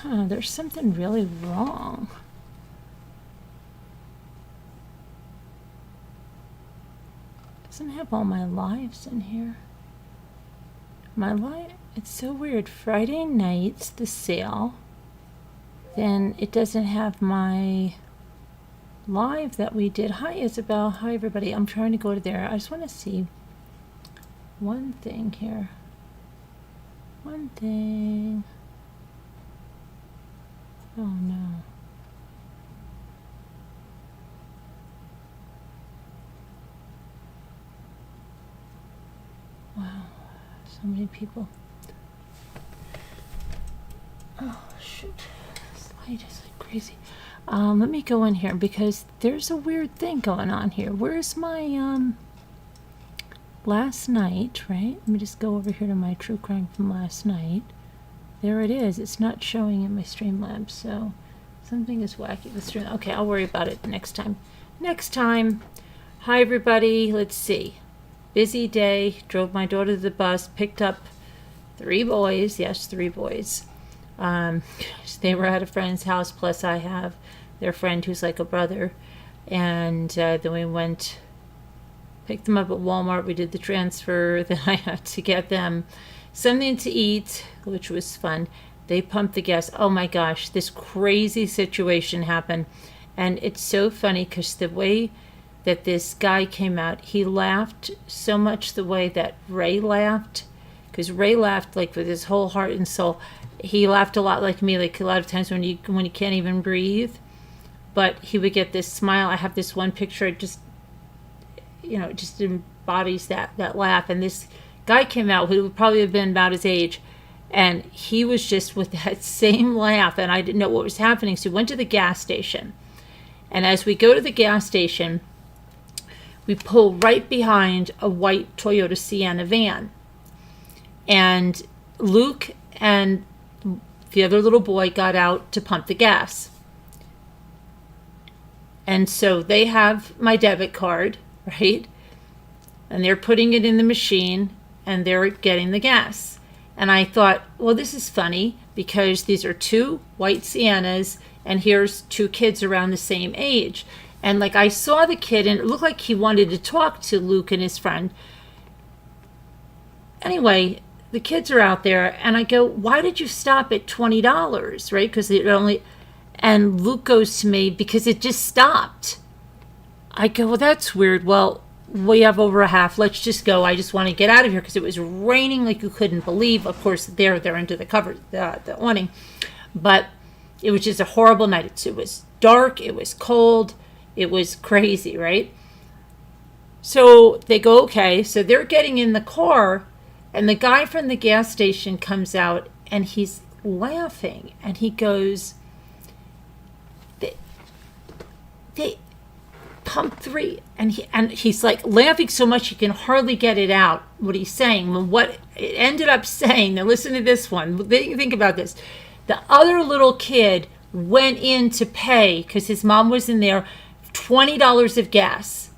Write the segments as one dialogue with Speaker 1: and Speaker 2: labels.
Speaker 1: There's something really wrong. Doesn't have all my lives in here. It's so weird. Friday night's the sale. Then it doesn't have my live that we did. Hi, Isabel. Hi, everybody. I'm trying to go to there. I just want to see one thing here. One thing. Oh, no. Wow. So many people. Oh, shoot. This light is like crazy. Let me go in here because there's a weird thing going on here. Where's my, last night, right? Let me just go over here to my true crime from last night. There it is. It's not showing in my Streamlabs, so something is wacky with Stream. Okay, I'll worry about it next time. Next time. Hi, everybody. Let's see. Busy day. Drove my daughter to the bus. Picked up 3 boys. Yes, 3 boys. They were at a friend's house, plus I have their friend who's like a brother. And then we went, picked them up at Walmart. We did the transfer. Then I had to get them something to eat, which was fun. They pumped the gas. Oh my gosh, this crazy situation happened. And it's so funny because the way that this guy came out, he laughed so much the way that Ray laughed. Because Ray laughed like with his whole heart and soul. He laughed a lot like me, like a lot of times when you can't even breathe. But he would get this smile. I have this one picture, it just embodies that laugh. And this guy came out who would probably have been about his age. And he was just with that same laugh. And I didn't know what was happening. So we went to the gas station. And as we go to the gas station, we pull right behind a white Toyota Sienna van. And Luke and the other little boy got out to pump the gas. And so they have my debit card, right? And they're putting it in the machine and they're getting the gas. And I thought, well, this is funny because these are 2 white Siennas and here's 2 kids around the same age. And like I saw the kid and it looked like he wanted to talk to Luke and his friend. Anyway, the kids are out there and I go, why did you stop at $20, right? Because it only, and Luke goes to me, because it just stopped. I go, well, that's weird. Well, we have over a half. Let's just go. I just want to get out of here because it was raining like you couldn't believe. Of course, they're under the cover, the awning. But it was just a horrible night. It was dark. It was cold. It was crazy, right? So they go, okay. So they're getting in the car. And the guy from the gas station comes out and he's laughing. And he goes, they pump 3. And he's like laughing so much he can hardly get it out, what he's saying. Well, what it ended up saying, now listen to this one. Think about this. The other little kid went in to pay, because his mom was in there, $20 of gas.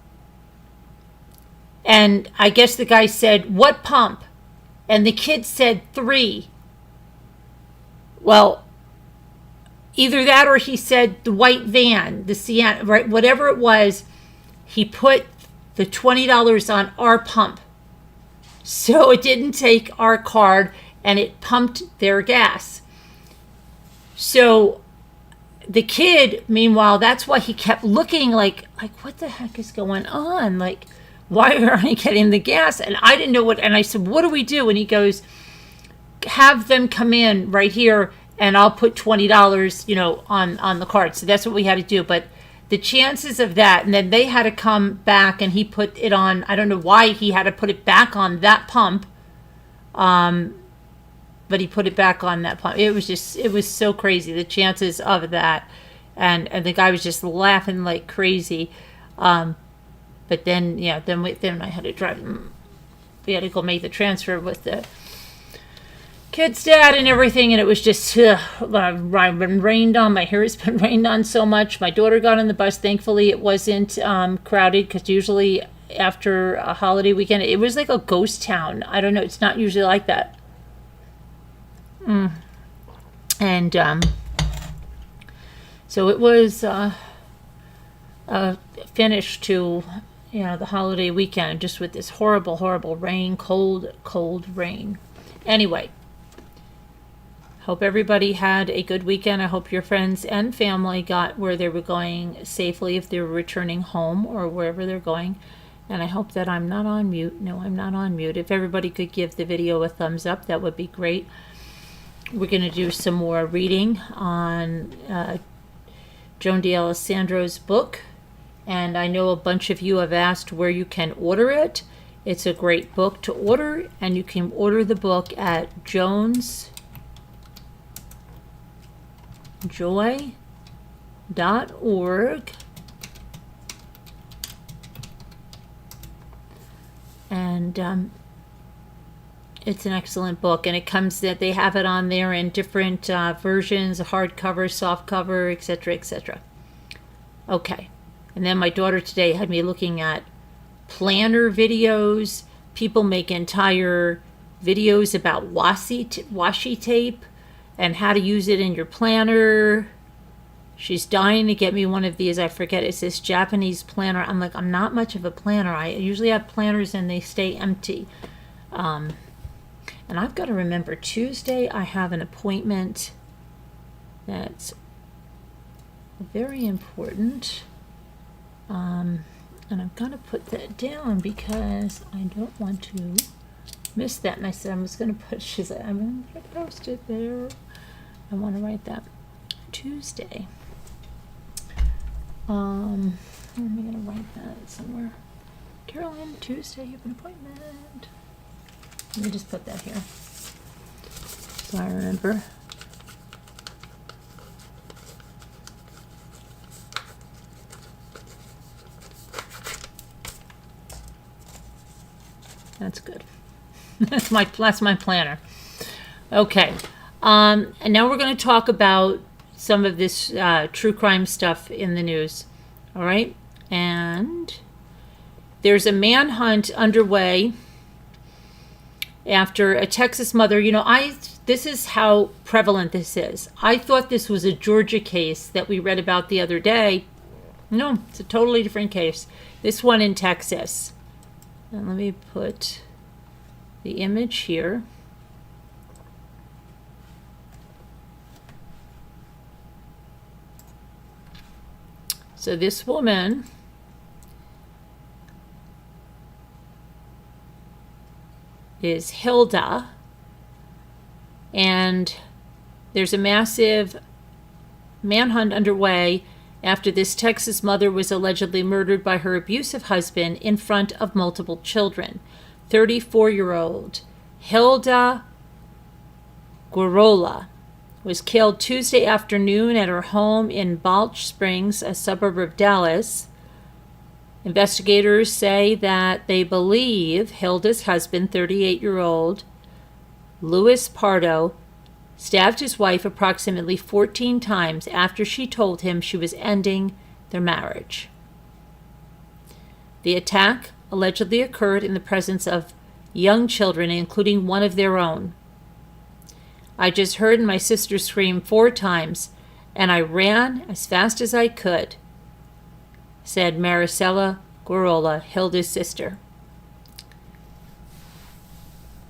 Speaker 1: And I guess the guy said, what pump? And the kid said 3. Well, either that or he said the white van, the Sienna, right? Whatever it was, he put the $20 on our pump. So it didn't take our card and it pumped their gas. So the kid, meanwhile, that's why he kept looking like what the heck is going on? Like, why aren't I getting the gas? And I didn't know what, and I said, what do we do? And he goes, have them come in right here and I'll put $20, on the card. So that's what we had to do. But the chances of that, and then they had to come back and he put it on, I don't know why he had to put it back on that pump. But he put it back on that pump. It was so crazy, the chances of that. And the guy was just laughing like crazy. But then, then I had to drive. We had to go make the transfer with the kid's dad and everything, and it was just I've been rained on. My hair has been rained on so much. My daughter got on the bus. Thankfully, it wasn't crowded, because usually after a holiday weekend, it was like a ghost town. I don't know. It's not usually like that. And so it was finished to, the holiday weekend, just with this horrible, horrible rain, cold rain. Anyway, hope everybody had a good weekend. I hope your friends and family got where they were going safely if they were returning home or wherever they're going. And I hope that I'm not on mute. No, I'm not on mute. If everybody could give the video a thumbs up, that would be great. We're going to do some more reading on Joan D'Alessandro's book. And I know a bunch of you have asked where you can order it. It's a great book to order, and you can order the book at jonesjoy.org. And it's an excellent book, and it comes that they have it on there in different versions, hardcover, softcover, etc., etc. Okay. And then my daughter today had me looking at planner videos. People make entire videos about washi tape and how to use it in your planner. She's dying to get me one of these. I forget, it's this Japanese planner. I'm like, I'm not much of a planner. I usually have planners and they stay empty. And I've got to remember, Tuesday I have an appointment that's very important. And I've got to put that down because I don't want to miss that. And I said I was going to put, she said, I'm going to post it there. I want to write that Tuesday. I'm going to write that somewhere. Carolyn, Tuesday, you have an appointment. Let me just put that here so I remember. That's good. That's my planner. Okay. And now we're going to talk about some of this true crime stuff in the news. All right. And there's a manhunt underway after a Texas mother. This is how prevalent this is. I thought this was a Georgia case that we read about the other day. No, it's a totally different case. This one in Texas. And let me put the image here. So this woman is Hilda, and there's a massive manhunt underway after this Texas mother was allegedly murdered by her abusive husband in front of multiple children. 34-year-old Hilda Guerola was killed Tuesday afternoon at her home in Balch Springs, a suburb of Dallas. Investigators say that they believe Hilda's husband, 38-year-old Luis Pardo, stabbed his wife approximately 14 times after she told him she was ending their marriage. The attack allegedly occurred in the presence of young children, including one of their own. I just heard my sister scream 4 times, and I ran as fast as I could, said Maricela Guerola, Hilda's sister.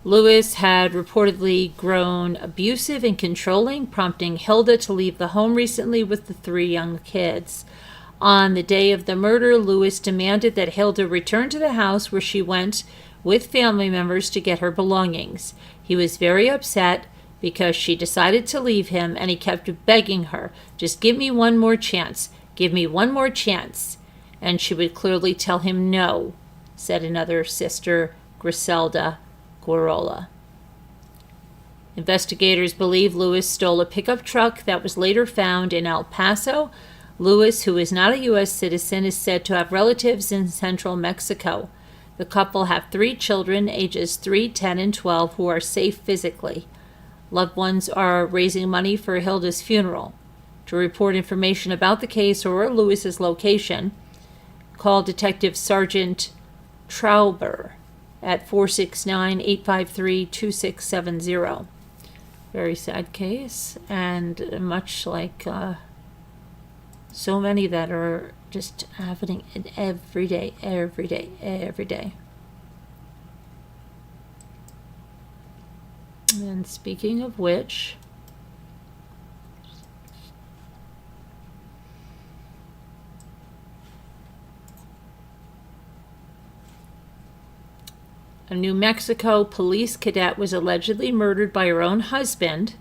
Speaker 1: Lewis had reportedly grown abusive and controlling, prompting Hilda to leave the home recently with the 3 young kids. On the day of the murder, Lewis demanded that Hilda return to the house where she went with family members to get her belongings. He was very upset because she decided to leave him, and he kept begging her, just give me one more chance, give me one more chance. And she would clearly tell him no, said another sister, Griselda Guerola. Investigators believe Lewis stole a pickup truck that was later found in El Paso. Lewis, who is not a U.S. citizen, is said to have relatives in central Mexico. The couple have 3 children, ages 3, 10, and 12, who are safe physically. Loved ones are raising money for Hilda's funeral. To report information about the case or Lewis's location, call Detective Sergeant Trauber at 469-853-2670. Very sad case, and much like so many that are just happening every day, every day, every day. And speaking of which, a New Mexico police cadet was allegedly murdered by her own husband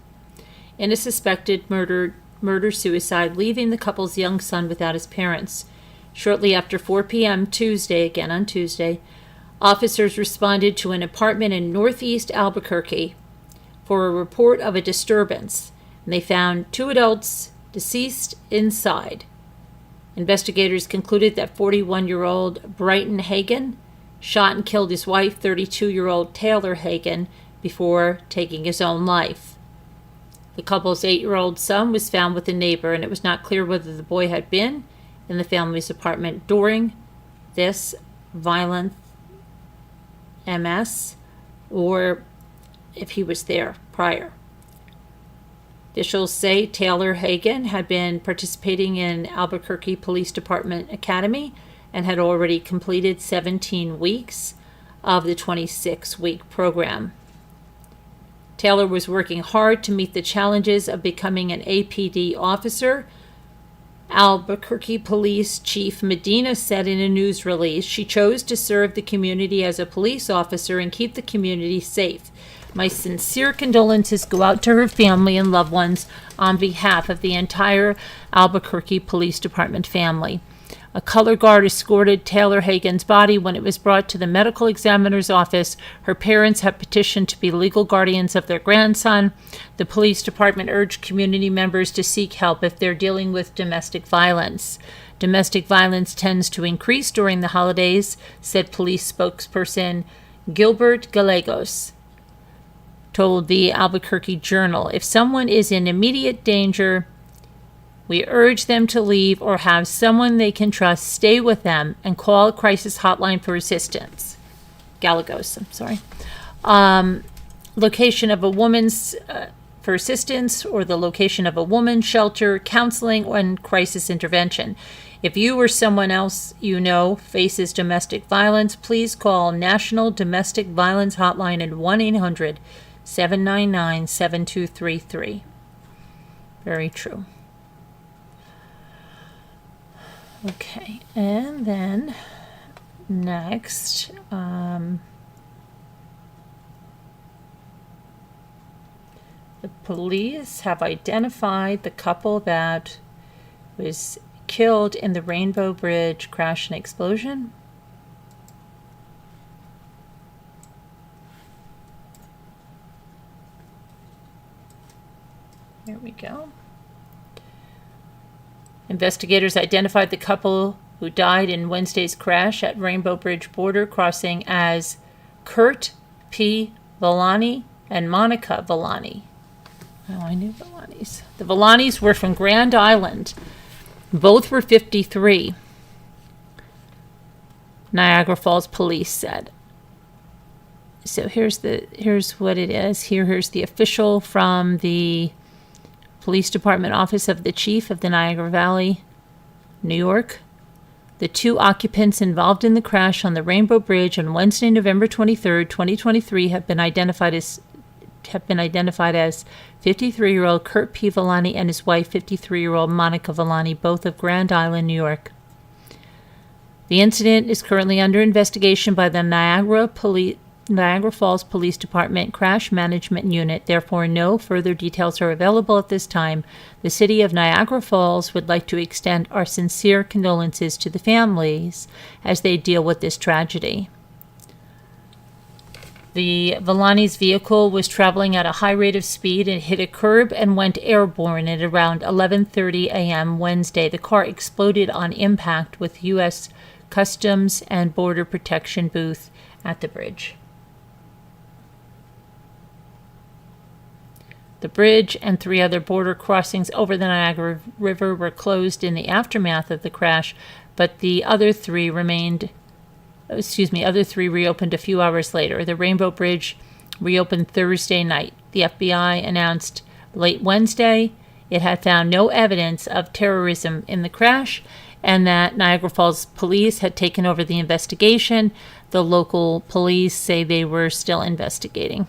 Speaker 1: in a suspected murder-suicide, leaving the couple's young son without his parents. Shortly after 4 p.m. Tuesday, again on Tuesday, officers responded to an apartment in northeast Albuquerque for a report of a disturbance, and they found 2 adults deceased inside. Investigators concluded that 41-year-old Brighton Hagan shot and killed his wife, 32-year-old Taylor Hagan, before taking his own life. The couple's 8-year-old son was found with a neighbor, and it was not clear whether the boy had been in the family's apartment during this violent MS or if he was there prior. Officials say Taylor Hagan had been participating in Albuquerque Police Department Academy and had already completed 17 weeks of the 26-week program. Taylor was working hard to meet the challenges of becoming an APD officer. Albuquerque Police Chief Medina said in a news release, "She chose to serve the community as a police officer and keep the community safe. My sincere condolences go out to her family and loved ones on behalf of the entire Albuquerque Police Department family." A color guard escorted Taylor Hagan's body when it was brought to the medical examiner's office. Her parents have petitioned to be legal guardians of their grandson. The police department urged community members to seek help if they're dealing with domestic violence. Domestic violence tends to increase during the holidays, said police spokesperson Gilbert Gallegos told the Albuquerque Journal. If someone is in immediate danger, we urge them to leave or have someone they can trust stay with them and call a crisis hotline for assistance. Gallegos, I'm sorry. Location of a woman's for assistance, or the location of a woman's shelter, counseling, and crisis intervention. If you or someone else you know faces domestic violence, please call National Domestic Violence Hotline at 1-800-799-7233. Very true. Okay, and then next, the police have identified the couple that was killed in the Rainbow Bridge crash and explosion. There we go. Investigators identified the couple who died in Wednesday's crash at Rainbow Bridge border crossing as Kurt P. Villani and Monica Villani. Oh, I knew Villanis. The Villanis were from Grand Island. Both were 53, Niagara Falls police said. So here's what it is. Here's the official from the Police Department Office of the Chief of the Niagara Valley, New York. The 2 occupants involved in the crash on the Rainbow Bridge on Wednesday, November 23rd, 2023, have been identified as 53-year-old Kurt P. Villani and his wife, 53-year-old Monica Villani, both of Grand Island, New York. The incident is currently under investigation by the Niagara Falls Police Department Crash Management Unit. Therefore, no further details are available at this time. The City of Niagara Falls would like to extend our sincere condolences to the families as they deal with this tragedy. The Villani's vehicle was traveling at a high rate of speed and hit a curb and went airborne at around 11:30 a.m. Wednesday. The car exploded on impact with U.S. Customs and Border Protection booth at the bridge. The bridge and 3 other border crossings over the Niagara River were closed in the aftermath of the crash, but the other 3 reopened a few hours later. The Rainbow Bridge reopened Thursday night. the FBI announced late Wednesday it had found no evidence of terrorism in the crash and that Niagara Falls police had taken over the investigation. The local police say they were still investigating.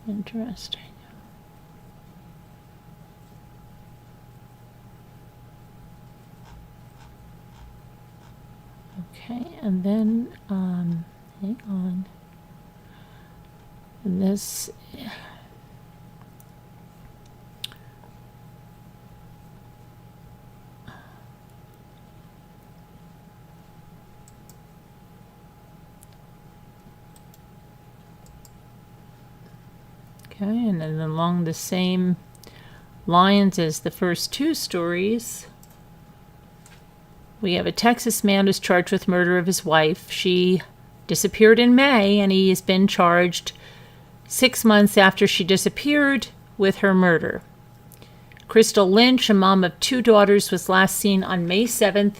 Speaker 1: Interesting. Okay, and then, hang on. And this, okay, and then along the same lines as the first two stories, we have a Texas man who's charged with murder of his wife. She disappeared in May, and he has been charged 6 months after she disappeared with her murder. Crystal Lynch, a mom of 2 daughters, was last seen on May 7th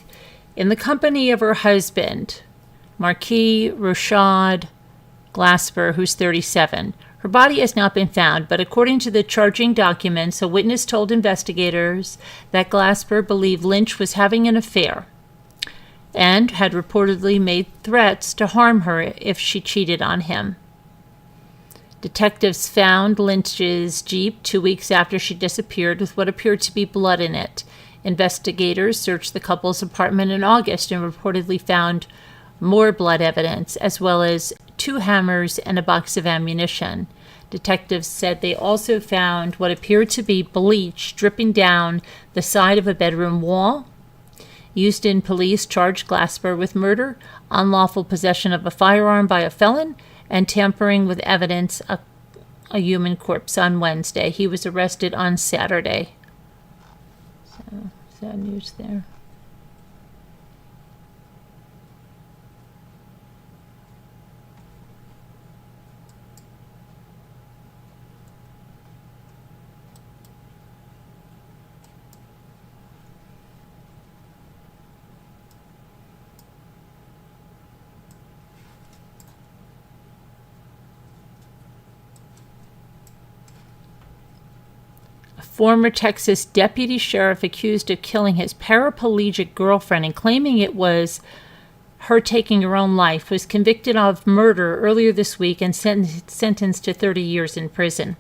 Speaker 1: in the company of her husband, Marquis Rochad Glasper, who's 37. Her body has not been found, but according to the charging documents, a witness told investigators that Glasper believed Lynch was having an affair and had reportedly made threats to harm her if she cheated on him. Detectives found Lynch's Jeep 2 weeks after she disappeared with what appeared to be blood in it. Investigators searched the couple's apartment in August and reportedly found more blood evidence, as well as 2 hammers and a box of ammunition. Detectives said they also found what appeared to be bleach dripping down the side of a bedroom wall. Houston police charged Glasper with murder, unlawful possession of a firearm by a felon, and tampering with evidence of a human corpse on Wednesday. He was arrested on Saturday. So, sad news there. Former Texas deputy sheriff accused of killing his paraplegic girlfriend and claiming it was her taking her own life was convicted of murder earlier this week and sentenced to 30 years in prison.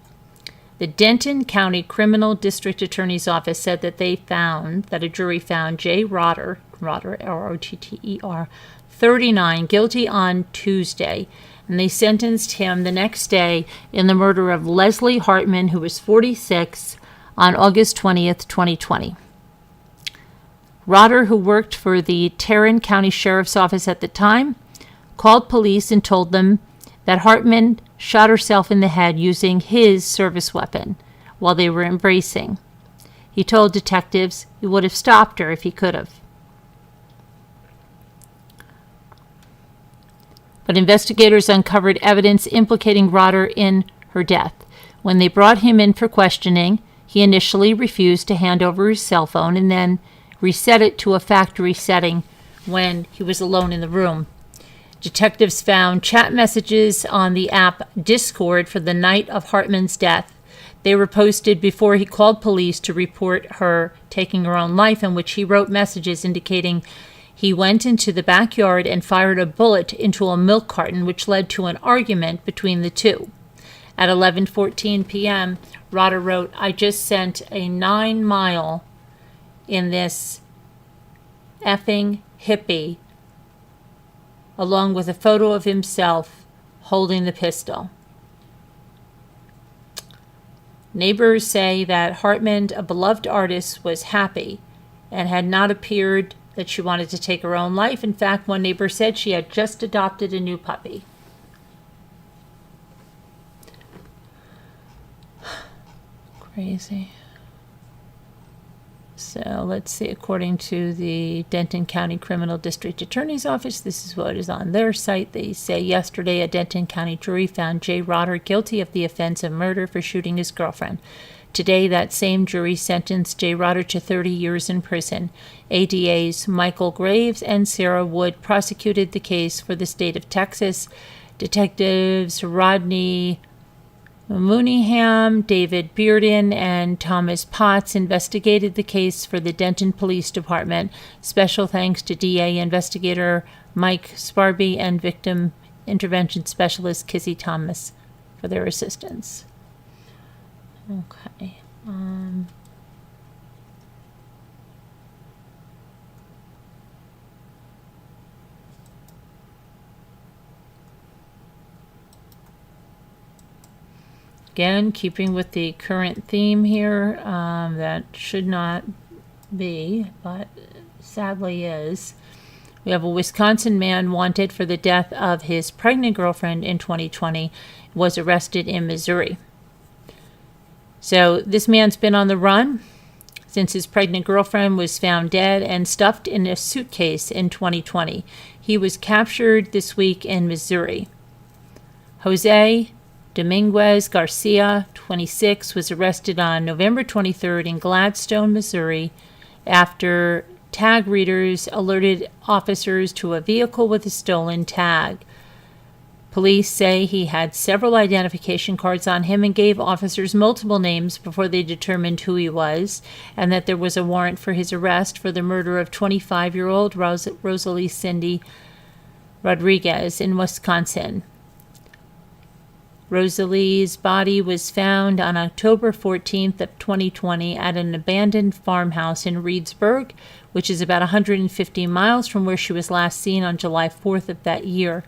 Speaker 1: The Denton County Criminal District Attorney's Office said that a jury found Jay Rotter, R-O-T-T-E-R, 39, guilty on Tuesday, and they sentenced him the next day in the murder of Leslie Hartman, who was 46, on August 20th, 2020. Rotter, who worked for the Tarrant County Sheriff's Office at the time, called police and told them that Hartman shot herself in the head using his service weapon while they were embracing. He told detectives he would have stopped her if he could have. But investigators uncovered evidence implicating Rotter in her death. When they brought him in for questioning, he initially refused to hand over his cell phone and then reset it to a factory setting when he was alone in the room. Detectives found chat messages on the app Discord for the night of Hartman's death. They were posted before he called police to report her taking her own life, in which he wrote messages indicating he went into the backyard and fired a bullet into a milk carton, which led to an argument between the two. At 11:14 p.m., Rotter wrote, "I just sent a 9-mile in this effing hippie," along with a photo of himself holding the pistol. Neighbors say that Hartman, a beloved artist, was happy and had not appeared that she wanted to take her own life. In fact, one neighbor said she had just adopted a new puppy. Crazy. So let's see, according to the Denton County Criminal District Attorney's Office, this is what is on their site. They say yesterday a Denton County jury found Jay Rotter guilty of the offense of murder for shooting his girlfriend. Today, that same jury sentenced Jay Rotter to 30 years in prison. ADAs Michael Graves and Sarah Wood prosecuted the case for the state of Texas. Detectives Rodney Mooneyham, David Bearden, and Thomas Potts investigated the case for the Denton Police Department. Special thanks to DA investigator Mike Sparby and victim intervention specialist Kissy Thomas for their assistance. Okay. Again, keeping with the current theme here, that should not be, but sadly is. We have a Wisconsin man wanted for the death of his pregnant girlfriend in 2020, was arrested in Missouri. So this man's been on the run since his pregnant girlfriend was found dead and stuffed in a suitcase in 2020. He was captured this week in Missouri. Jose Dominguez Garcia, 26, was arrested on November 23rd in Gladstone, Missouri, after tag readers alerted officers to a vehicle with a stolen tag. Police say he had several identification cards on him and gave officers multiple names before they determined who he was, and that there was a warrant for his arrest for the murder of 25-year-old Rosalie Cindy Rodriguez in Wisconsin. Rosalie's body was found on October 14th of 2020 at an abandoned farmhouse in Reedsburg, which is about 150 miles from where she was last seen on July 4th of that year.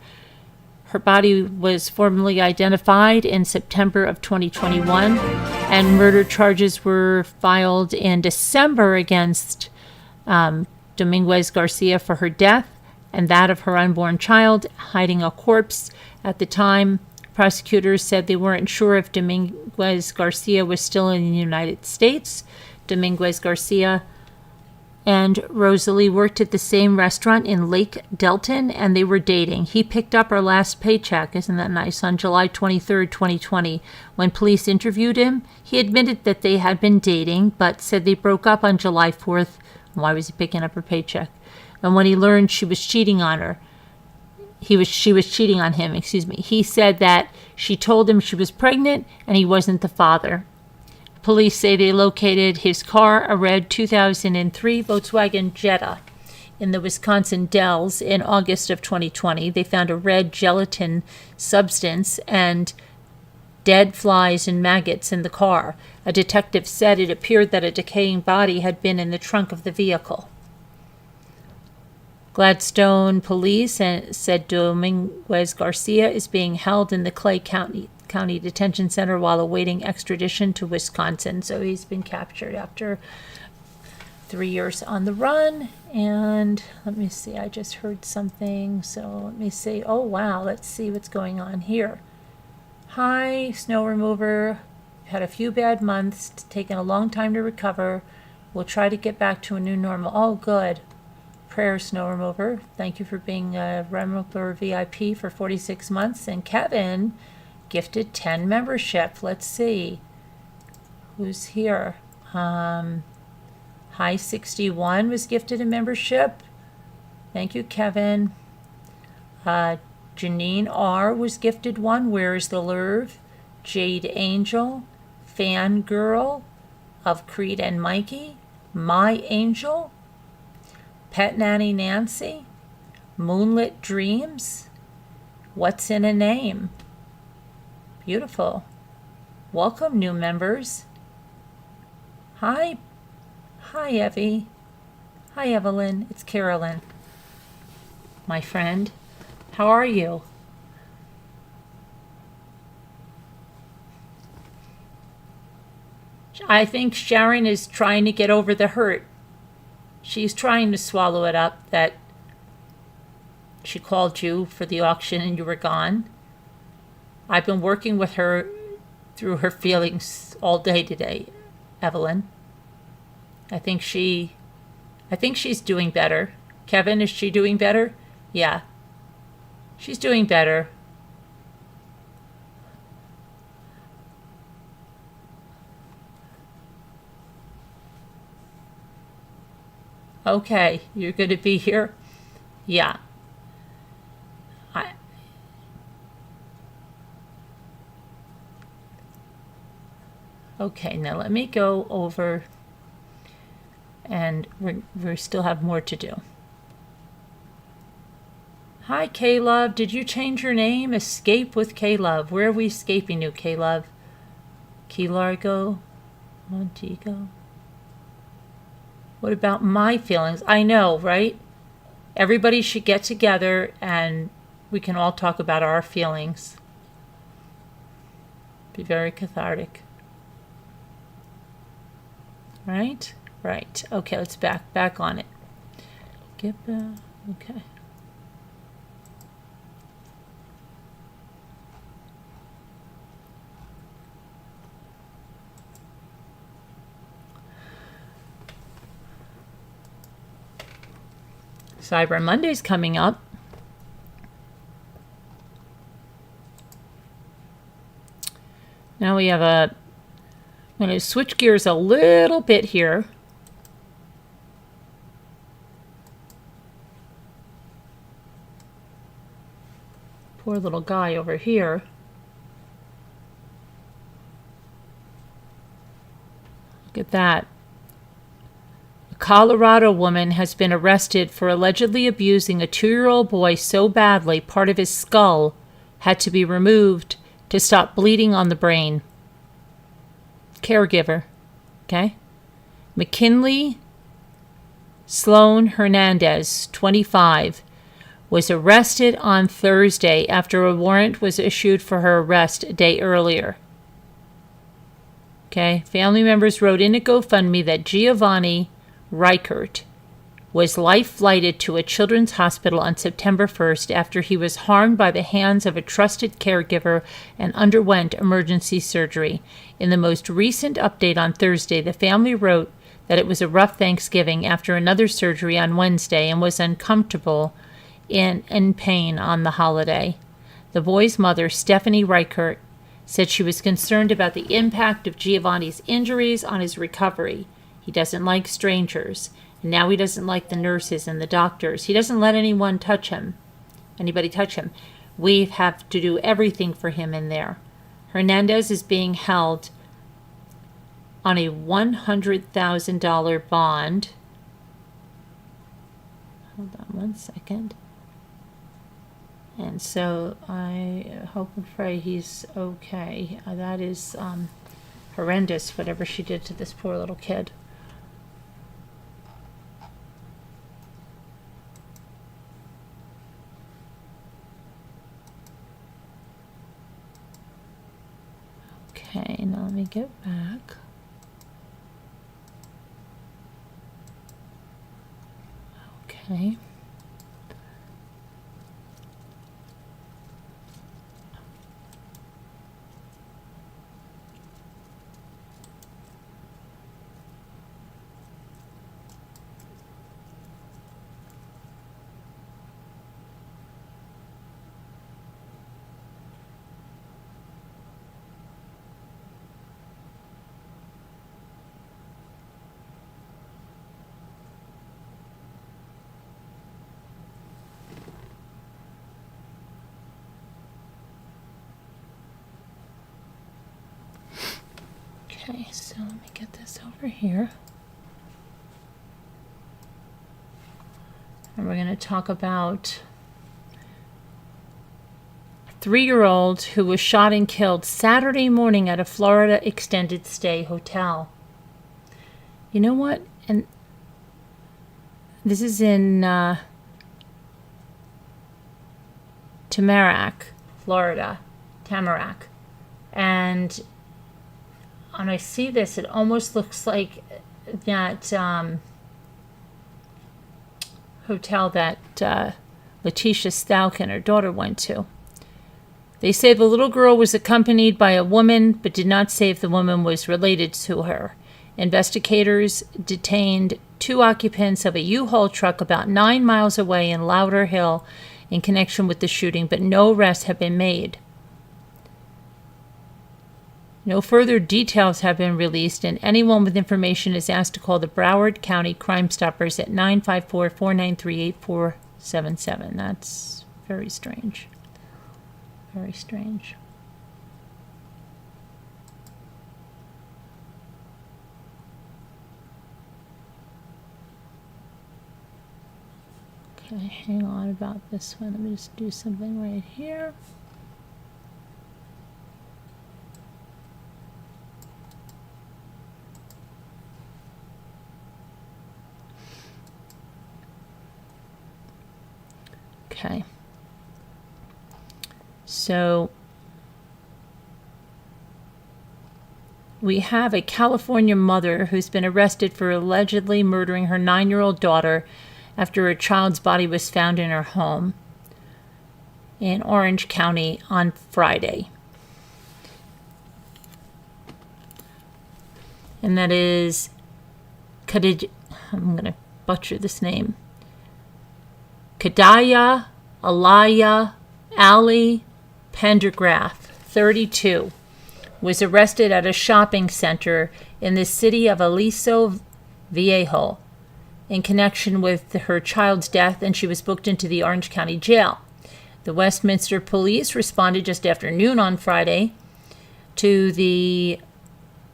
Speaker 1: Her body was formally identified in September of 2021, and murder charges were filed in December against Dominguez Garcia for her death and that of her unborn child, hiding a corpse. At the time, prosecutors said they weren't sure if Dominguez Garcia was still in the United States. Dominguez Garcia and Rosalie worked at the same restaurant in Lake Delton, and they were dating. He picked up her last paycheck, isn't that nice, on July 23rd, 2020. When police interviewed him, he admitted that they had been dating, but said they broke up on July 4th. Why was he picking up her paycheck? And when he learned she was cheating on her, she was cheating on him, he said that she told him she was pregnant and he wasn't the father. Police say they located his car, a red 2003 Volkswagen Jetta, in the Wisconsin Dells in August of 2020. They found a red gelatin substance and dead flies and maggots in the car. A detective said it appeared that a decaying body had been in the trunk of the vehicle. Gladstone police said Dominguez Garcia is being held in the Clay County Detention Center while awaiting extradition to Wisconsin. So he's been captured after 3 years on the run. And let me see, I just heard something. So let me see. Oh, wow. Let's see what's going on here. Hi, snow remover. Had a few bad months, taken a long time to recover. We'll try to get back to a new normal. Oh, good. Prayer, snow remover. Thank you for being a remover VIP for 46 months. And Kevin gifted 10 membership. Let's see who's here. High 61 was gifted a membership. Thank you, Kevin. Janine R was gifted one. Where is the Lurve? Jade Angel, Fangirl of Creed and Mikey, My Angel, Pet Nanny Nancy, Moonlit Dreams, What's in a Name. Beautiful. Welcome, new members. Hi, Evie. Hi, Evelyn. It's Carolyn, my friend. How are you? I think Sharon is trying to get over the hurt. She's trying to swallow it up that she called you for the auction and you were gone. I've been working with her through her feelings all day today, Evelyn. I think she's doing better. Kevin, is she doing better? Yeah. She's doing better. Okay, you're going to be here? Yeah. I, okay, now let me go over, and we still have more to do. Hi, K-Love. Did you change your name? Escape with K-Love. Where are we escaping to, K-Love? Key Largo? Montego? What about my feelings? I know, right? Everybody should get together and we can all talk about our feelings. Be very cathartic. Right? Right. Okay, let's back on it. Get back. Okay. Cyber Monday's coming up. Now we have I'm going to switch gears a little bit here. Poor little guy over here. Look at that. A Colorado woman has been arrested for allegedly abusing a 2-year-old boy so badly part of his skull had to be removed to stop bleeding on the brain. Caregiver. Okay? McKinley Sloan Hernandez, 25, was arrested on Thursday after a warrant was issued for her arrest a day earlier. Okay? Family members wrote in a GoFundMe that Giovanni Reichert was life-flighted to a children's hospital on September 1st after he was harmed by the hands of a trusted caregiver and underwent emergency surgery. In the most recent update on Thursday, the family wrote that it was a rough Thanksgiving after another surgery on Wednesday and was uncomfortable and in pain on the holiday. The boy's mother, Stephanie Reichert, said she was concerned about the impact of Giovanni's injuries on his recovery. He doesn't like strangers, and now he doesn't like the nurses and the doctors. He doesn't let anybody touch him. We have to do everything for him in there. Hernandez is being held on a $100,000 bond. Hold on one second. And so I hope and pray he's okay. That is horrendous, whatever she did to this poor little kid. Okay, now let me get back. Okay. Okay, so let me get this over here. And we're going to talk about a 3-year-old who was shot and killed Saturday morning at a Florida extended stay hotel. You know what? And this is in Tamarack, Florida. Tamarack. And when I see this, it almost looks like that hotel that Letitia Stalkin, her daughter, went to. They say the little girl was accompanied by a woman, but did not say if the woman was related to her. Investigators detained 2 occupants of a U-Haul truck about 9 miles away in Lauderhill in connection with the shooting, but no arrests have been made. No further details have been released, and anyone with information is asked to call the Broward County Crime Stoppers at 954-493-8477. That's very strange. Very strange. Okay, hang on about this one. Let me just do something right here. Okay. So we have a California mother who's been arrested for allegedly murdering her 9-year-old daughter after a child's body was found in her home in Orange County on Friday. And that is I'm going to butcher this name. Kadaya Alaya Ali Pendergraft, 32, was arrested at a shopping center in the city of Aliso Viejo in connection with her child's death, and she was booked into the Orange County Jail. The Westminster Police responded just after noon on Friday to the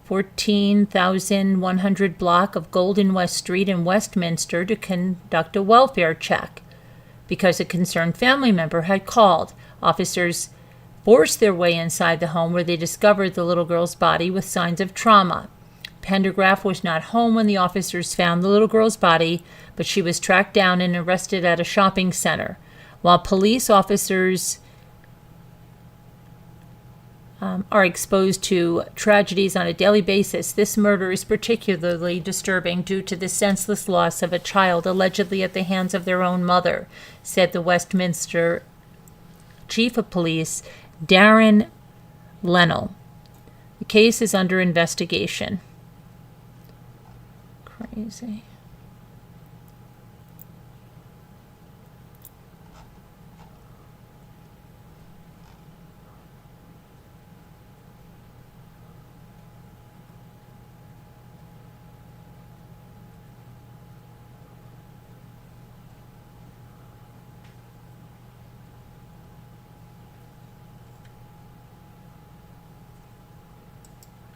Speaker 1: 14,100 block of Golden West Street in Westminster to conduct a welfare check. Because a concerned family member had called, officers forced their way inside the home where they discovered the little girl's body with signs of trauma. Pendergraft was not home when the officers found the little girl's body, but she was tracked down and arrested at a shopping center. While police officers are exposed to tragedies on a daily basis, this murder is particularly disturbing due to the senseless loss of a child allegedly at the hands of their own mother, said the Westminster Chief of Police, Darren Lennell. The case is under investigation. Crazy.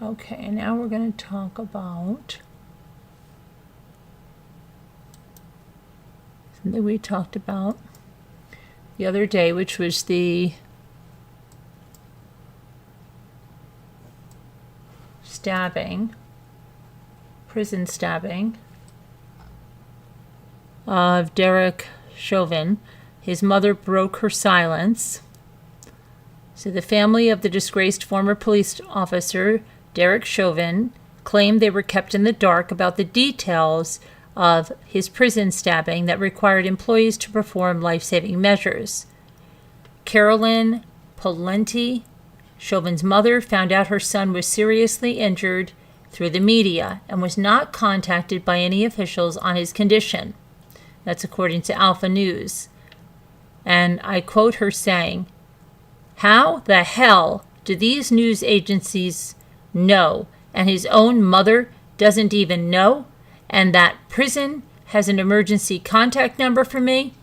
Speaker 1: Okay, now we're going to talk about something we talked about the other day, which was the prison stabbing of Derek Chauvin. His mother broke her silence. So the family of the disgraced former police officer, Derek Chauvin, claimed they were kept in the dark about the details of his prison stabbing that required employees to perform life-saving measures. Carolyn Polenti, Chauvin's mother, found out her son was seriously injured through the media and was not contacted by any officials on his condition. That's according to Alpha News. And I quote her saying, "How the hell do these news agencies know, and his own mother doesn't even know, and that prison has an emergency contact number for me?"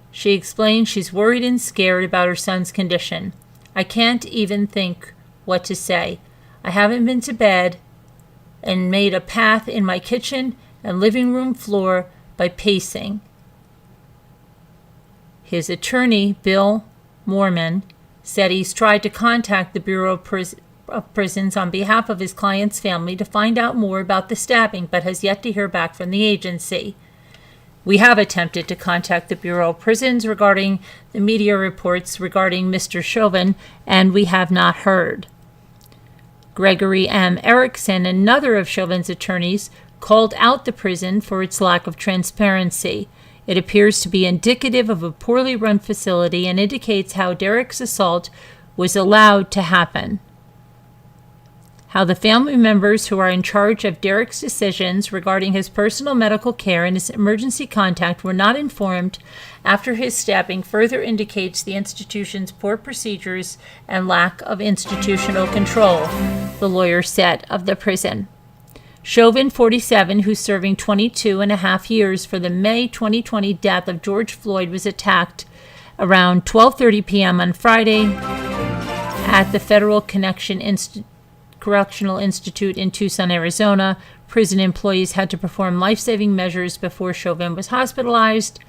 Speaker 1: She explained she's worried and scared about her son's condition. "I can't even think what to say. I haven't been to bed and made a path in my kitchen and living room floor by pacing." His attorney, Bill Moorman, said he's tried to contact the Bureau of Prisons on behalf of his client's family to find out more about the stabbing, but has yet to hear back from the agency. "We have attempted to contact the Bureau of Prisons regarding the media reports regarding Mr. Chauvin, and we have not heard." Gregory M. Erickson, another of Chauvin's attorneys, called out the prison for its lack of transparency. It appears to be indicative of a poorly run facility and indicates how Derek's assault was allowed to happen. how the family members who are in charge of Derek's decisions regarding his personal medical care and his emergency contact were not informed after his stabbing further indicates the institution's poor procedures and lack of institutional control, the lawyer said of the prison. Chauvin, 47, who's serving 22 and a half years for the May 2020 death of George Floyd, was attacked around 12:30 p.m. on Friday at the Federal Correctional Institute in Tucson, Arizona. Prison employees had to perform life-saving measures before Chauvin was hospitalized.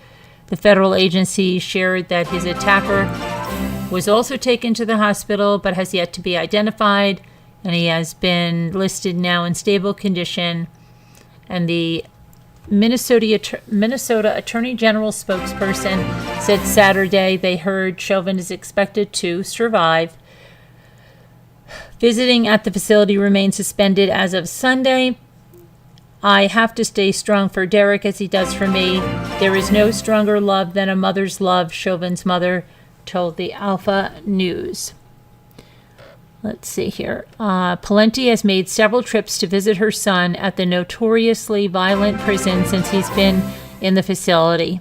Speaker 1: The federal agency shared that his attacker was also taken to the hospital but has yet to be identified, and he has been listed now in stable condition. And the Minnesota Attorney General spokesperson said Saturday they heard Chauvin is expected to survive. Visiting at the facility remains suspended as of Sunday. I have to stay strong for Derek as he does for me. There is no stronger love than a mother's love, Chauvin's mother told the Alpha News. Let's see here. Palenti has made several trips to visit her son at the notoriously violent prison since he's been in the facility.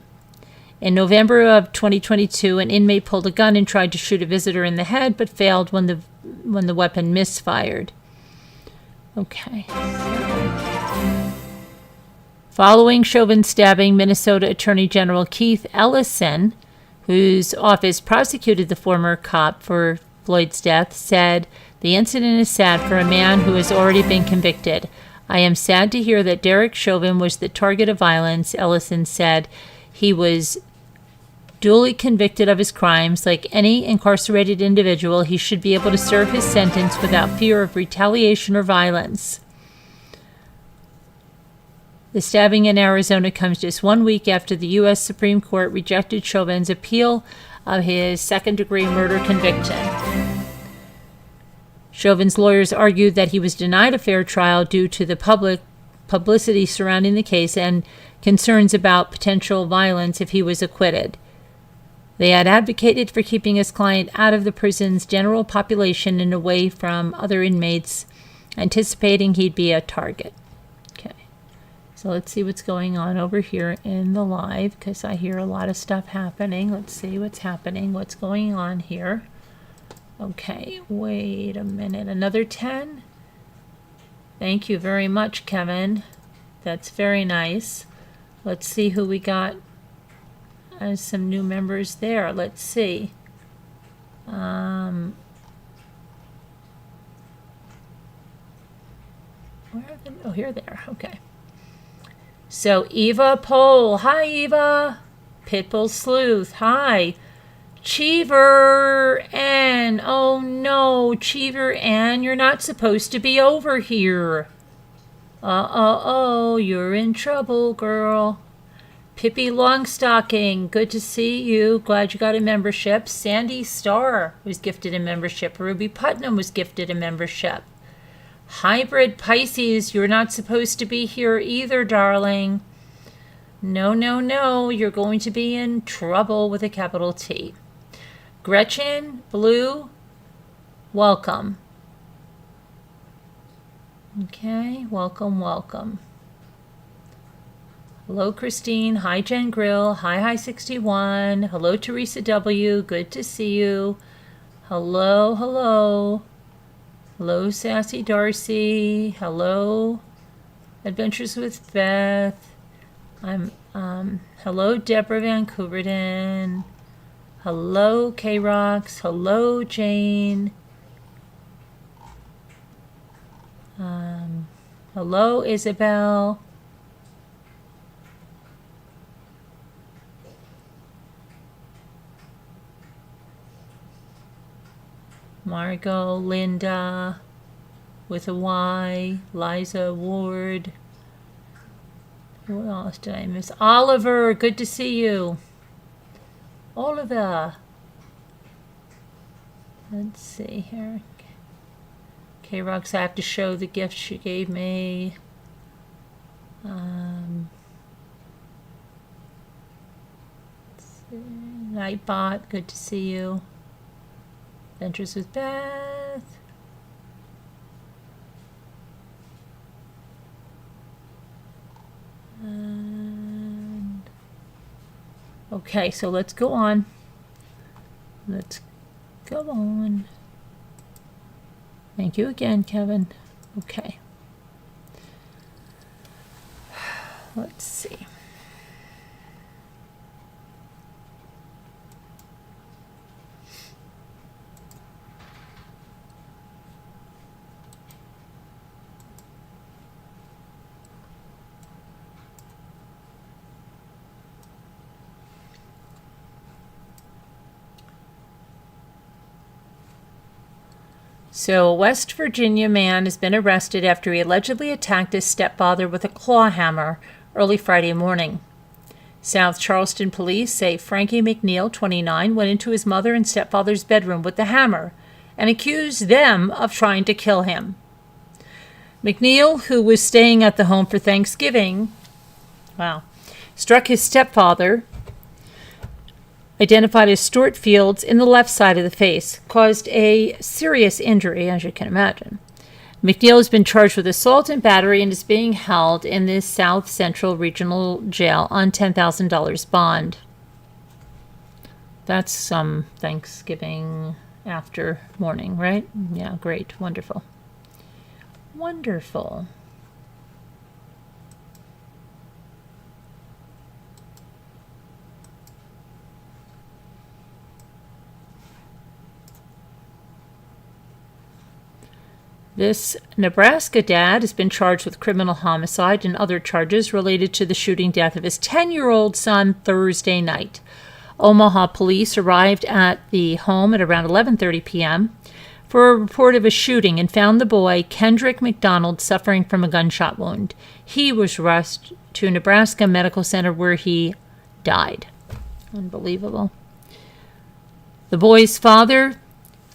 Speaker 1: In November of 2022, an inmate pulled a gun and tried to shoot a visitor in the head, but failed when the weapon misfired. Okay. Following Chauvin's stabbing, Minnesota Attorney General Keith Ellison, whose office prosecuted the former cop for Floyd's death, said, "The incident is sad for a man who has already been convicted. I am sad to hear that Derek Chauvin was the target of violence," Ellison said. "He was duly convicted of his crimes. Like any incarcerated individual, he should be able to serve his sentence without fear of retaliation or violence." The stabbing in Arizona comes just 1 week after the U.S. Supreme Court rejected Chauvin's appeal of his second-degree murder conviction. Chauvin's lawyers argued that he was denied a fair trial due to the publicity surrounding the case and concerns about potential violence if he was acquitted. They had advocated for keeping his client out of the prison's general population and away from other inmates, anticipating he'd be a target. Okay, so let's see what's going on over here in the live, because I hear a lot of stuff happening. Let's see what's happening, what's going on here. Okay, wait a minute. Another 10? Thank you very much, Kevin. That's very nice. Let's see who we got as some new members there. Let's see. Where are they? Oh, here they are. Okay. So Eva Pole. Hi, Eva. Pitbull Sleuth. Hi. Cheever Ann. Oh no, Cheever Ann, you're not supposed to be over here. You're in trouble, girl. Pippi Longstocking, good to see you. Glad you got a membership. Sandy Starr was gifted a membership. Ruby Putnam was gifted a membership. Hybrid Pisces, you're not supposed to be here either, darling. No, no, no, you're going to be in trouble with a capital T. Gretchen Blue, welcome. Okay, welcome, welcome. Hello, Christine. Hi, Jen Grill. Hi, 61. Hello, Teresa W. Good to see you. Hello, hello. Hello, Sassy Darcy. Hello, Adventures with Beth. Hello, Deborah Van Couverden. Hello, K-Rox. Hello, Jane. Hello, Isabel. Margot, Linda, with a Y, Liza Ward. Who else did I miss? Oliver, good to see you. Oliver. Let's see here. K-Rox, I have to show the gift she gave me. Nightbot, good to see you. Adventures with Beth. Okay, so let's go on. Let's go on. Thank you again, Kevin. Okay. Let's see. So, a West Virginia man has been arrested after he allegedly attacked his stepfather with a claw hammer early Friday morning. South Charleston police say Frankie McNeil, 29, went into his mother and stepfather's bedroom with the hammer and accused them of trying to kill him. McNeil, who was staying at the home for Thanksgiving, struck his stepfather, identified as Stuart Fields, in the left side of the face, caused a serious injury, as you can imagine. McNeil has been charged with assault and battery and is being held in the South Central Regional Jail on $10,000 bond. That's some Thanksgiving after morning, right? Yeah, great. Wonderful. Wonderful. This Nebraska dad has been charged with criminal homicide and other charges related to the shooting death of his 10-year-old son Thursday night. Omaha police arrived at the home at around 11:30 p.m. for a report of a shooting and found the boy, Kendrick McDonald, suffering from a gunshot wound. He was rushed to Nebraska Medical Center where he died. Unbelievable. The boy's father,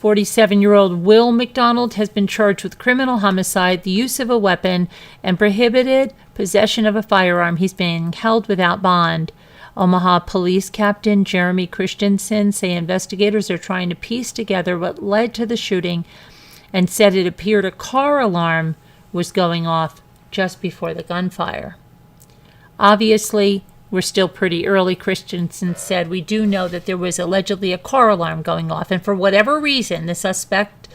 Speaker 1: 47-year-old Will McDonald, has been charged with criminal homicide, the use of a weapon, and prohibited possession of a firearm. He's being held without bond. Omaha Police Captain Jeremy Christensen say investigators are trying to piece together what led to the shooting and said it appeared a car alarm was going off just before the gunfire. Obviously, we're still pretty early, Christensen said. We do know that there was allegedly a car alarm going off, and for whatever reason, the suspect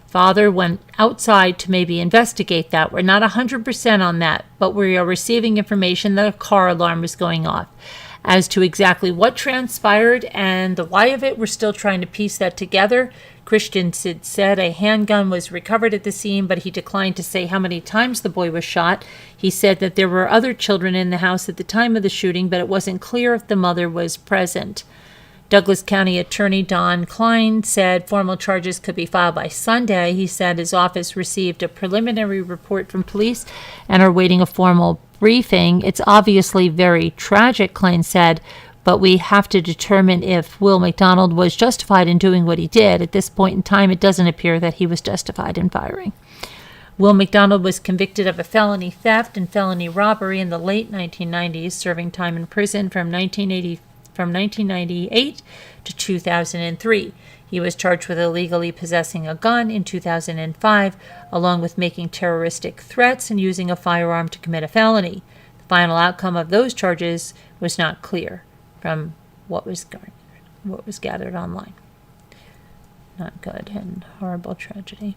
Speaker 1: father went outside to maybe investigate that. We're not 100% on that, but we are receiving information that a car alarm was going off. As to exactly what transpired and the why of it, we're still trying to piece that together. Christensen said a handgun was recovered at the scene, but he declined to say how many times the boy was shot. He said that there were other children in the house at the time of the shooting, but it wasn't clear if the mother was present. Douglas County Attorney Don Klein said formal charges could be filed by Sunday. He said his office received a preliminary report from police and are waiting a formal briefing. It's obviously very tragic, Klein said, but we have to determine if Will McDonald was justified in doing what he did. At this point in time, it doesn't appear that he was justified in firing. Will McDonald was convicted of a felony theft and felony robbery in the late 1990s, serving time in prison from 1998 to 2003. He was charged with illegally possessing a gun in 2005, along with making terroristic threats and using a firearm to commit a felony. The final outcome of those charges was not clear from what was gathered online. Not good, and horrible tragedy.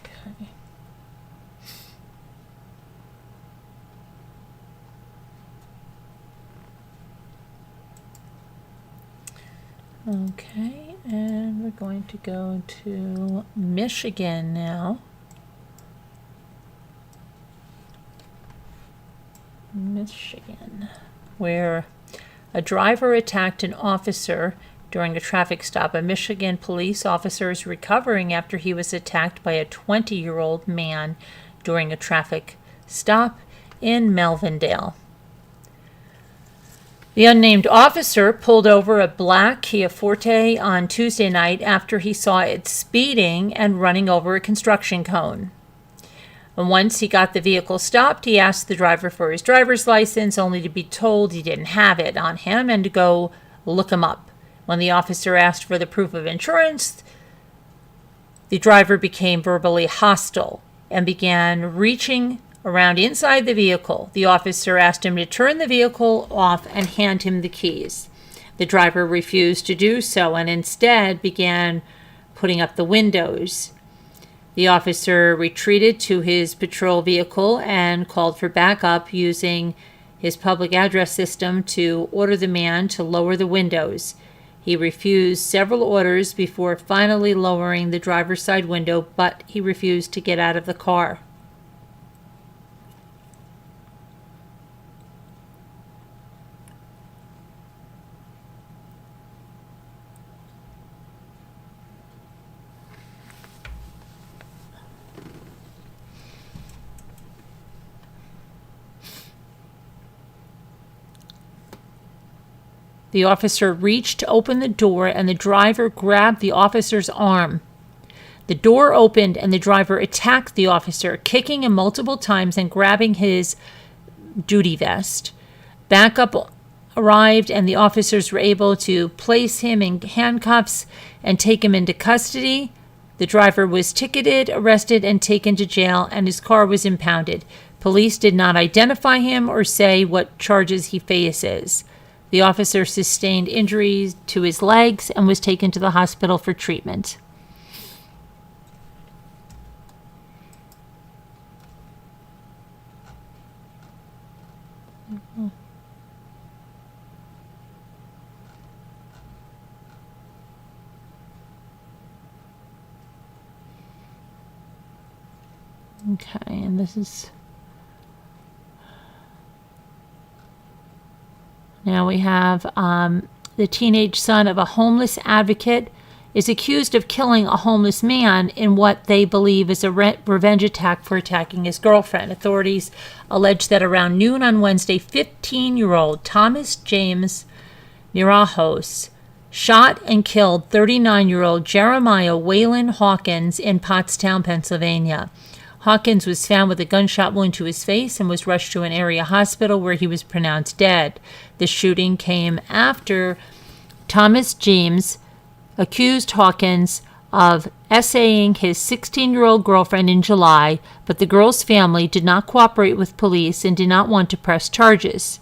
Speaker 1: Okay. Okay, and we're going to go to Michigan now. Michigan, where a driver attacked an officer during a traffic stop. A Michigan police officer is recovering after he was attacked by a 20-year-old man during a traffic stop in Melvindale. The unnamed officer pulled over a black Kia Forte on Tuesday night after he saw it speeding and running over a construction cone. And once he got the vehicle stopped, he asked the driver for his driver's license, only to be told he didn't have it on him and to go look him up. When the officer asked for the proof of insurance, the driver became verbally hostile and began reaching around inside the vehicle. The officer asked him to turn the vehicle off and hand him the keys. The driver refused to do so and instead began putting up the windows. The officer retreated to his patrol vehicle and called for backup using his public address system to order the man to lower the windows. He refused several orders before finally lowering the driver's side window, but he refused to get out of the car. The officer reached to open the door, and the driver grabbed the officer's arm. The door opened, and the driver attacked the officer, kicking him multiple times and grabbing his duty vest. Backup arrived, and the officers were able to place him in handcuffs and take him into custody. The driver was ticketed, arrested, and taken to jail, and his car was impounded. Police did not identify him or say what charges he faces. The officer sustained injuries to his legs and was taken to the hospital for treatment. Okay, and this is... Now we have the teenage son of a homeless advocate is accused of killing a homeless man in what they believe is a revenge attack for attacking his girlfriend. Authorities allege that around noon on Wednesday, 15-year-old Thomas James Mirajos shot and killed 39-year-old Jeremiah Waylon Hawkins in Pottstown, Pennsylvania. Hawkins was found with a gunshot wound to his face and was rushed to an area hospital where he was pronounced dead. The shooting came after Thomas James accused Hawkins of essaying his 16-year-old girlfriend in July, but the girl's family did not cooperate with police and did not want to press charges.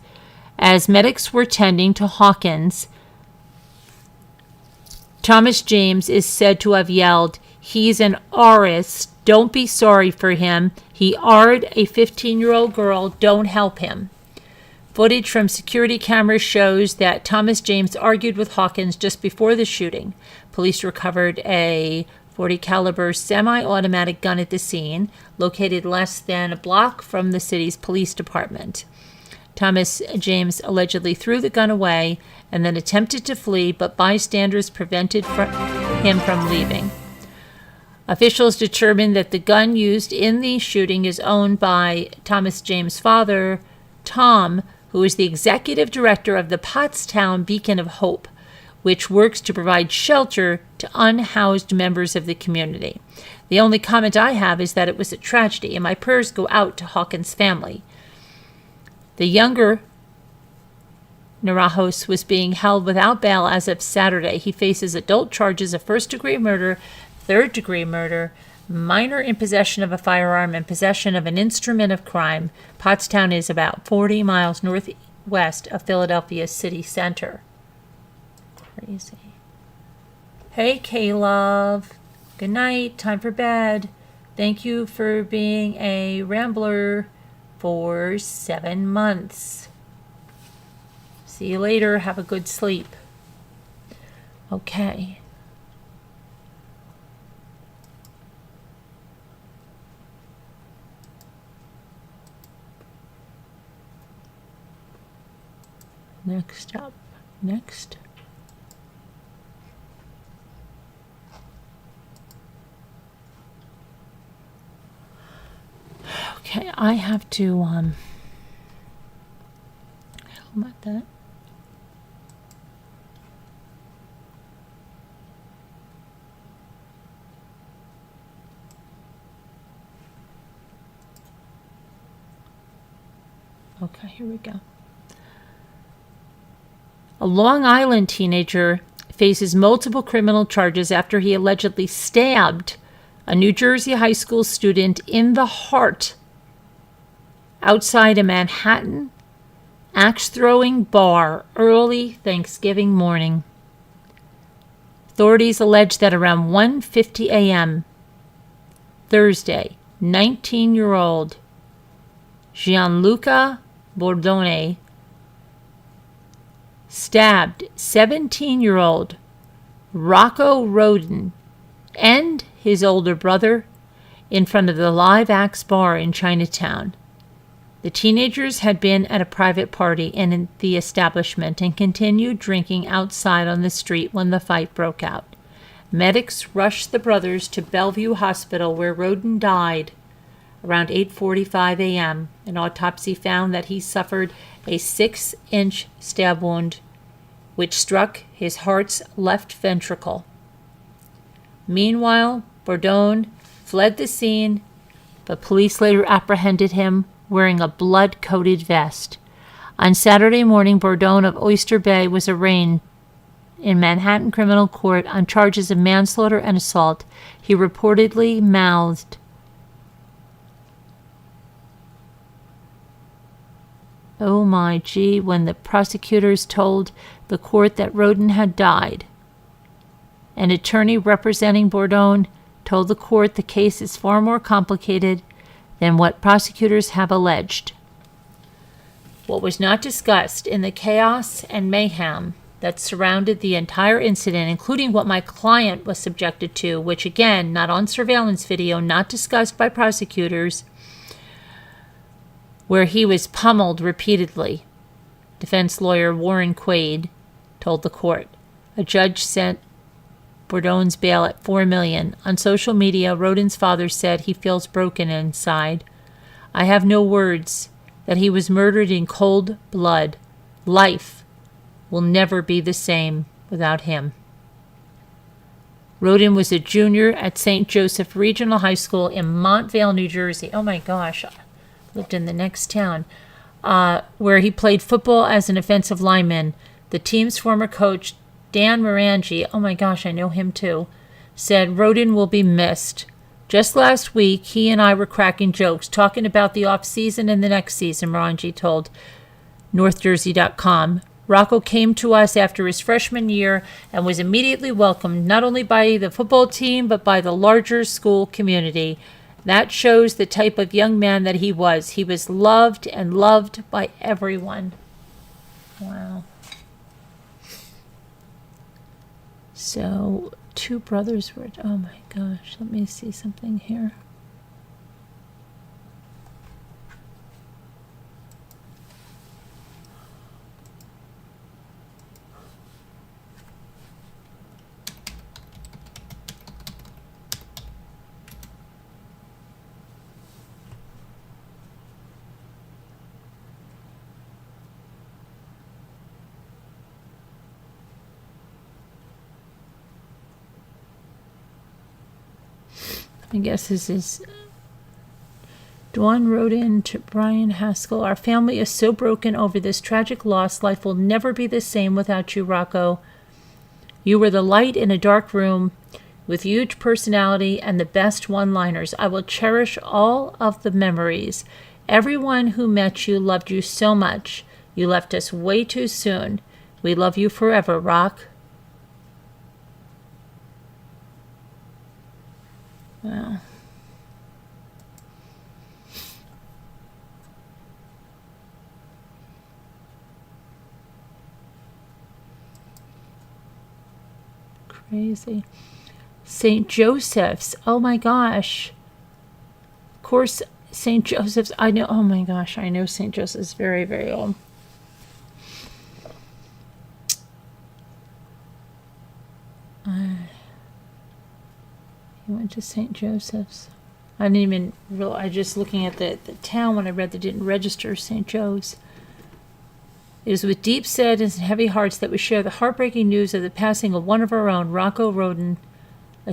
Speaker 1: As medics were tending to Hawkins, Thomas James is said to have yelled, "He's an artist. Don't be sorry for him. He arred a 15-year-old girl. Don't help him." Footage from security cameras shows that Thomas James argued with Hawkins just before the shooting. Police recovered a .40 caliber semi-automatic gun at the scene, located less than a block from the city's police department. Thomas James allegedly threw the gun away and then attempted to flee, but bystanders prevented him from leaving. Officials determined that the gun used in the shooting is owned by Thomas James' father, Tom, who is the executive director of the Pottstown Beacon of Hope, which works to provide shelter to unhoused members of the community. The only comment I have is that it was a tragedy, and my prayers go out to Hawkins' family. The younger Narajos was being held without bail as of Saturday. He faces adult charges of first-degree murder, third-degree murder, minor in possession of a firearm, and possession of an instrument of crime. Pottstown is about 40 miles northwest of Philadelphia's city center. Crazy. Hey, K-Love. Good night. Time for bed. Thank you for being a rambler for 7 months. See you later. Have a good sleep. Okay. Next up. Next. Okay, I have to, how about that? Okay, here we go. A Long Island teenager faces multiple criminal charges after he allegedly stabbed a New Jersey high school student in the heart outside a Manhattan axe-throwing bar early Thanksgiving morning. Authorities allege that around 1:50 a.m. Thursday, 19-year-old Gianluca Bordone stabbed 17-year-old Rocco Rodin and his older brother in front of the Live Axe bar in Chinatown. The teenagers had been at a private party in the establishment and continued drinking outside on the street when the fight broke out. Medics rushed the brothers to Bellevue Hospital, where Rodin died around 8:45 a.m. An autopsy found that he suffered a 6-inch stab wound, which struck his heart's left ventricle. Meanwhile, Bordone fled the scene, but police later apprehended him wearing a blood-coated vest. On Saturday morning, Bordone of Oyster Bay was arraigned in Manhattan Criminal Court on charges of manslaughter and assault. He reportedly mouthed, "Oh my gee," when the prosecutors told the court that Rodin had died. An attorney representing Bordone told the court the case is far more complicated than what prosecutors have alleged. What was not discussed in the chaos and mayhem that surrounded the entire incident, including what my client was subjected to, which again, not on surveillance video, not discussed by prosecutors, where he was pummeled repeatedly, defense lawyer Warren Quaid told the court. A judge sent Bordone's bail at $4 million. On social media, Rodin's father said he feels broken inside. "I have no words, that he was murdered in cold blood. Life will never be the same without him." Rodin was a junior at St. Joseph Regional High School in Montvale, New Jersey. Oh my gosh, I lived in the next town, where he played football as an offensive lineman. The team's former coach, Dan Morangi, oh my gosh, I know him too, said Rodin will be missed. "Just last week, he and I were cracking jokes, talking about the off-season and the next season," Morangi told NorthJersey.com. "Rocco came to us after his freshman year and was immediately welcomed not only by the football team, but by the larger school community. That shows the type of young man that he was. He was loved and loved by everyone." Wow. So, two brothers were, oh my gosh, let me see something here. I guess this is Dwan Rodin to Brian Haskell. "Our family is so broken over this tragic loss. Life will never be the same without you, Rocco. You were the light in a dark room with huge personality and the best one-liners. I will cherish all of the memories. Everyone who met you loved you so much. You left us way too soon. We love you forever, Rock." Wow. Crazy. St. Joseph's. Oh my gosh. Of course, St. Joseph's. I know. Oh my gosh. I know St. Joseph's very, very old. He went to St. Joseph's. I didn't even realize, just looking at the town when I read they didn't register St. Joe's. "It is with deep sadness and heavy hearts that we share the heartbreaking news of the passing of one of our own, Rocco Rodin. A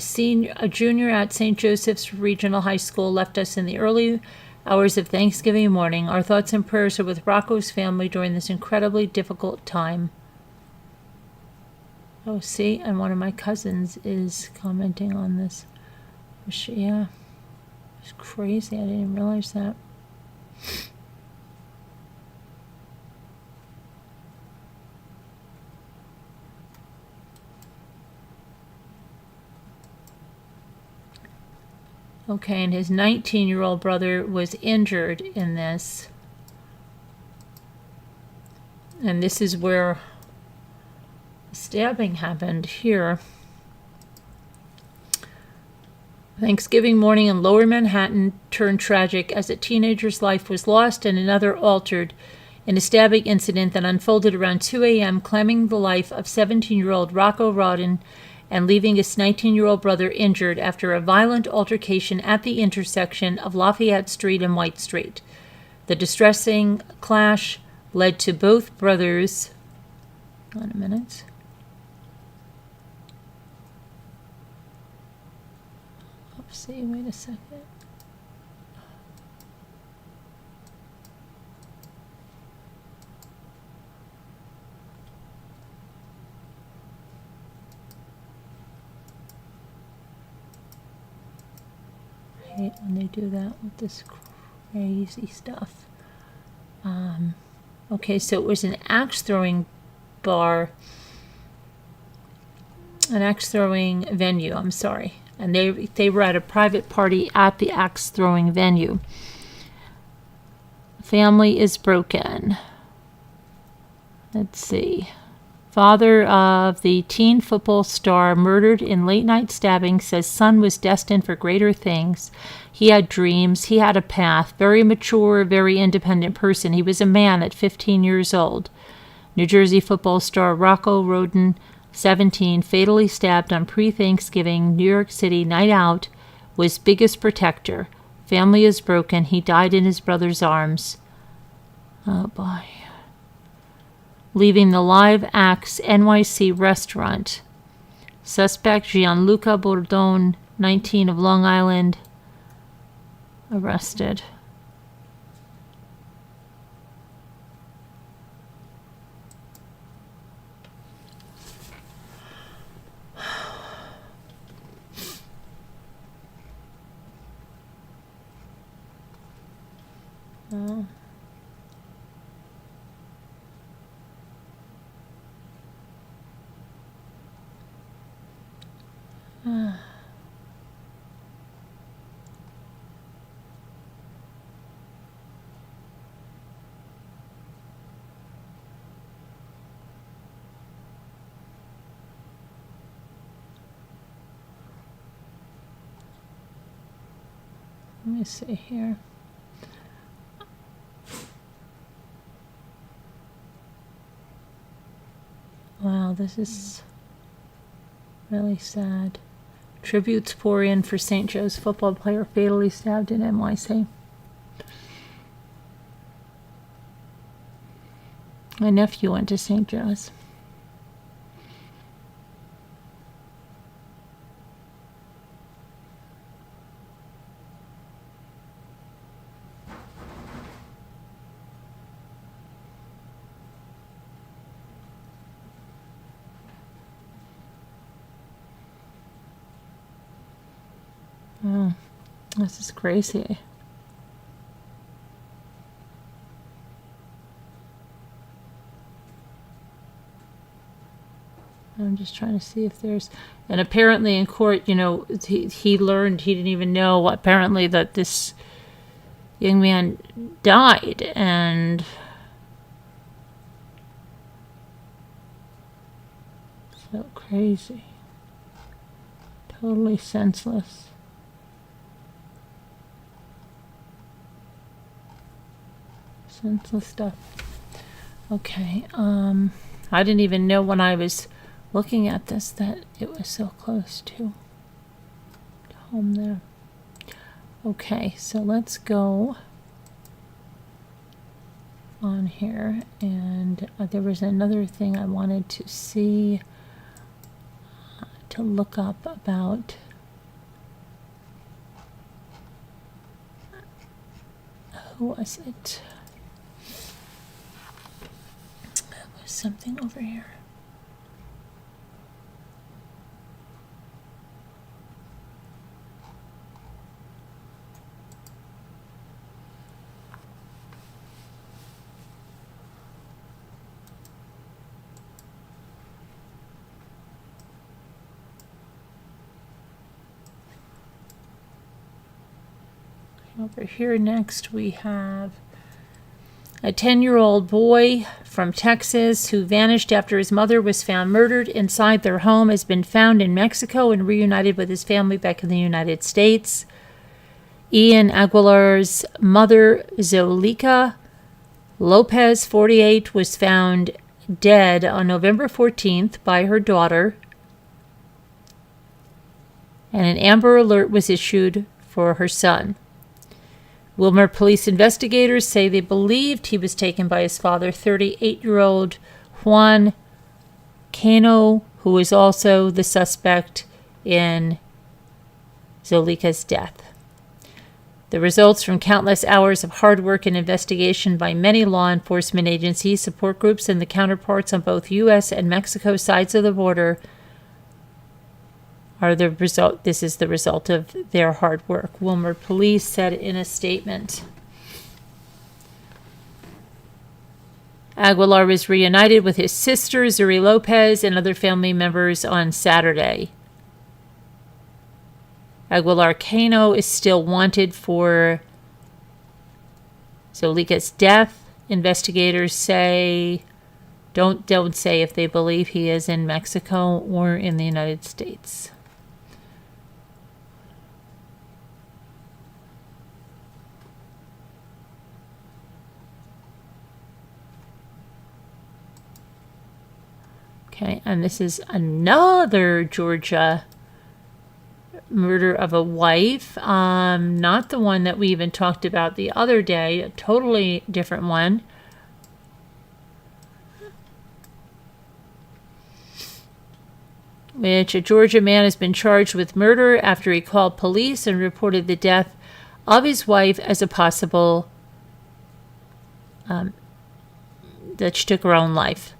Speaker 1: junior at St. Joseph's Regional High School, left us in the early hours of Thanksgiving morning. Our thoughts and prayers are with Rocco's family during this incredibly difficult time." Oh, see, and one of my cousins is commenting on this. Yeah, it's crazy. I didn't realize that. Okay, and his 19-year-old brother was injured in this. And this is where stabbing happened here. Thanksgiving morning in Lower Manhattan turned tragic as a teenager's life was lost and another altered in a stabbing incident that unfolded around 2 a.m., claiming the life of 17-year-old Rocco Rodin and leaving his 19-year-old brother injured after a violent altercation at the intersection of Lafayette Street and White Street. The distressing clash led to both brothers... Wait a minute. Oopsie, wait a second. I hate when they do that with this crazy stuff. Okay, so it was an axe throwing venue, I'm sorry. And they were at a private party at the axe throwing venue. Family is broken. Let's see. Father of the teen football star murdered in late night stabbing says son was destined for greater things. He had dreams. He had a path. Very mature, very independent person. He was a man at 15 years old. New Jersey football star Rocco Rodin, 17, fatally stabbed on pre-Thanksgiving New York City night out, was biggest protector. Family is broken. He died in his brother's arms. Oh, boy. Leaving the Live Axe NYC restaurant. Suspect Gianluca Bordone, 19, of Long Island, arrested. Oh. Let me see here. Wow, this is really sad. Tributes pour in for St. Joe's football player fatally stabbed in NYC. My nephew went to St. Joe's. Oh, this is crazy. I'm just trying to see if there's... And apparently in court, you know, he learned, he didn't even know, apparently, that this young man died. And... so crazy. Totally senseless. Senseless stuff. Okay, I didn't even know when I was looking at this that it was so close to home there. Okay, so let's go on here, and there was another thing I wanted to see, to look up about who was it? There was something over here. Over here next we have a 10-year-old boy from Texas who vanished after his mother was found murdered inside their home has been found in Mexico and reunited with his family back in the United States. Ian Aguilar's mother, Zolika Lopez, 48, was found dead on November 14th by her daughter, and an Amber Alert was issued for her son. Wilmer police investigators say they believed he was taken by his father, 38-year-old Juan Cano, who was also the suspect in Zolika's death. The results from countless hours of hard work and investigation by many law enforcement agencies, support groups, and the counterparts on both U.S. and Mexico sides of the border are the result. This is the result of their hard work, Wilmer police said in a statement. Aguilar was reunited with his sister, Zuri Lopez, and other family members on Saturday. Aguilar Cano is still wanted for Zolika's death. Investigators say, don't say if they believe he is in Mexico or in the United States. Okay, and this is another Georgia murder of a wife. Not the one that we even talked about the other day, a totally different one. Which a Georgia man has been charged with murder after he called police and reported the death of his wife as a possible that she took her own life.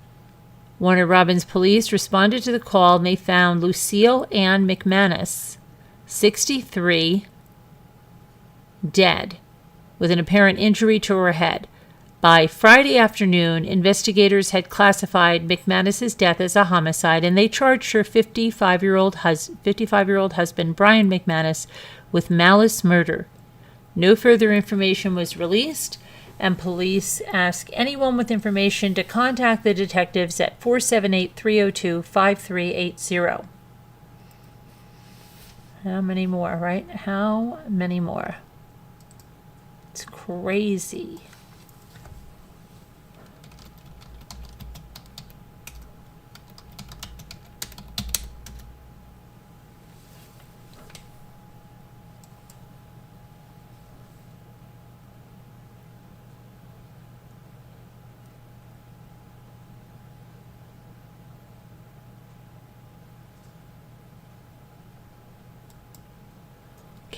Speaker 1: Warner Robins police responded to the call and they found Lucille Ann McManus, 63, dead, with an apparent injury to her head. By Friday afternoon, investigators had classified McManus's death as a homicide, and they charged her 55-year-old husband, Brian McManus, with malice murder. No further information was released, and police ask anyone with information to contact the detectives at 478-302-5380. How many more, right? How many more? It's crazy.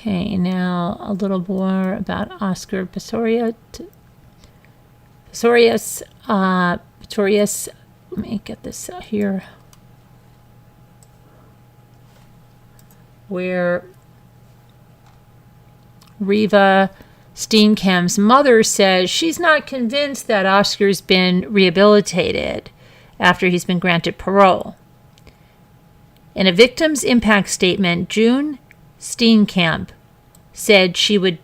Speaker 1: Okay, now a little more about Oscar Pistorius. Pistorius, let me get this here. Where Riva Steenkamp's mother says she's not convinced that Oscar's been rehabilitated after he's been granted parole. In a victim's impact statement, June Steenkamp said she would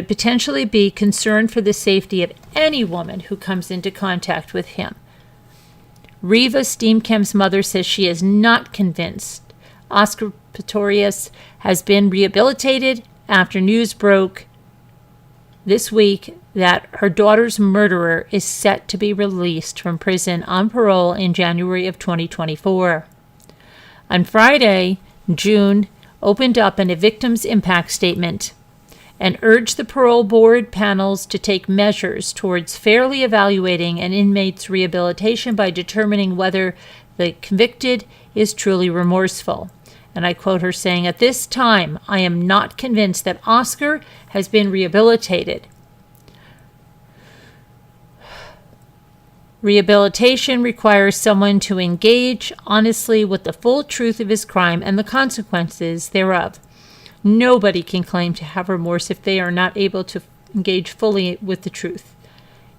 Speaker 1: potentially be concerned for the safety of any woman who comes into contact with him. Riva Steenkamp's mother says she is not convinced Oscar Pistorius has been rehabilitated after news broke this week that her daughter's murderer is set to be released from prison on parole in January of 2024. On Friday, June opened up in a victim's impact statement and urged the parole board panels to take measures towards fairly evaluating an inmate's rehabilitation by determining whether the convicted is truly remorseful. And I quote her saying, "At this time, I am not convinced that Oscar has been rehabilitated. Rehabilitation requires someone to engage honestly with the full truth of his crime and the consequences thereof. Nobody can claim to have remorse if they are not able to engage fully with the truth.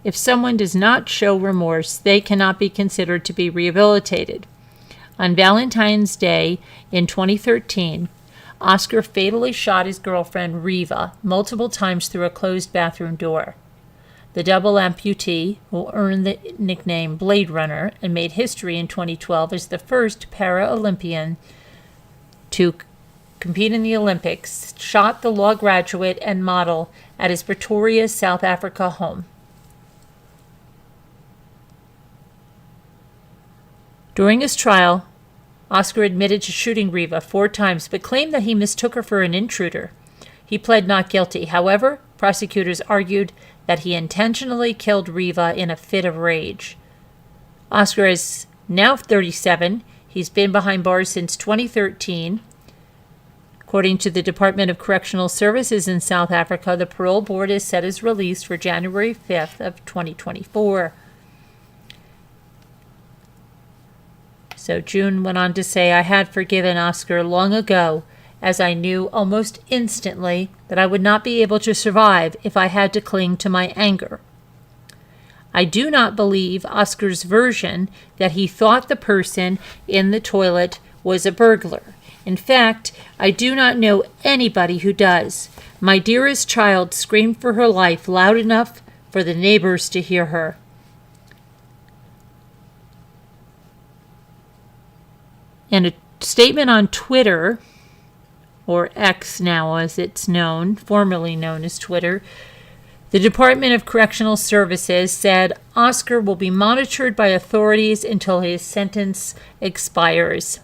Speaker 1: If someone does not show remorse, they cannot be considered to be rehabilitated. On Valentine's Day in 2013, Oscar fatally shot his girlfriend, Riva, multiple times through a closed bathroom door. The double amputee, who earned the nickname Blade Runner and made history in 2012 as the first para-Olympian to compete in the Olympics, shot the law graduate and model at his Pretoria, South Africa home. During his trial, Oscar admitted to shooting Riva 4 times, but claimed that he mistook her for an intruder. He pled not guilty. However, prosecutors argued that he intentionally killed Riva in a fit of rage. Oscar is now 37. He's been behind bars since 2013. According to the Department of Correctional Services in South Africa, the parole board has set his release for January 5th of 2024. So June went on to say, I had forgiven Oscar long ago, as I knew almost instantly that I would not be able to survive if I had to cling to my anger. I do not believe Oscar's version that he thought the person in the toilet was a burglar. In fact, I do not know anybody who does. My dearest child screamed for her life loud enough for the neighbors to hear her. In a statement on Twitter, or X now as it's known, formerly known as Twitter, the Department of Correctional Services said Oscar will be monitored by authorities until his sentence expires.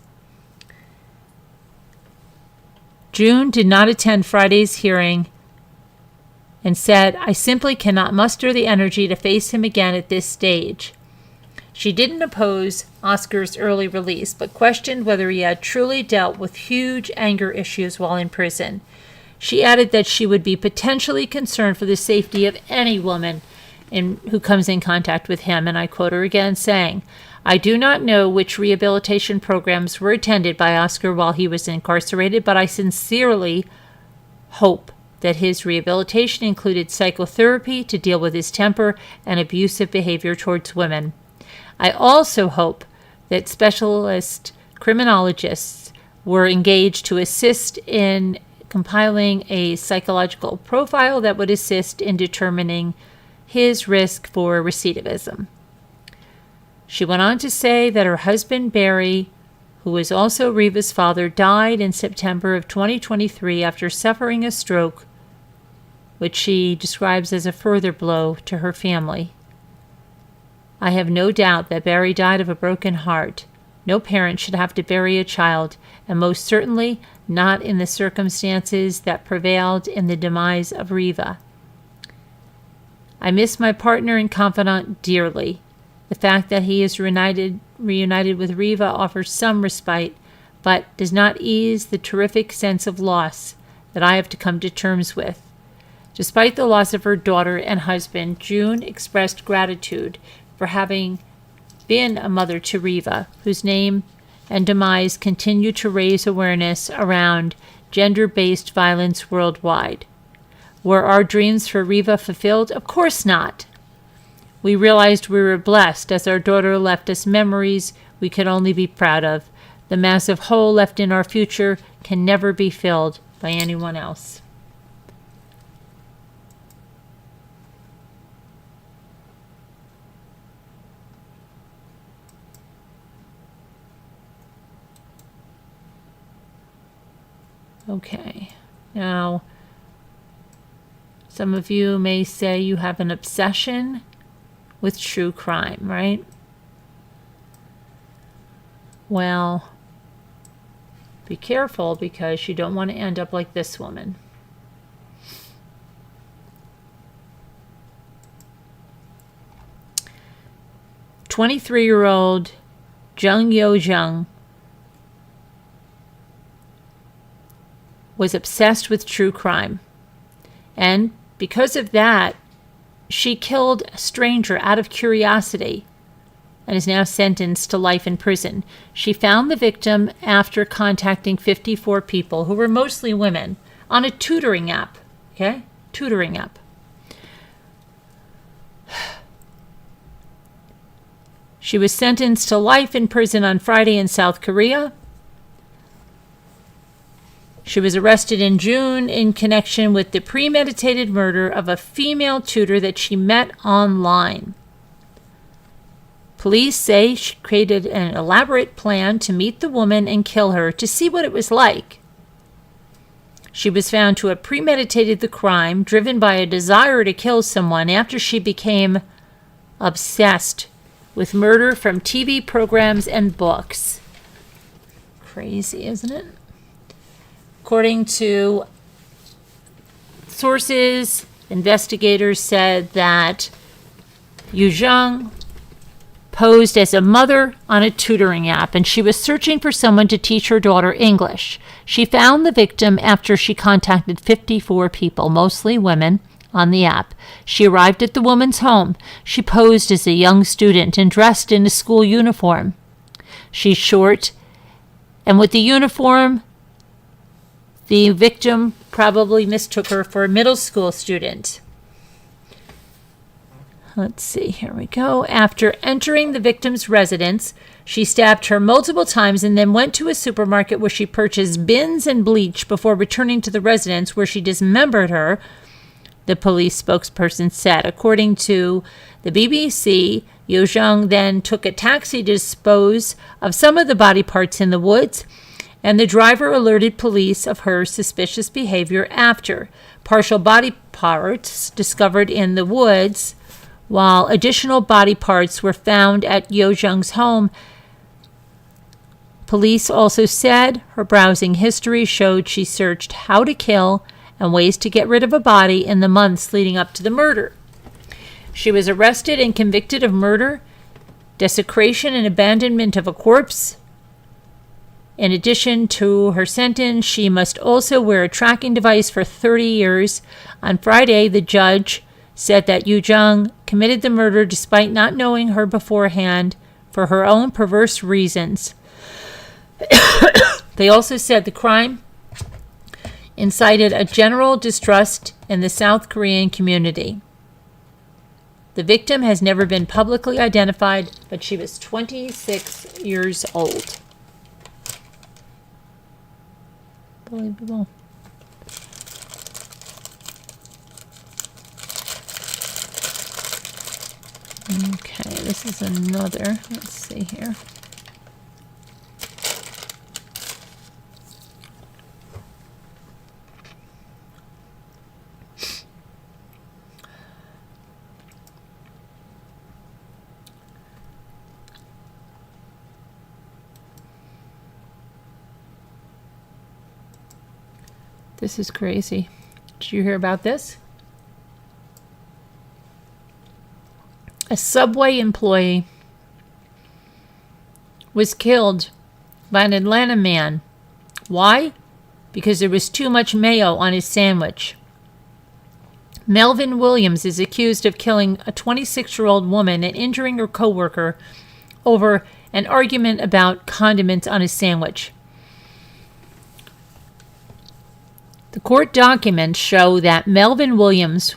Speaker 1: June did not attend Friday's hearing and said, I simply cannot muster the energy to face him again at this stage. She didn't oppose Oscar's early release, but questioned whether he had truly dealt with huge anger issues while in prison. She added that she would be potentially concerned for the safety of any woman who comes in contact with him, and I quote her again, saying, I do not know which rehabilitation programs were attended by Oscar while he was incarcerated, but I sincerely hope that his rehabilitation included psychotherapy to deal with his temper and abusive behavior towards women. I also hope that specialist criminologists were engaged to assist in compiling a psychological profile that would assist in determining his risk for recidivism. She went on to say that her husband, Barry, who was also Riva's father, died in September of 2023 after suffering a stroke, which she describes as a further blow to her family. I have no doubt that Barry died of a broken heart. No parent should have to bury a child, and most certainly not in the circumstances that prevailed in the demise of Riva. I miss my partner and confidant dearly. The fact that he is reunited with Riva offers some respite, but does not ease the terrific sense of loss that I have to come to terms with. Despite the loss of her daughter and husband, June expressed gratitude for having been a mother to Riva, whose name and demise continue to raise awareness around gender-based violence worldwide. Were our dreams for Riva fulfilled? Of course not. We realized we were blessed as our daughter left us memories we could only be proud of. The massive hole left in our future can never be filled by anyone else. Okay, now some of you may say you have an obsession with true crime, right? Well, be careful because you don't want to end up like this woman. "23-year-old Jung Yo Jung was obsessed with true crime. And because of that, she killed a stranger out of curiosity and is now sentenced to life in prison. She found the victim after contacting 54 people, who were mostly women, on a tutoring app. Okay? Tutoring app. She was sentenced to life in prison on Friday in South Korea. She was arrested in June in connection with the premeditated murder of a female tutor that she met online. Police say she created an elaborate plan to meet the woman and kill her to see what it was like. She was found to have premeditated the crime, driven by a desire to kill someone after she became obsessed with murder from TV programs and books. Crazy, isn't it? According to sources, investigators said that Yu Zhang posed as a mother on a tutoring app, and she was searching for someone to teach her daughter English. She found the victim after she contacted 54 people, mostly women, on the app. She arrived at the woman's home. She posed as a young student and dressed in a school uniform. She's short, and with the uniform, the victim probably mistook her for a middle school student. Let's see, here we go. After entering the victim's residence, she stabbed her multiple times and then went to a supermarket where she purchased bins and bleach before returning to the residence where she dismembered her, the police spokesperson said. According to the BBC, Yu Zhang then took a taxi to dispose of some of the body parts in the woods, and the driver alerted police of her suspicious behavior after. Partial body parts discovered in the woods, while additional body parts were found at Yu Zhang's home. Police also said her browsing history showed she searched how to kill and ways to get rid of a body in the months leading up to the murder. She was arrested and convicted of murder, desecration, and abandonment of a corpse. In addition to her sentence, she must also wear a tracking device for 30 years. On Friday, the judge said that Yu Zhang committed the murder despite not knowing her beforehand for her own perverse reasons. They also said the crime incited a general distrust in the South Korean community. The victim has never been publicly identified, but she was 26 years old. Unbelievable. Okay, this is another. Let's see here. This is crazy. Did you hear about this? A Subway employee was killed by an Atlanta man. Why? Because there was too much mayo on his sandwich. Melvin Williams is accused of killing a 26-year-old woman and injuring her coworker over an argument about condiments on his sandwich. The court documents show that Melvin Williams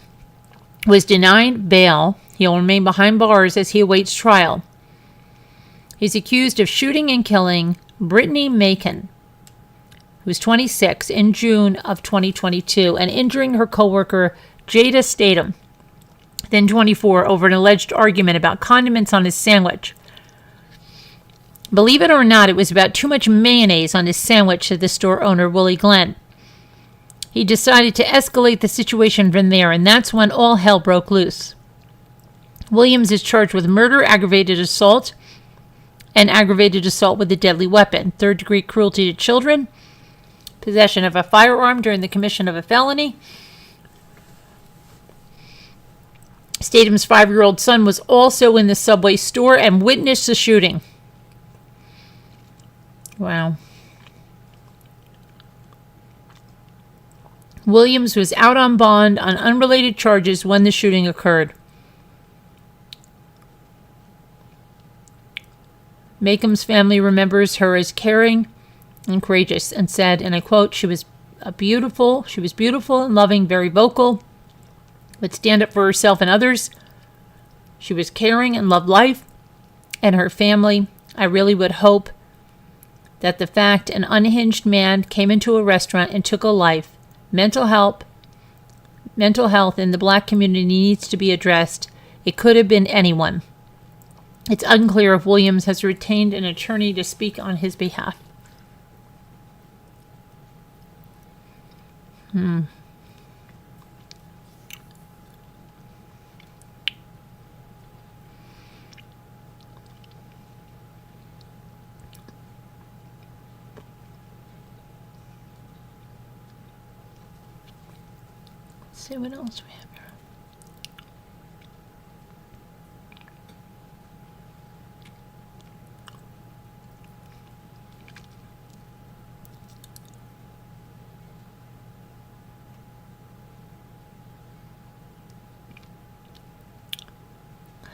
Speaker 1: was denied bail. He'll remain behind bars as he awaits trial. He's accused of shooting and killing Brittany Macon, who was 26, in June of 2022, and injuring her coworker Jada Statham, then 24, over an alleged argument about condiments on his sandwich. Believe it or not, it was about too much mayonnaise on his sandwich, said the store owner, Willie Glenn. He decided to escalate the situation from there, and that's when all hell broke loose. Williams is charged with murder, aggravated assault, and aggravated assault with a deadly weapon, third-degree cruelty to children, possession of a firearm during the commission of a felony. Statham's 5-year-old son was also in the Subway store and witnessed the shooting. Wow. Williams was out on bond on unrelated charges when the shooting occurred. Macon's family remembers her as caring and courageous and said, and I quote, she was beautiful and loving, very vocal, would stand up for herself and others. She was caring and loved life and her family. I really would hope that the fact an unhinged man came into a restaurant and took a life, mental health in the black community needs to be addressed. It could have been anyone. It's unclear if Williams has retained an attorney to speak on his behalf. Let's see what else we have here.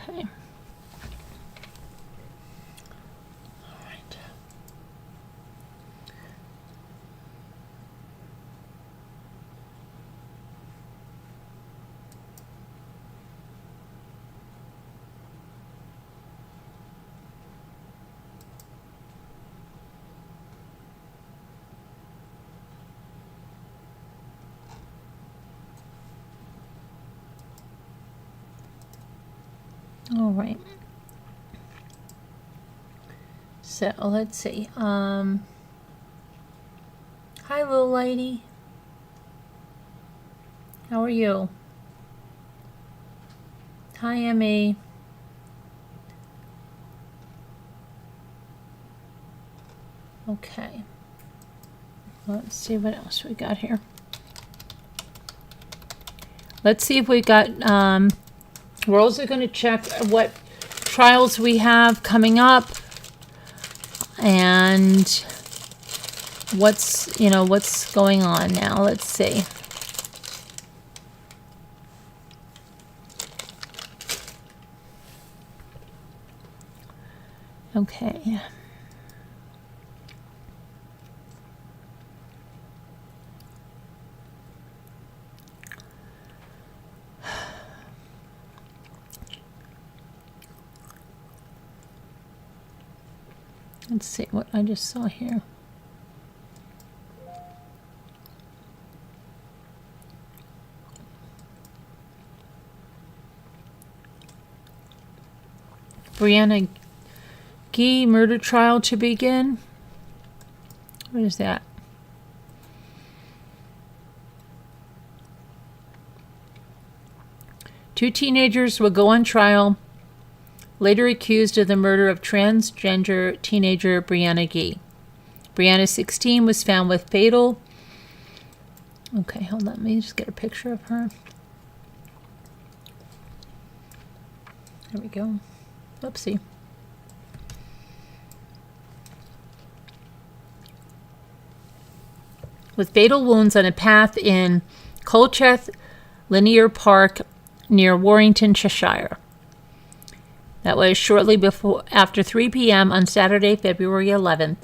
Speaker 1: Okay. All right. All right. So let's see. Hi, little lady. How are you? Hi, Emmy. Okay. Let's see what else we got here. Let's see if we got. We're also going to check what trials we have coming up and what's going on now. Let's see. Okay. Let's see what I just saw here. Brianna Gee murder trial to begin. What is that? Two teenagers will go on trial, later accused of the murder of transgender teenager Brianna Gee. Brianna, 16, was found with fatal... Okay, hold on. Let me just get a picture of her. There we go. Oopsie. With fatal wounds on a path in Colchester Linear Park near Warrington, Cheshire. That was shortly after 3 p.m. on Saturday, February 11th,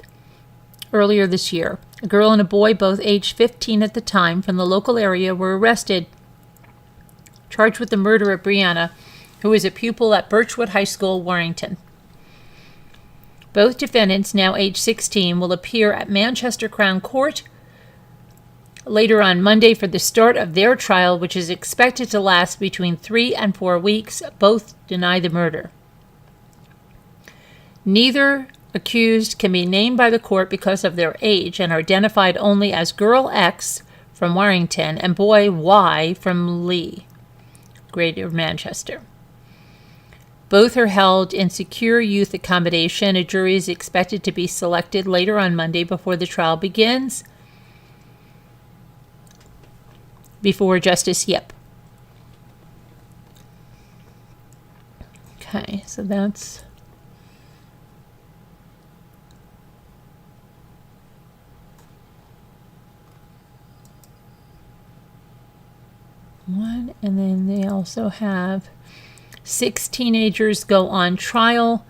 Speaker 1: earlier this year. A girl and a boy, both aged 15 at the time, from the local area were arrested, charged with the murder of Brianna, who is a pupil at Birchwood High School, Warrington. Both defendants, now aged 16, will appear at Manchester Crown Court later on Monday for the start of their trial, which is expected to last between 3 and 4 weeks. Both deny the murder. Neither accused can be named by the court because of their age and are identified only as Girl X from Warrington and Boy Y from Lee, Greater Manchester. Both are held in secure youth accommodation. A jury is expected to be selected later on Monday before the trial begins, before Justice Yip. Okay, so that's... one, and then they also have 6 teenagers go on trial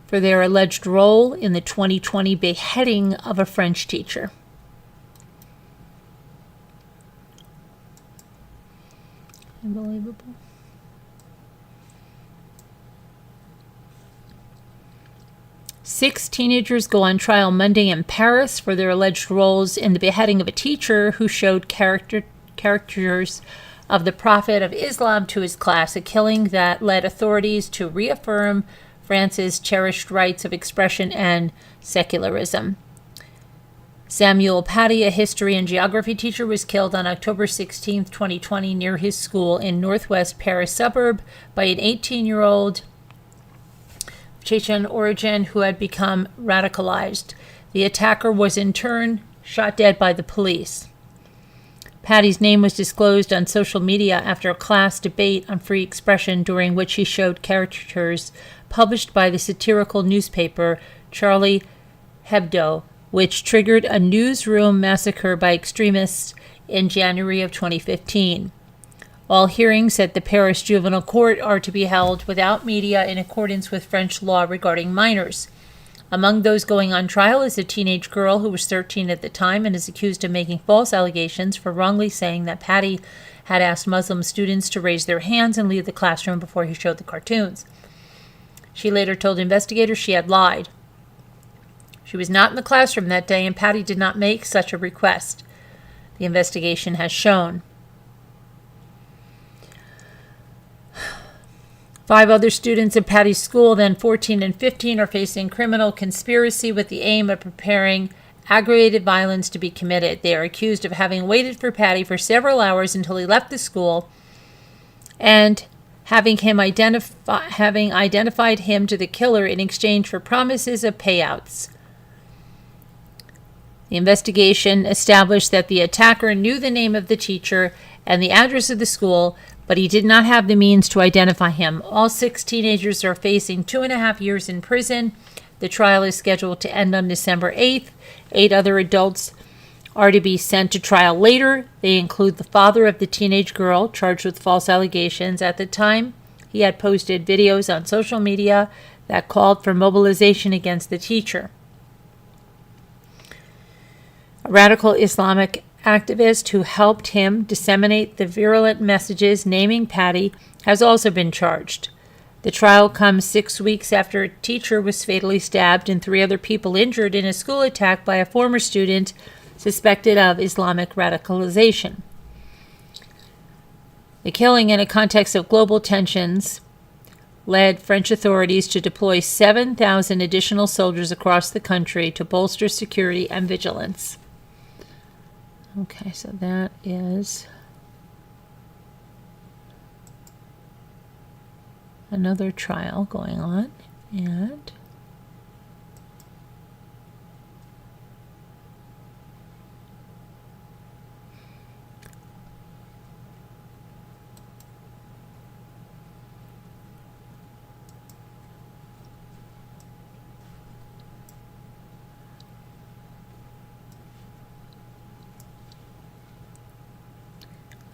Speaker 1: for their alleged role in the 2020 beheading of a French teacher. Unbelievable. 6 teenagers go on trial Monday in Paris for their alleged roles in the beheading of a teacher who showed caricatures of the Prophet of Islam to his class, a killing that led authorities to reaffirm France's cherished rights of expression and secularism. Samuel Paty, a history and geography teacher, was killed on October 16, 2020, near his school in northwest Paris suburb by an 18-year-old Chechen origin who had become radicalized. The attacker was in turn shot dead by the police. Patty's name was disclosed on social media after a class debate on free expression during which he showed caricatures published by the satirical newspaper Charlie Hebdo, which triggered a newsroom massacre by extremists in January of 2015. All hearings at the Paris Juvenile Court are to be held without media in accordance with French law regarding minors. Among those going on trial is a teenage girl who was 13 at the time and is accused of making false allegations for wrongly saying that Paty had asked Muslim students to raise their hands and leave the classroom before he showed the cartoons. She later told investigators she had lied. She was not in the classroom that day, and Paty did not make such a request, the investigation has shown. 5 other students at Paty's school, then 14 and 15, are facing criminal conspiracy with the aim of preparing aggravated violence to be committed. They are accused of having waited for Paty for several hours until he left the school and having identified him to the killer in exchange for promises of payouts. The investigation established that the attacker knew the name of the teacher and the address of the school, but he did not have the means to identify him. All 6 teenagers are facing 2.5 years in prison. The trial is scheduled to end on December 8th. 8 other adults are to be sent to trial later. They include the father of the teenage girl charged with false allegations. At the time, he had posted videos on social media that called for mobilization against the teacher. A radical Islamic activist who helped him disseminate the virulent messages naming Paty has also been charged. The trial comes 6 weeks after a teacher was fatally stabbed and 3 other people injured in a school attack by a former student suspected of Islamic radicalization. The killing, in a context of global tensions, led French authorities to deploy 7,000 additional soldiers across the country to bolster security and vigilance. Okay, so that is another trial going on, and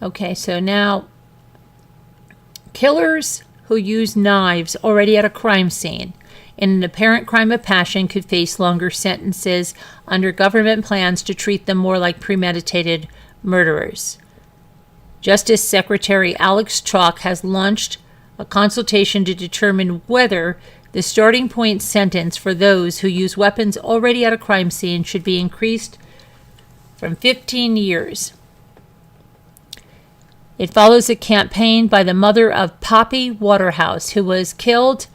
Speaker 1: okay, so now killers who use knives already at a crime scene in an apparent crime of passion could face longer sentences under government plans to treat them more like premeditated murderers. Justice Secretary Alex Chalk has launched a consultation to determine whether the starting point sentence for those who use weapons already at a crime scene should be increased from 15 years. It follows a campaign by the mother of Poppy Waterhouse, who was killed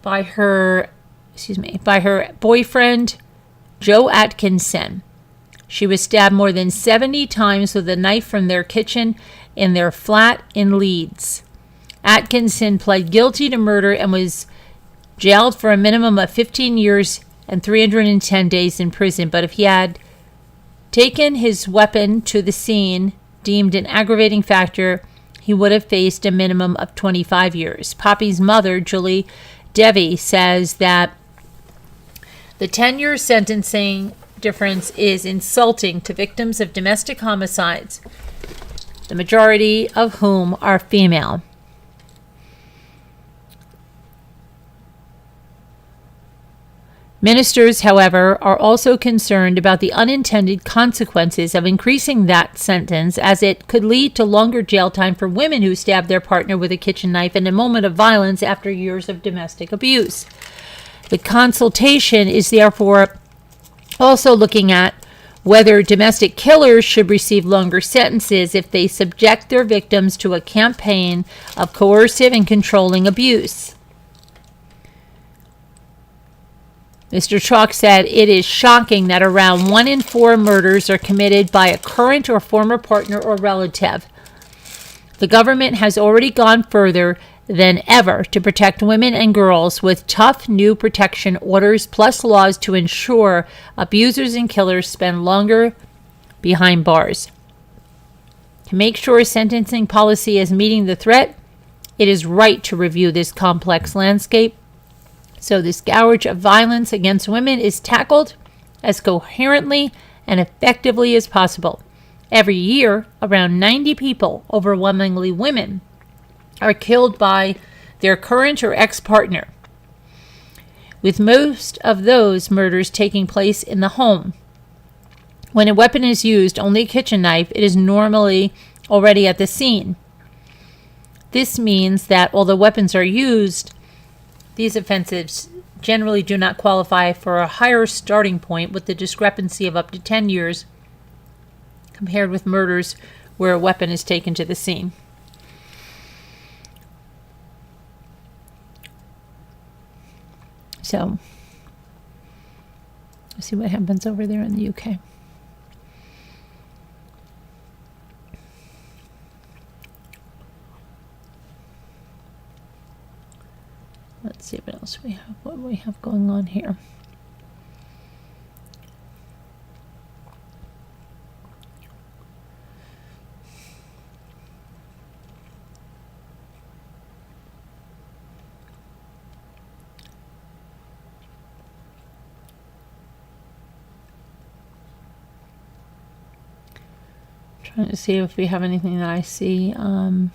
Speaker 1: by her boyfriend, Joe Atkinson. She was stabbed more than 70 times with a knife from their kitchen in their flat in Leeds. Atkinson pled guilty to murder and was jailed for a minimum of 15 years and 310 days in prison. But if he had taken his weapon to the scene, deemed an aggravating factor, he would have faced a minimum of 25 years. Poppy's mother, Julie Devi, says that the 10-year sentencing difference is insulting to victims of domestic homicides, the majority of whom are female. Ministers, however, are also concerned about the unintended consequences of increasing that sentence, as it could lead to longer jail time for women who stab their partner with a kitchen knife in a moment of violence after years of domestic abuse. The consultation is therefore also looking at whether domestic killers should receive longer sentences if they subject their victims to a campaign of coercive and controlling abuse. Mr. Chalk said, "It is shocking that around 1 in 4 murders are committed by a current or former partner or relative. The government has already gone further than ever to protect women and girls with tough new protection orders plus laws to ensure abusers and killers spend longer behind bars. To make sure sentencing policy is meeting the threat, it is right to review this complex landscape so this scourge of violence against women is tackled as coherently and effectively as possible. Every year, around 90 people, overwhelmingly women, are killed by their current or ex-partner, with most of those murders taking place in the home. When a weapon is used, only a kitchen knife, it is normally already at the scene. This means that although weapons are used, these offenses generally do not qualify for a higher starting point, with the discrepancy of up to 10 years compared with murders where a weapon is taken to the scene." So, let's see what happens over there in the UK. Let's see what else we have. What we have going on here. Trying to see if we have anything that I see going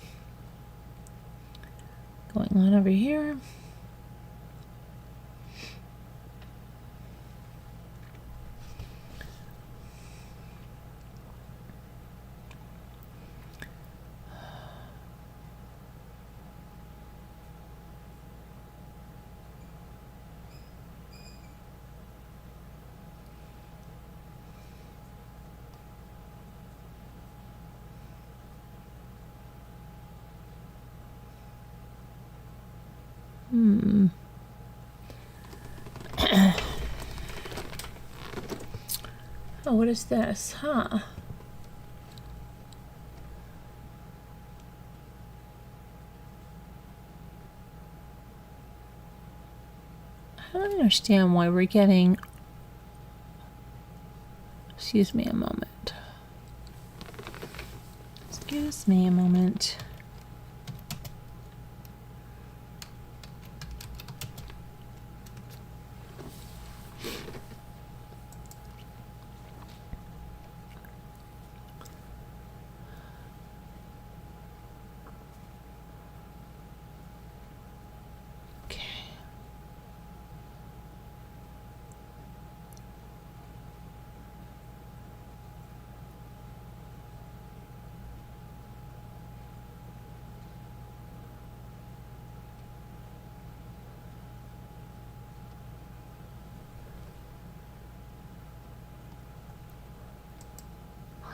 Speaker 1: on over here. Oh, what is this? Huh. I don't understand why we're getting... Excuse me a moment. Excuse me a moment.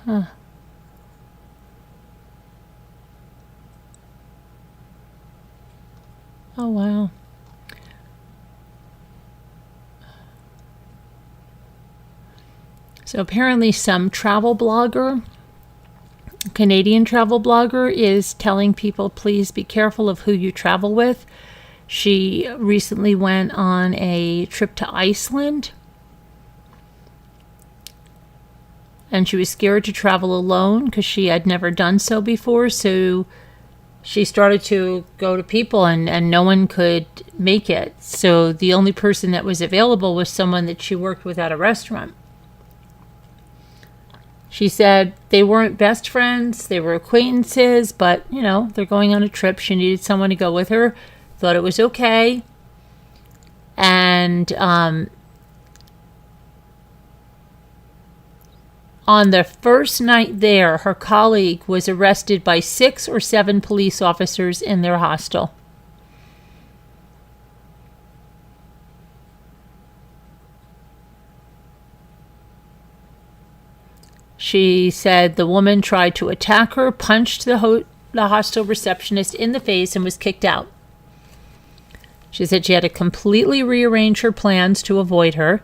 Speaker 1: Huh. Oh, wow. So apparently some travel blogger, Canadian travel blogger, is telling people, please be careful of who you travel with. She recently went on a trip to Iceland, and she was scared to travel alone because she had never done so before. So she started to go to people, and no one could make it. So the only person that was available was someone that she worked with at a restaurant. She said they weren't best friends, they were acquaintances, but, you know, they're going on a trip. She needed someone to go with her, thought it was okay. And On the first night there, her colleague was arrested by 6 or 7 police officers in their hostel. She said the woman tried to attack her, punched the hostel receptionist in the face, and was kicked out. She said she had to completely rearrange her plans to avoid her,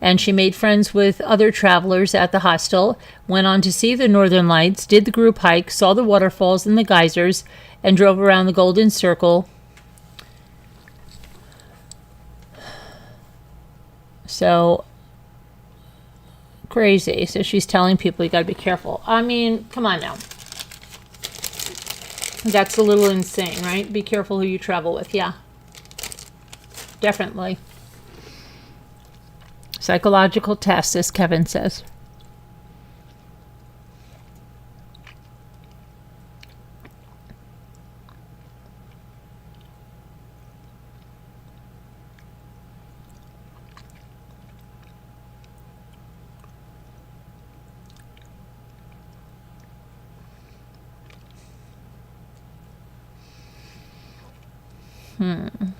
Speaker 1: and she made friends with other travelers at the hostel, went on to see the Northern Lights, did the group hike, saw the waterfalls and the geysers, and drove around the Golden Circle. So crazy. So she's telling people you got to be careful. I mean, come on now. That's a little insane, right? Be careful who you travel with. Yeah. Definitely. Psychological test, as Kevin says. Let's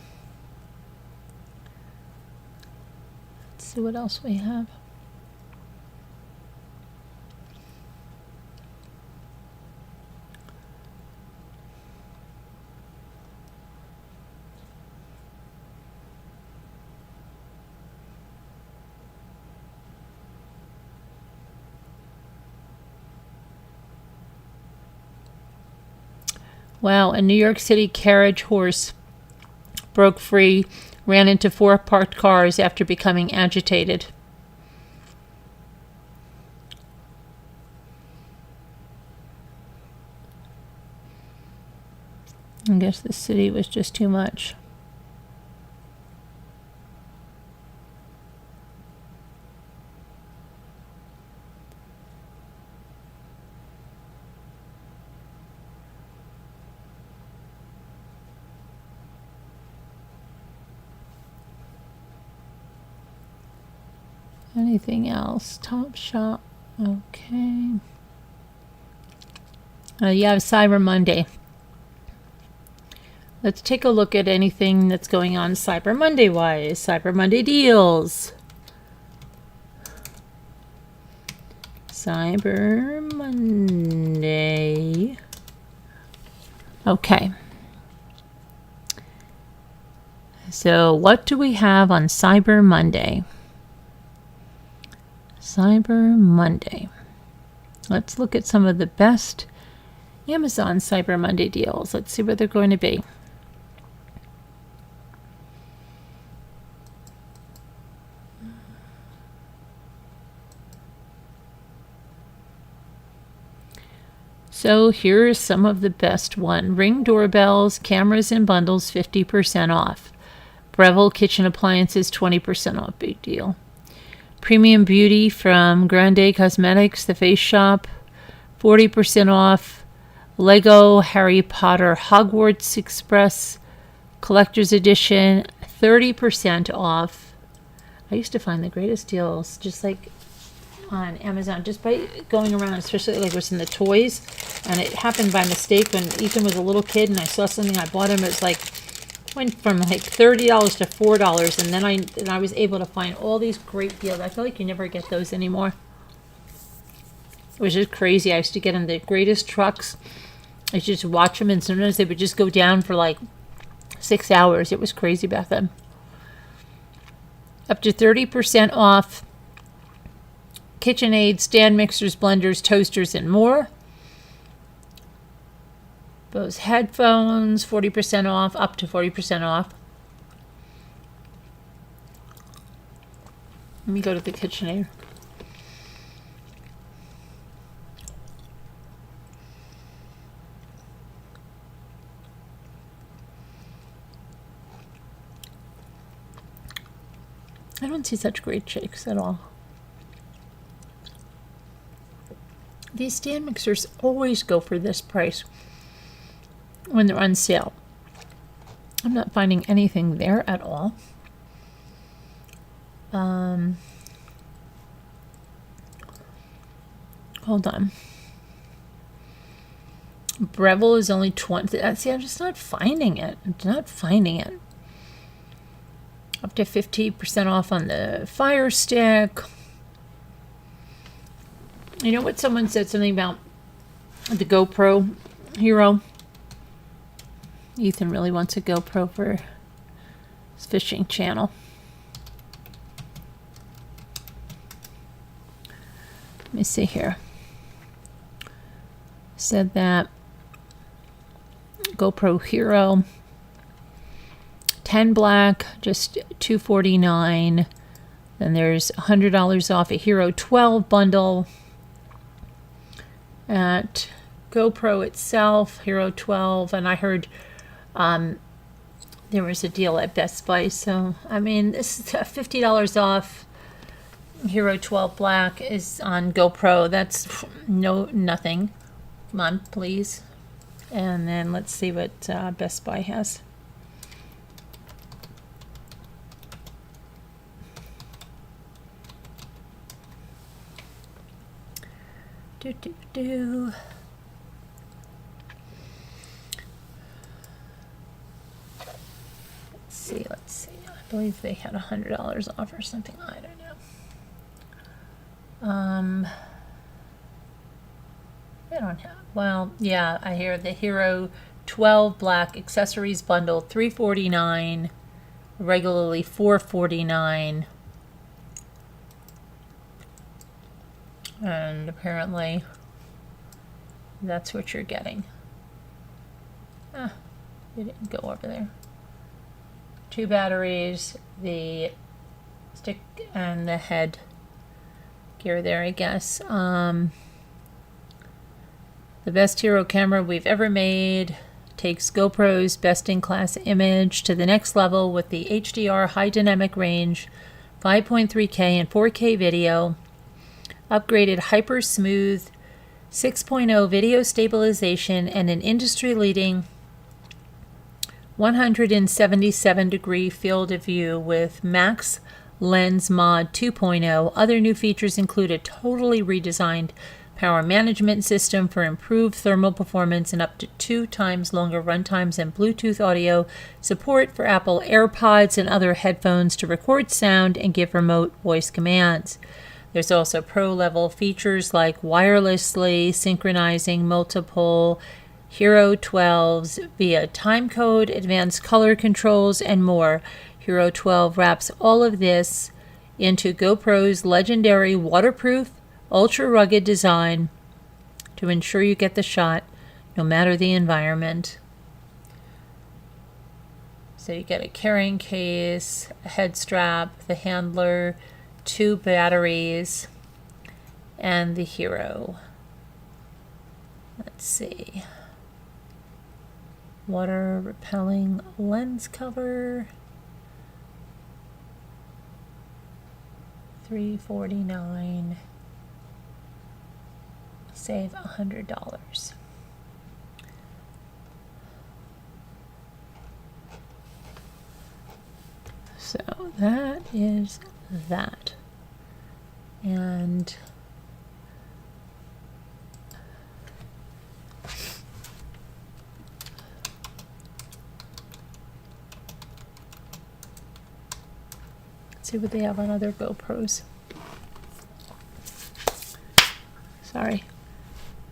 Speaker 1: see what else we have. Wow, a New York City carriage horse broke free, ran into 4 parked cars after becoming agitated. I guess the city was just too much. Anything else? Top Shop. Okay. Yeah, Cyber Monday. Let's take a look at anything that's going on Cyber Monday wise. Cyber Monday deals. Cyber Monday. Okay. So what do we have on Cyber Monday? Cyber Monday. Let's look at some of the best Amazon Cyber Monday deals. Let's see what they're going to be. So here's some of the best one. Ring doorbells, cameras and bundles, 50% off. Breville kitchen appliances, 20% off. Big deal. Premium Beauty from Grande Cosmetics, The Face Shop, 40% off. Lego Harry Potter Hogwarts Express Collector's Edition, 30% off. I used to find the greatest deals just like on Amazon, just by going around, especially like what's in the toys. And it happened by mistake when Ethan was a little kid and I saw something, I bought him. It was like, went from like $30 to $4, and then I was able to find all these great deals. I feel like you never get those anymore. It was just crazy. I used to get in the greatest trucks. I used to just watch them, and sometimes they would just go down for like 6 hours. It was crazy back then. Up to 30% off KitchenAid, stand mixers, blenders, toasters, and more. Bose headphones, 40% off, up to 40% off. Let me go to the KitchenAid. I don't see such great shakes at all. These stand mixers always go for this price when they're on sale. I'm not finding anything there at all. Hold on. Breville is only 20. See, I'm just not finding it. I'm not finding it. Up to 50% off on the Fire Stick. You know what? Someone said something about the GoPro Hero. Ethan really wants a GoPro for his fishing channel. Let me see here. Said that GoPro Hero 10 black, just $249. Then there's $100 off a Hero 12 bundle at GoPro itself, Hero 12, and I heard there was a deal at Best Buy. So I mean, this is $50 off. Hero 12 black is on GoPro. That's nothing. Come on, please. And then let's see what Best Buy has. Let's see. I believe they had $100 off or something. I don't know. They don't have. Well, yeah, I hear the Hero 12 black accessories bundle, $349, regularly $449. And apparently that's what you're getting. Ah, you didn't go over there. 2 batteries, the stick and the head gear there, I guess. The best Hero camera we've ever made takes GoPro's best-in-class image to the next level with the HDR high dynamic range, 5.3K and 4K video, upgraded hyper smooth 6.0 video stabilization, and an industry-leading 177 degree field of view with Max Lens Mod 2.0. Other new features include a totally redesigned power management system for improved thermal performance and up to 2 times longer runtimes, and Bluetooth audio support for Apple AirPods and other headphones to record sound and give remote voice commands. There's also pro-level features like wirelessly synchronizing multiple Hero 12s via timecode, advanced color controls, and more. Hero 12 wraps all of this into GoPro's legendary waterproof, ultra-rugged design to ensure you get the shot no matter the environment. So you get a carrying case, a head strap, the handler, 2 batteries, and the Hero. Let's see. Water repelling lens cover, $349. Save $100. So that is that. And let's see what they have on other GoPros. Sorry.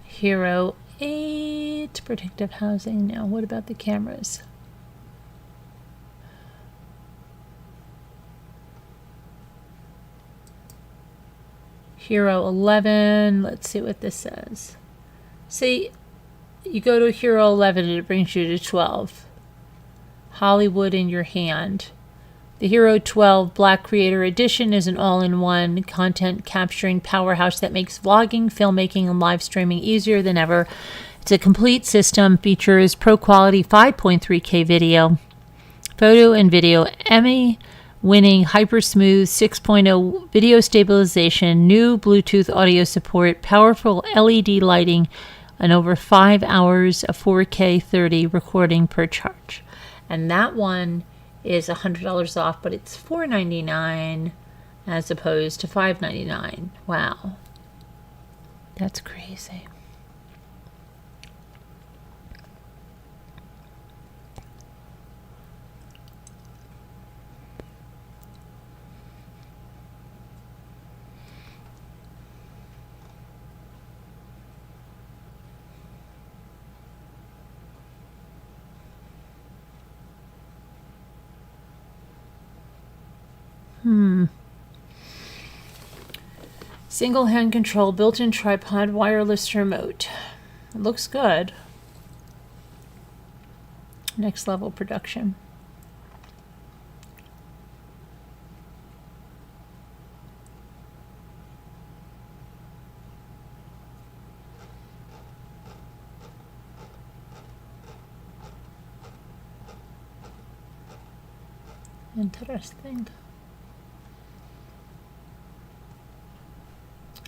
Speaker 1: Hero 8 protective housing. Now, what about the cameras? Hero 11. Let's see what this says. See, you go to Hero 11 and it brings you to 12. Hollywood in your hand. The Hero 12 Black Creator Edition is an all-in-one content capturing powerhouse that makes vlogging, filmmaking, and live streaming easier than ever. It's a complete system, features pro-quality 5.3K video, photo and video Emmy-winning hyper-smooth 6.0 video stabilization, new Bluetooth audio support, powerful LED lighting, and over 5 hours of 4K 30 recording per charge. And that one is $100 off, but it's $499 as opposed to $599. Wow. That's crazy. Single hand control, built-in tripod, wireless remote. It looks good. Next level production. Interesting.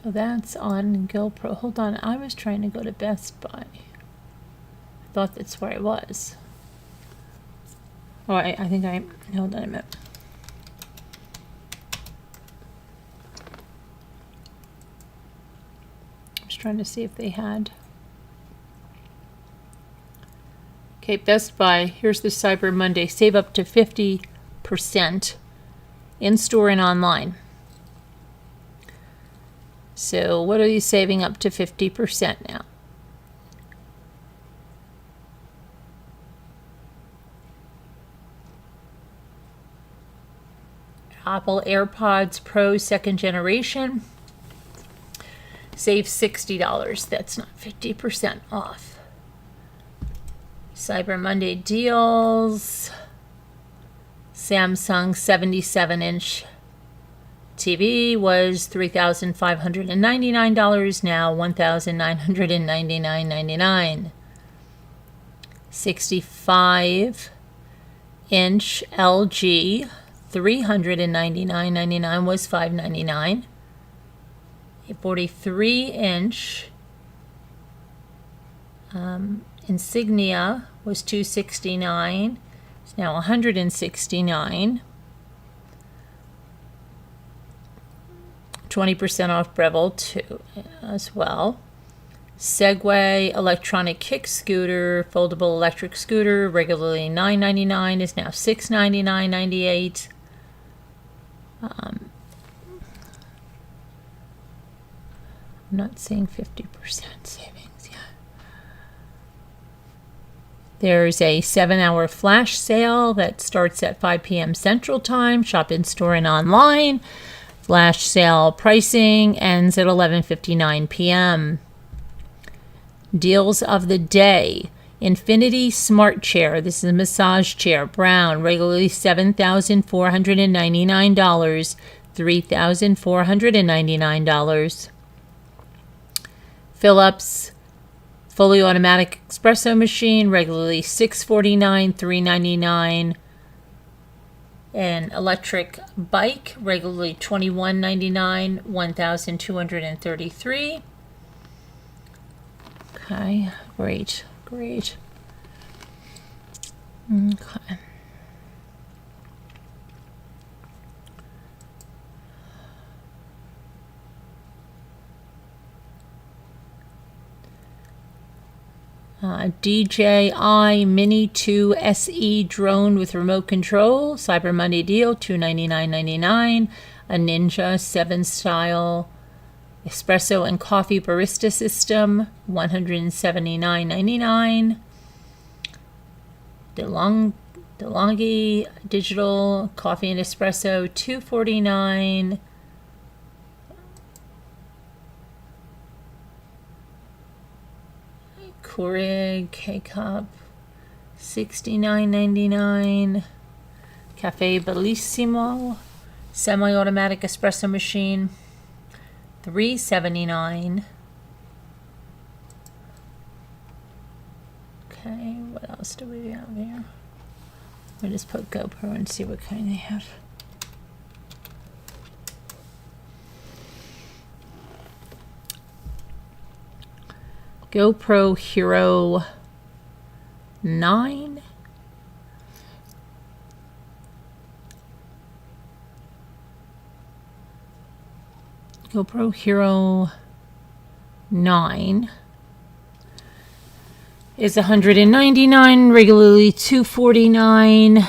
Speaker 1: Oh, that's on GoPro. Hold on, I was trying to go to Best Buy. I thought that's where I was. Oh, I think I... Hold on a minute. I was trying to see if they had... Okay, Best Buy. Here's the Cyber Monday. Save up to 50% in-store and online. So what are you saving up to 50% now? Apple AirPods Pro 2nd generation. Save $60. That's not 50% off. Cyber Monday deals. Samsung 77-inch TV was $3,599, now $1,999.99. 65-inch LG, $399.99 was $599. A 43-inch Insignia was $269. It's now $169. 20% off Breville too, as well. Segway electronic kick scooter, foldable electric scooter, regularly $9.99 is now $699.98. I'm not seeing 50% savings yet. There's a 7-hour flash sale that starts at 5 p.m. Central Time. Shop in store and online. Flash sale pricing ends at 11:59 p.m. Deals of the day. Infinity Smart Chair. This is a massage chair. Brown. Regularly $7,499. $3,499. Philips fully automatic espresso machine. Regularly $649. $399. An electric bike, regularly $21.99, $1,233. Okay, great. Okay. DJI Mini 2 SE drone with remote control. Cyber Monday deal, $299.99. A Ninja 7 style espresso and coffee barista system, $179.99. DeLonghi digital coffee and espresso, $249. Keurig K-Cup, $69.99. Cafe Bellissimo semi-automatic espresso machine, $379. Okay, what else do we have here? We'll just put GoPro and see what kind they have. GoPro Hero 9. GoPro Hero 9 is $199, regularly $249.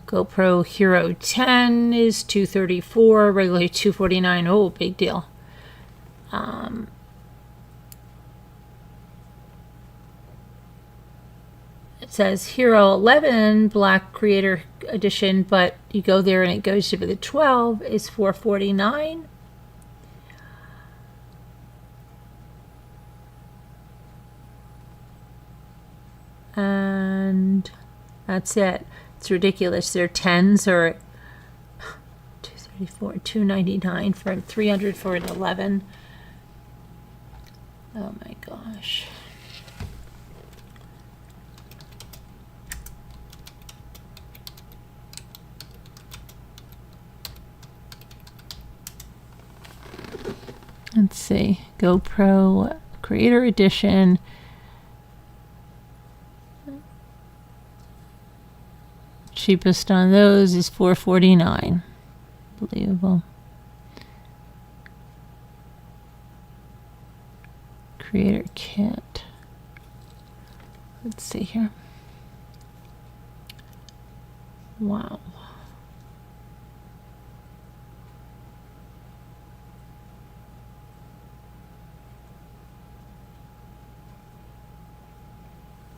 Speaker 1: GoPro Hero 10 is $234, regularly $249. Oh, big deal. It says Hero 11 Black Creator Edition, but you go there and it goes to the 12 is $449. And that's it. It's ridiculous. Their 10s are $234, $299 for 300 for an 11. Oh my gosh. Let's see. GoPro Creator Edition. Cheapest on those is $449. Unbelievable. Creator kit. Let's see here. Wow.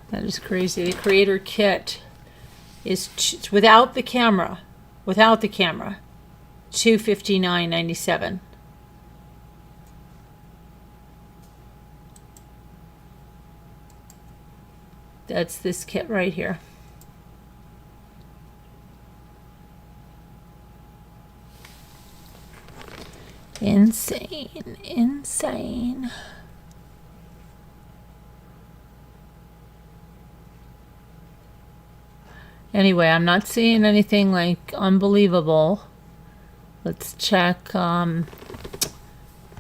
Speaker 1: That is crazy. The creator kit is without the camera, $259.97. That's this kit right here. Insane, insane. Anyway, I'm not seeing anything like unbelievable. Let's check. What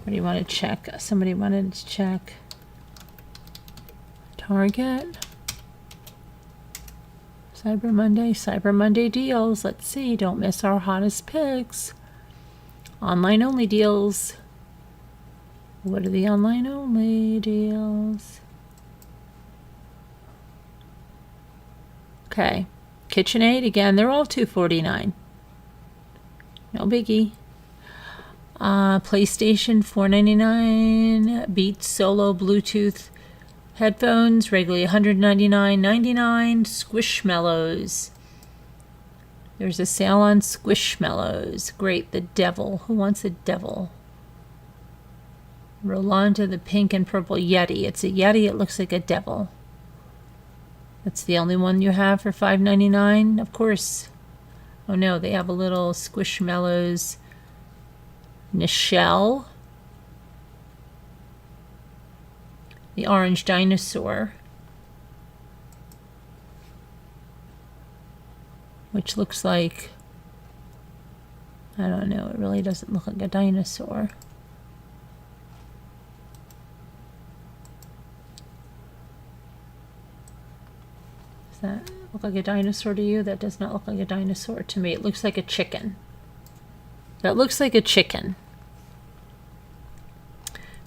Speaker 1: do you want to check? Somebody wanted to check Target. Cyber Monday deals. Let's see. Don't miss our hottest picks. Online only deals. What are the online only deals? Okay. KitchenAid, again, they're all $249. No biggie. PlayStation, $499. Beats Solo Bluetooth headphones, regularly $199.99. Squishmallows. There's a sale on Squishmallows. Great, the devil. Who wants a devil? Rolanda, the pink and purple Yeti. It's a Yeti. It looks like a devil. That's the only one you have for $5.99? Of course. Oh no, they have a little Squishmallows Nichelle. The orange dinosaur. Which looks like, I don't know, it really doesn't look like a dinosaur. Does that look like a dinosaur to you? That does not look like a dinosaur to me. It looks like a chicken. That looks like a chicken.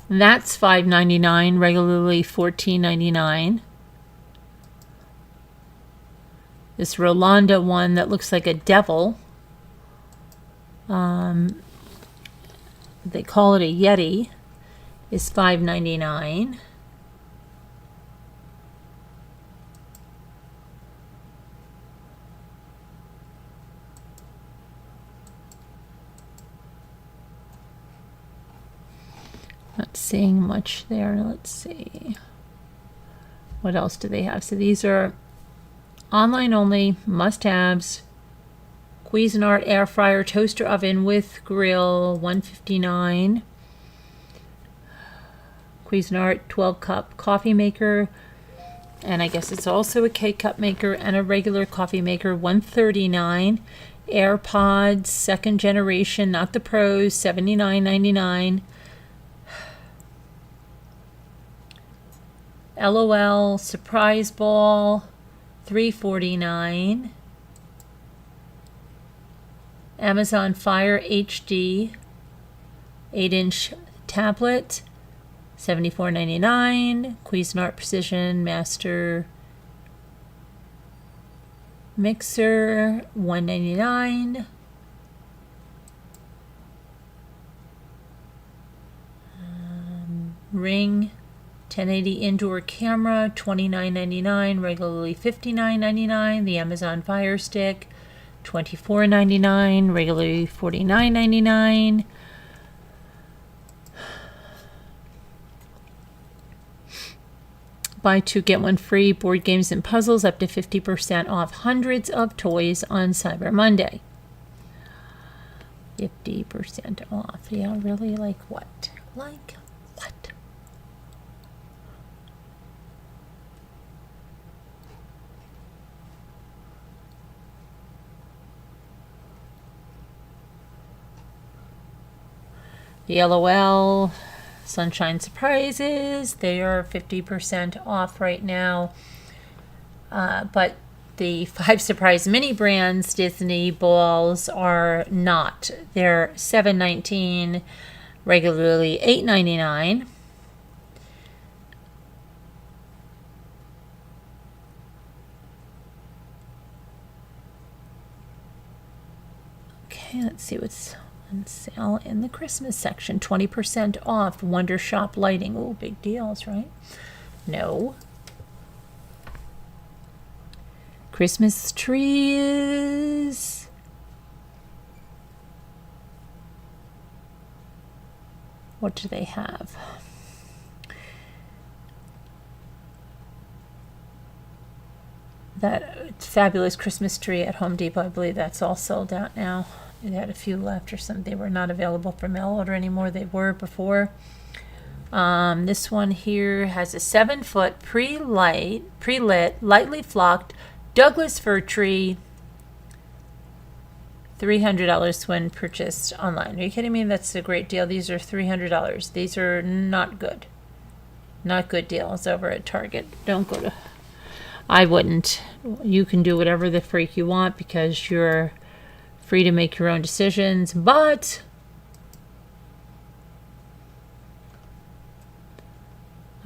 Speaker 1: That's $5.99, regularly $14.99. This Rolanda one that looks like a devil. They call it a Yeti. Is $5.99. Not seeing much there. Let's see. What else do they have? So these are online only must-haves. Cuisinart air fryer toaster oven with grill, $159. Cuisinart 12-cup coffee maker, and I guess it's also a K-cup maker and a regular coffee maker, $139. AirPods second generation, not the Pros, $79.99. LOL surprise ball, $349. Amazon Fire HD 8-inch tablet, $74.99. Cuisinart Precision Master Mixer, $199. Ring 1080 indoor camera, $29.99, regularly $59.99. The Amazon Fire Stick, $24.99, regularly $49.99. Buy two, get one free. Board games and puzzles up to 50% off hundreds of toys on Cyber Monday. 50% off. Yeah, really? Like what? Like what? The LOL Sunshine Surprises, they are 50% off right now. But the 5 Surprise Mini Brands Disney balls are not. They're $7.19, regularly $8.99. Okay, let's see what's on sale in the Christmas section. 20% off Wonder Shop lighting. Oh, big deals, right? No. Christmas trees. What do they have? That fabulous Christmas tree at Home Depot, I believe that's all sold out now. They had a few left or something. They were not available for mail order anymore. They were before. This one here has a 7-foot pre-lit, lightly flocked Douglas fir tree. $300 when purchased online. Are you kidding me? That's a great deal. These are $300. These are not good. Not good deals over at Target. Don't go to... I wouldn't. You can do whatever the freak you want because you're free to make your own decisions, but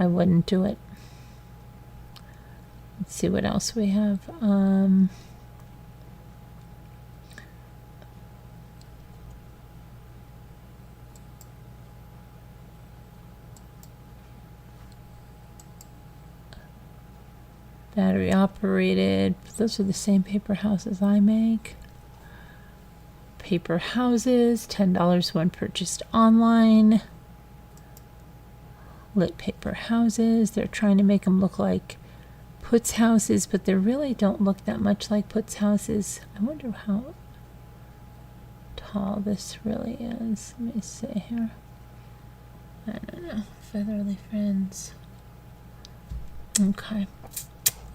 Speaker 1: I wouldn't do it. Let's see what else we have. Battery operated. Those are the same paper houses I make. Paper houses, $10 when purchased online. Lit paper houses. They're trying to make them look like Puts houses, but they really don't look that much like Puts houses. I wonder how tall this really is. Let me see here. I don't know. Featherly Friends. Okay.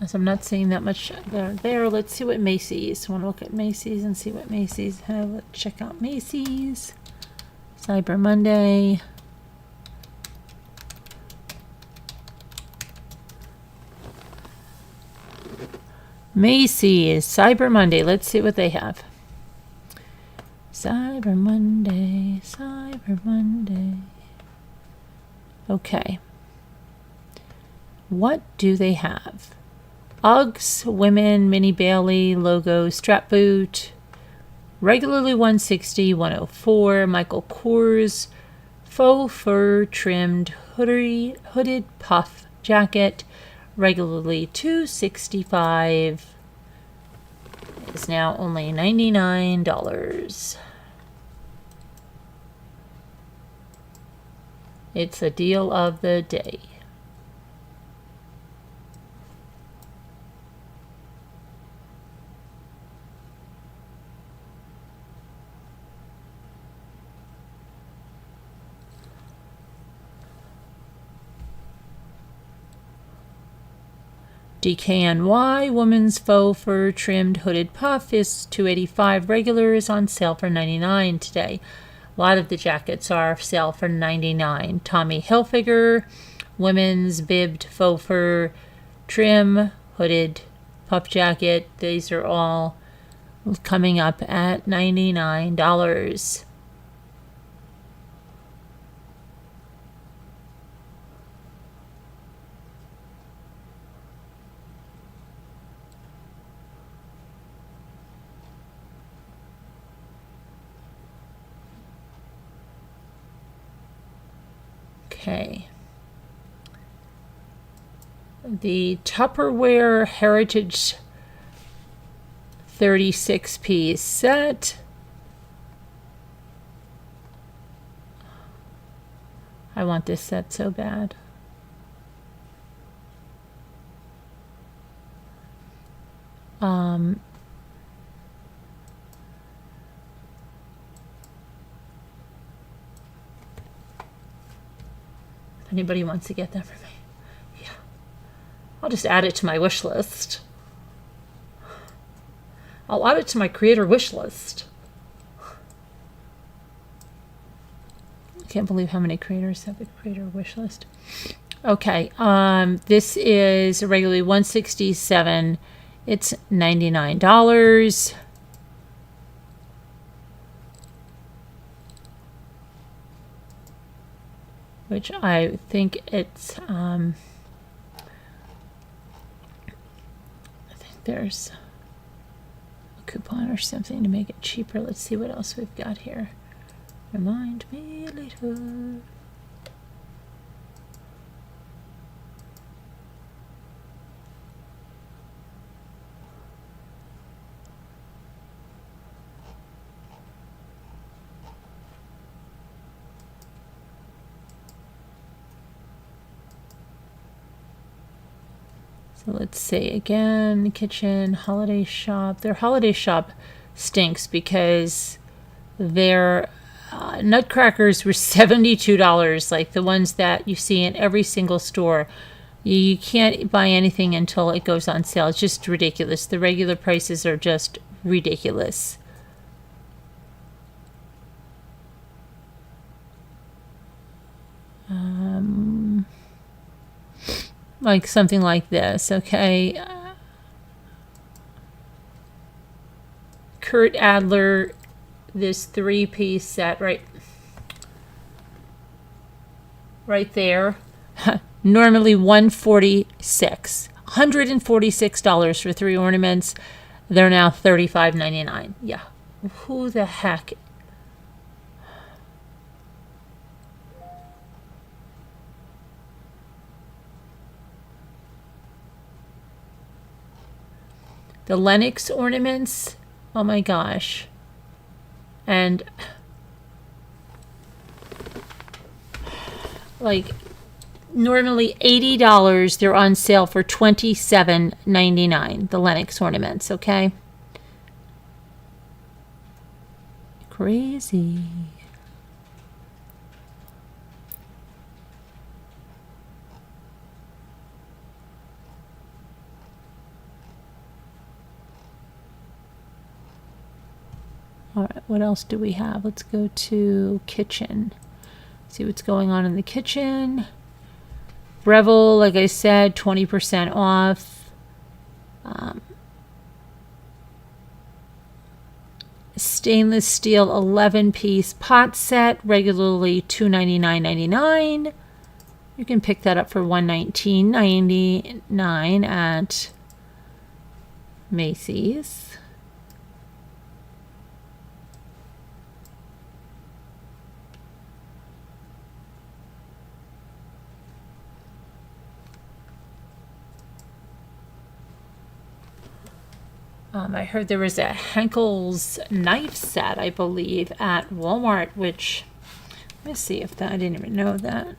Speaker 1: So I'm not seeing that much there. Let's see what Macy's. I want to look at Macy's and see what Macy's have. Let's check out Macy's. Cyber Monday. Macy's Cyber Monday. Let's see what they have. Cyber Monday. Cyber Monday. Okay. What do they have? Uggs Women Mini Bailey logo strap boot, regularly $160, $104. Michael Kors faux fur trimmed hooded puff jacket, regularly $265, is now only $99. It's a deal of the day. DKNY woman's faux fur trimmed hooded puff is $285. Regular is on sale for $99 today. A lot of the jackets are sale for $99. Tommy Hilfiger women's bibbed faux fur trim hooded puff jacket. These are all coming up at $99. Okay. The Tupperware Heritage 36-piece set. I want this set so bad. If anybody wants to get that for me, yeah, I'll just add it to my wish list. I'll add it to my creator wish list. I can't believe how many creators have a creator wish list. Okay, this is regularly $167. It's $99. Which I think it's, I think there's a coupon or something to make it cheaper. Let's see what else we've got here. Remind me later. So let's see again, kitchen, holiday shop. Their holiday shop stinks because their nutcrackers were $72, like the ones that you see in every single store. You can't buy anything until it goes on sale. It's just ridiculous. The regular prices are just ridiculous. Like something like this, okay? Kurt Adler, this 3-piece set right there. Normally $146 for 3 ornaments. They're now $35.99. Yeah, who the heck? The Lennox ornaments, oh my gosh. And like normally $80, they're on sale for $27.99. The Lennox ornaments, okay? Crazy. All right, what else do we have? Let's go to kitchen. See what's going on in the kitchen. Breville, like I said, 20% off. Stainless steel 11-piece pot set, regularly $299.99. You can pick that up for $119.99 at Macy's. I heard there was a Henkel's knife set, I believe, at Walmart, which, let me see if that, I didn't even know that. Let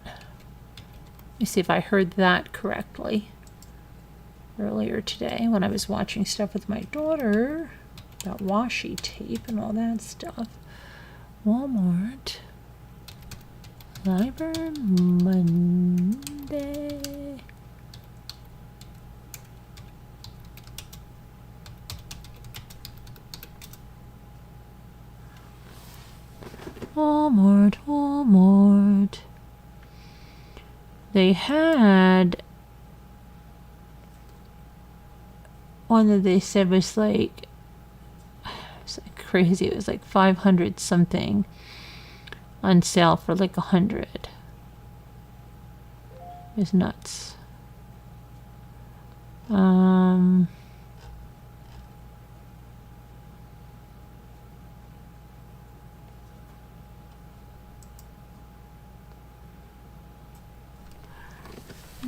Speaker 1: me see if I heard that correctly earlier today when I was watching stuff with my daughter about washi tape and all that stuff. Walmart. Cyber Monday. Walmart. They had one that they said was like, it was like crazy. It was like 500 something on sale for like 100. It was nuts.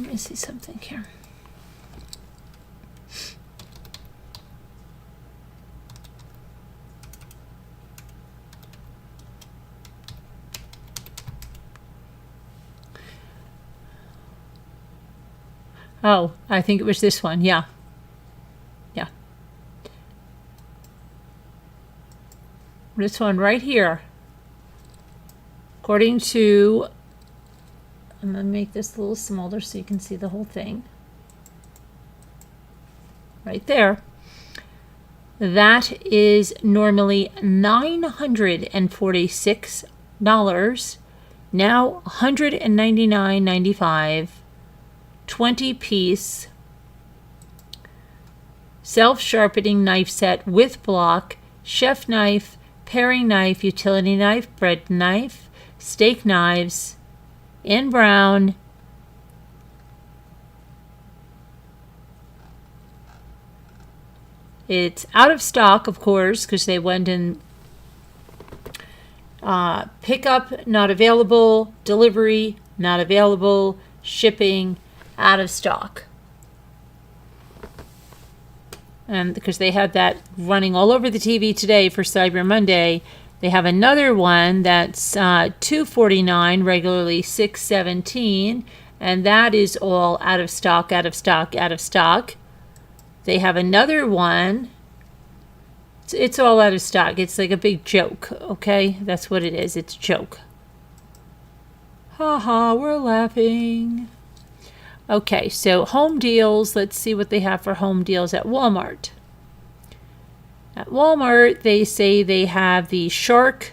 Speaker 1: Let me see something here. Oh, I think it was this one. Yeah. Yeah. This one right here. According to, I'm going to make this a little smaller so you can see the whole thing. Right there. That is normally $946. Now $199.95. 20-piece self-sharpening knife set with block, chef knife, paring knife, utility knife, bread knife, steak knives in brown. It's out of stock, of course, because they went in pickup, not available, delivery, not available, shipping, out of stock. And because they had that running all over the TV today for Cyber Monday, they have another one that's $249, regularly $617, and that is all out of stock, out of stock, out of stock. They have another one. It's all out of stock. It's like a big joke, okay? That's what it is. It's a joke. Ha ha, we're laughing. Okay, so home deals. Let's see what they have for home deals at Walmart. At Walmart, they say they have the Shark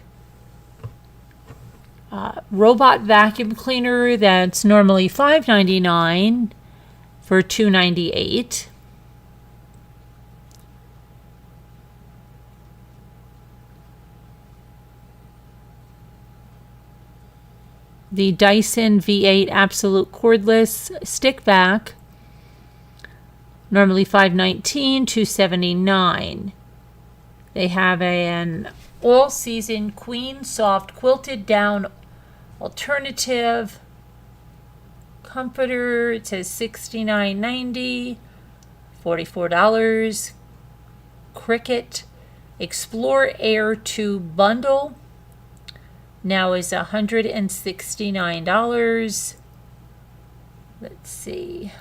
Speaker 1: robot vacuum cleaner that's normally $5.99 for $2.98. The Dyson V8 Absolute Cordless Stick Vac, normally $5.19, $2.79. They have an all-season Queen Soft Quilted Down Alternative Comforter. It says $69.90, $44. Cricket Explore Air 2 Bundle now is $169. Let's see.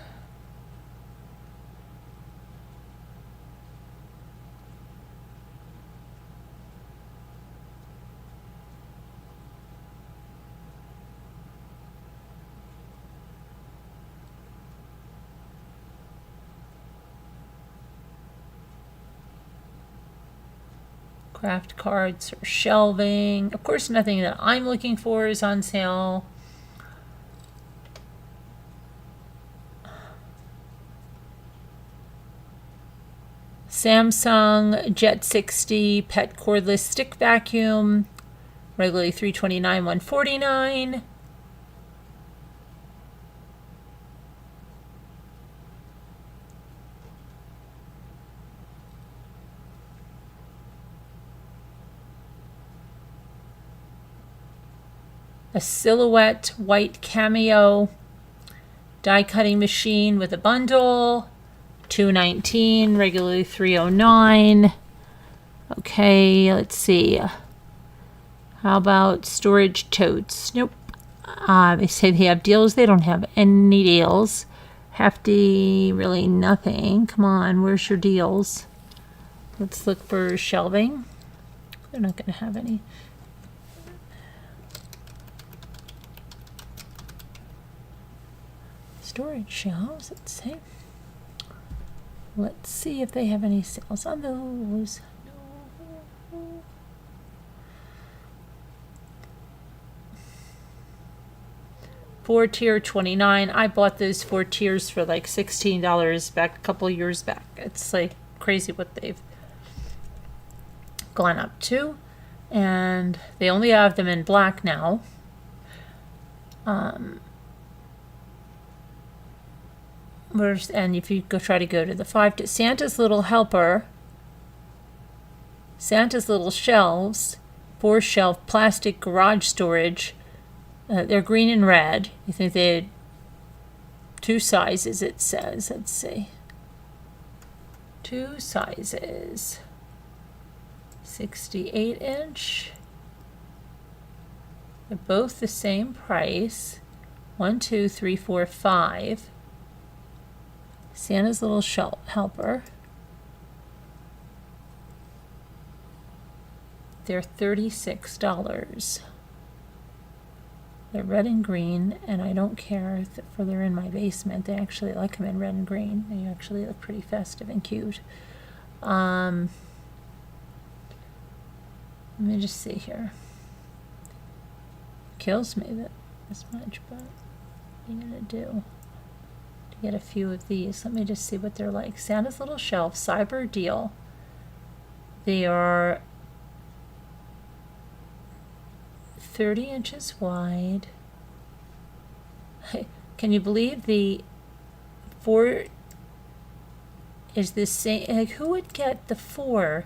Speaker 1: Craft cards or shelving. Of course, nothing that I'm looking for is on sale. Samsung Jet 60 Pet Cordless Stick Vacuum, regularly $329, $149. A Silhouette White Cameo die cutting machine with a bundle, $219, regularly $309. Okay, let's see. How about storage totes? Nope. They say they have deals. They don't have any deals. Hefty, really nothing. Come on, where's your deals? Let's look for shelving. They're not going to have any. Storage shelves, let's see. Let's see if they have any sales on those. No. Four tier 29. I bought those 4 tiers for like $16 back a couple years back. It's like crazy what they've gone up to. And they only have them in black now. And if you try to go to the 5 to Santa's Little Helper, Santa's Little Shelves, 4-shelf plastic garage storage. They're green and red. You think they'd 2 sizes it says. Let's see. 2 sizes. 68-inch. They're both the same price. 1, 2, 3, 4, 5. Santa's Little Helper. They're $36. They're red and green, and I don't care if they're in my basement. They actually like them in red and green. They actually look pretty festive and cute. Let me just see here. Kills me that this much, but what are you gonna do? To get a few of these, let me just see what they're like. Santa's Little Shelf, Cyber Deal. They are 30 inches wide. Can you believe the 4 is the same? Like, who would get the 4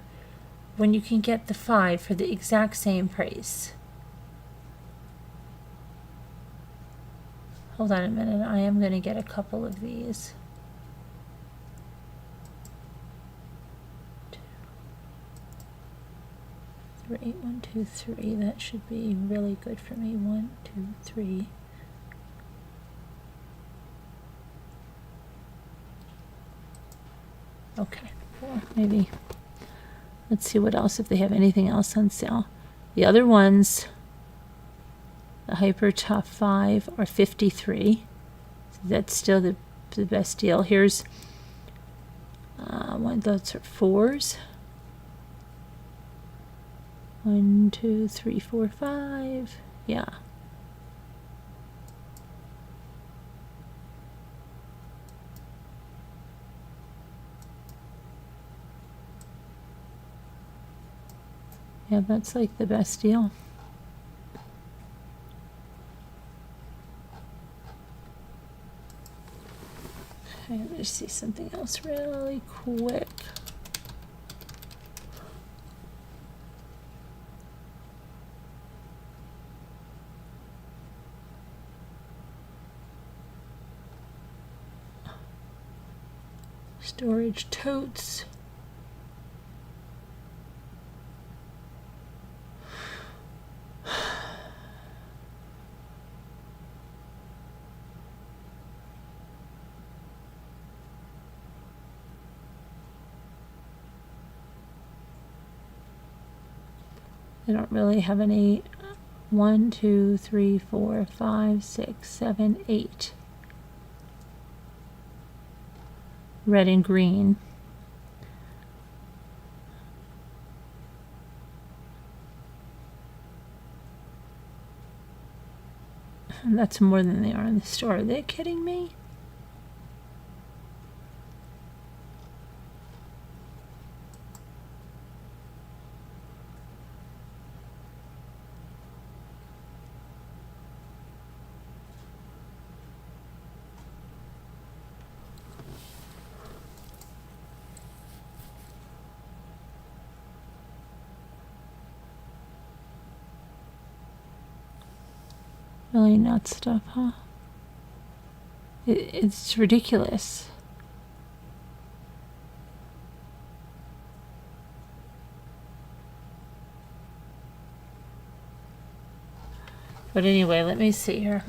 Speaker 1: when you can get the 5 for the exact same price? Hold on a minute. I am going to get a couple of these. 2, 3, 1, 2, 3. That should be really good for me. 1, 2, 3. Okay, well, maybe let's see what else, if they have anything else on sale. The other ones, the Hyper Top 5 are 53. So that's still the best deal. Here's one of those are 4s. 1, 2, 3, 4, 5. Yeah. Yeah, that's like the best deal. Okay, let's see something else really quick. Storage totes. They don't really have any. 1, 2, 3, 4, 5, 6, 7, 8. Red and green. And that's more than they are in the store. Are they kidding me? Really nuts stuff, huh? It's ridiculous. But anyway, let me see here.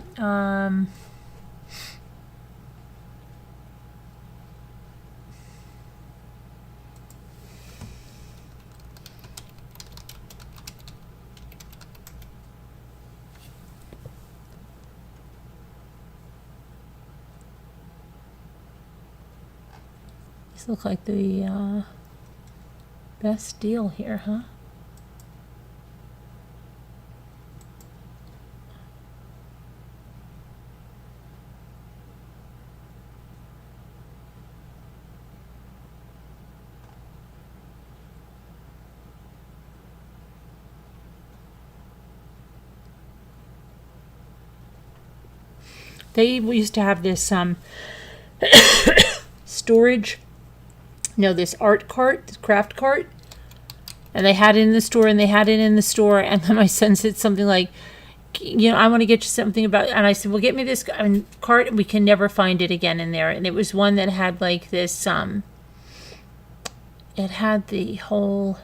Speaker 1: These look like the best deal here, huh? They used to have this storage, this art cart, this craft cart, and they had it in the store, and then my son said something like, you know, I want to get you something about, and I said, well, get me this cart. We can never find it again in there. And it was one that had like this, it had the whole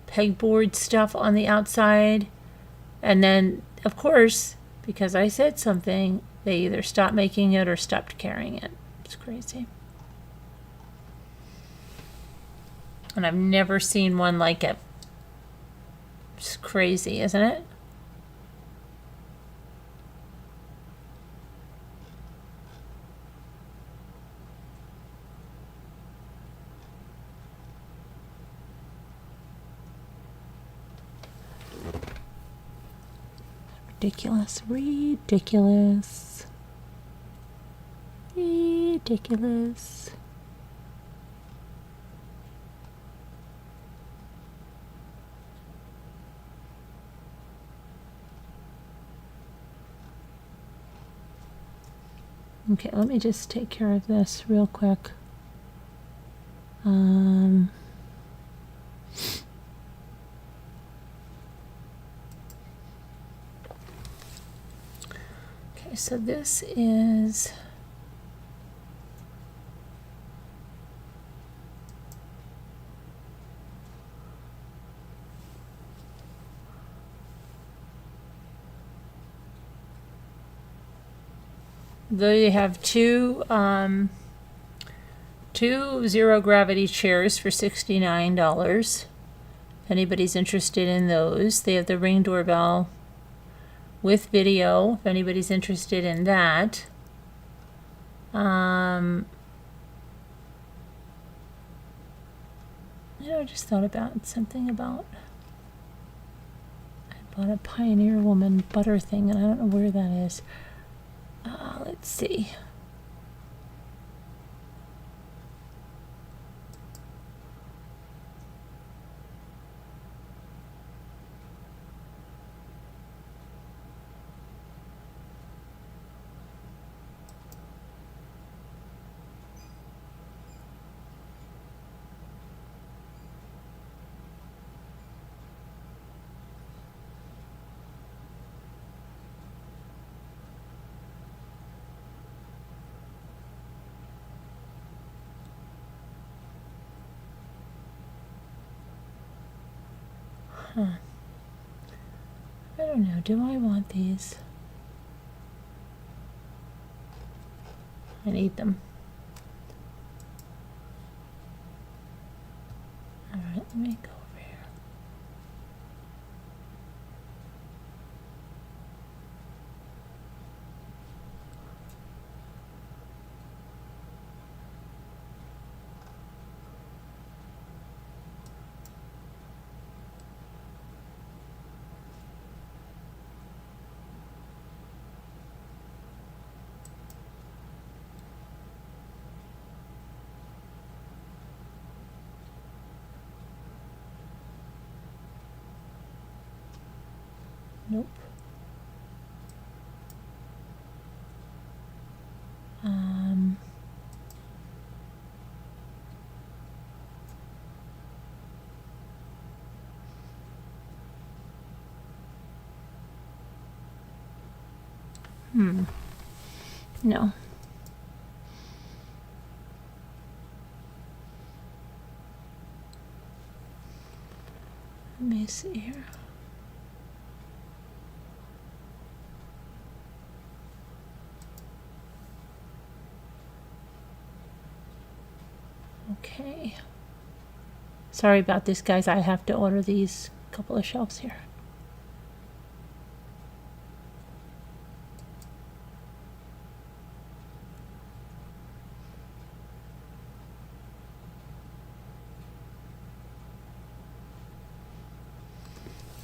Speaker 1: pegboard stuff on the outside. And then, of course, because I said something, they either stopped making it or stopped carrying it. It's crazy. And I've never seen one like it. It's crazy, isn't it? Ridiculous, ridiculous, ridiculous. Okay, let me just take care of this real quick. Okay, so this is they have two zero gravity chairs for $69. If anybody's interested in those, they have the Ring doorbell with video. If anybody's interested in that, you know, I just thought about something about. I bought a Pioneer Woman butter thing, and I don't know where that is. Let's see. Huh. I don't know. Do I want these? I need them. All right, let me go over here. Nope. No. Let me see here. Okay. Sorry about this, guys. I have to order these couple of shelves here.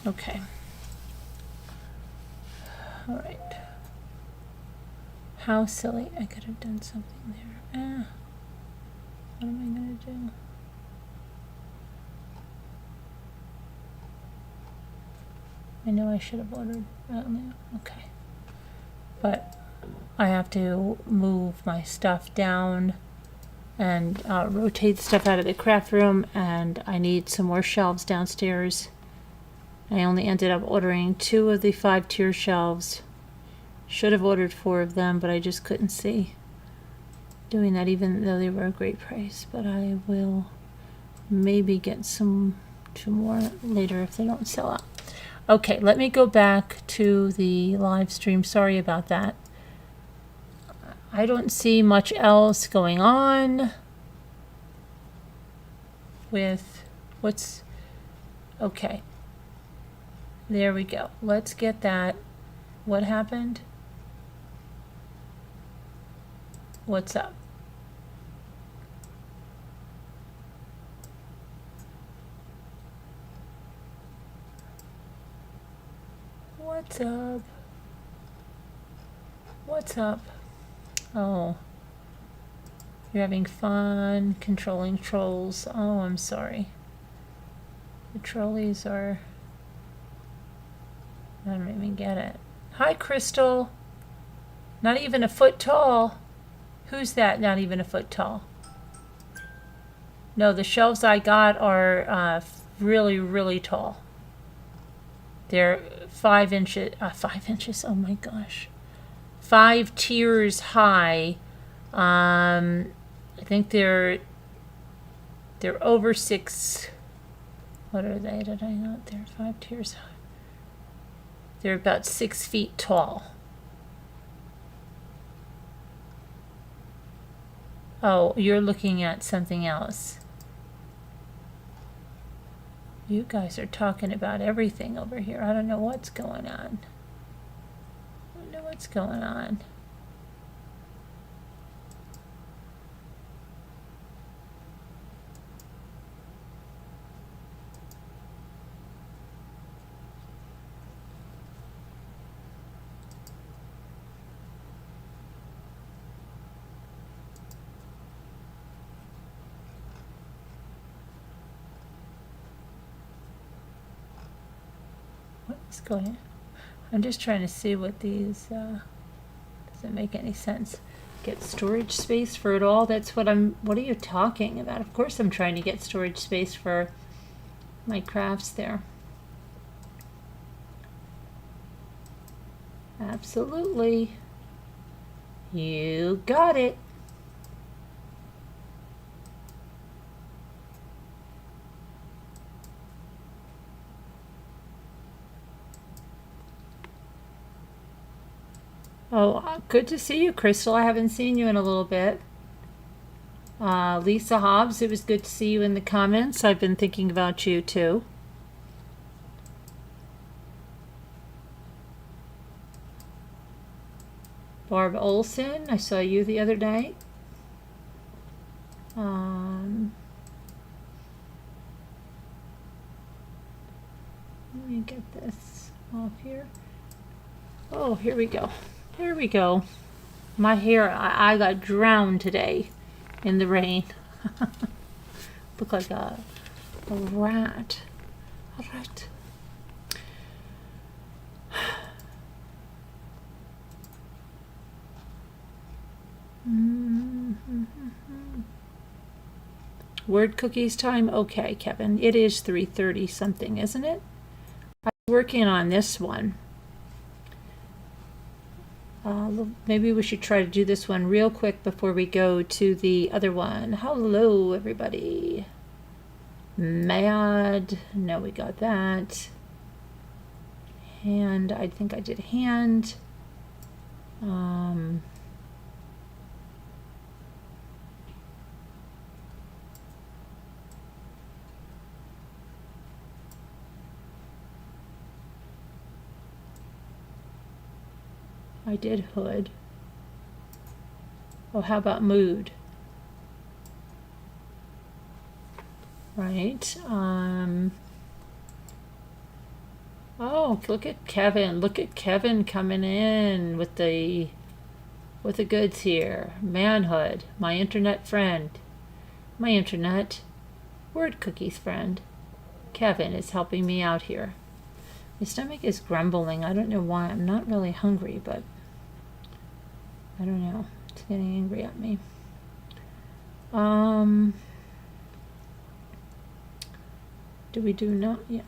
Speaker 1: Okay. All right. How silly. I could have done something there. What am I going to do? I know I should have ordered earlier. Okay. But I have to move my stuff down and rotate stuff out of the craft room, and I need some more shelves downstairs I only ended up ordering 2 of the 5-tier shelves. Should have ordered 4 of them, but I just couldn't see doing that, even though they were a great price. But I will maybe get 2 more later if they don't sell out. Okay, let me go back to the live stream. Sorry about that. I don't see much else going on with what's okay. There we go. Let's get that. What happened? What's up? What's up? What's up? Oh, you're having fun controlling trolls. Oh, I'm sorry. The trolleys are... I don't even get it. Hi, Crystal. Not even a foot tall. Who's that? Not even a foot tall. No, the shelves I got are really, really tall. They're 5 inches. 5 inches. Oh my gosh. 5 tiers high. I think they're over 6. What are they? Did I not? They're 5 tiers high. They're about 6 feet tall. Oh, you're looking at something else. You guys are talking about everything over here. I don't know what's going on. I don't know what's going on. What's going on? I'm just trying to see what these, doesn't make any sense. Get storage space for it all? That's what what are you talking about? Of course I'm trying to get storage space for my crafts there. Absolutely. You got it. Oh, good to see you, Crystal. I haven't seen you in a little bit. Lisa Hobbs, it was good to see you in the comments. I've been thinking about you too. Barb Olson, I saw you the other day. Let me get this off here. Oh, here we go. Here we go. My hair, I got drowned today in the rain. Look like a rat. A rat. Word cookies time? Okay, Kevin. It is 3:30 something, isn't it? I'm working on this one. Maybe we should try to do this one real quick before we go to the other one. Hello, everybody. Mad. No, we got that. Hand. I think I did hand. I did hood. Oh, how about mood? Right. Oh, look at Kevin. Look at Kevin coming in with the goods here. Manhood, my internet friend. My internet word cookies friend. Kevin is helping me out here. My stomach is grumbling. I don't know why. I'm not really hungry, but I don't know. It's getting angry at me. Do we do not? Yeah.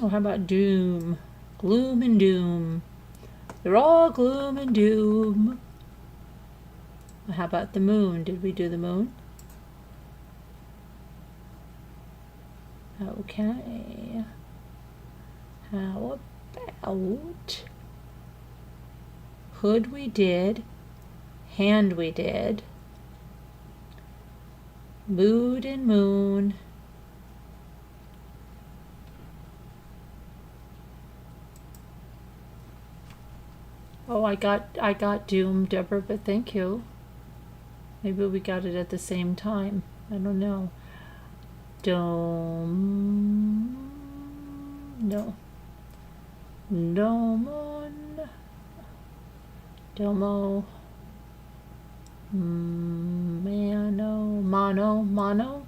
Speaker 1: Oh, how about doom? Gloom and doom. They're all gloom and doom. Well, how about the moon? Did we do the moon? Okay. How about hood we did, hand we did, mood and moon. Oh, I got doom, Deborah, but thank you. Maybe we got it at the same time. I don't know. Dome. No. Domon. Domo. Mono.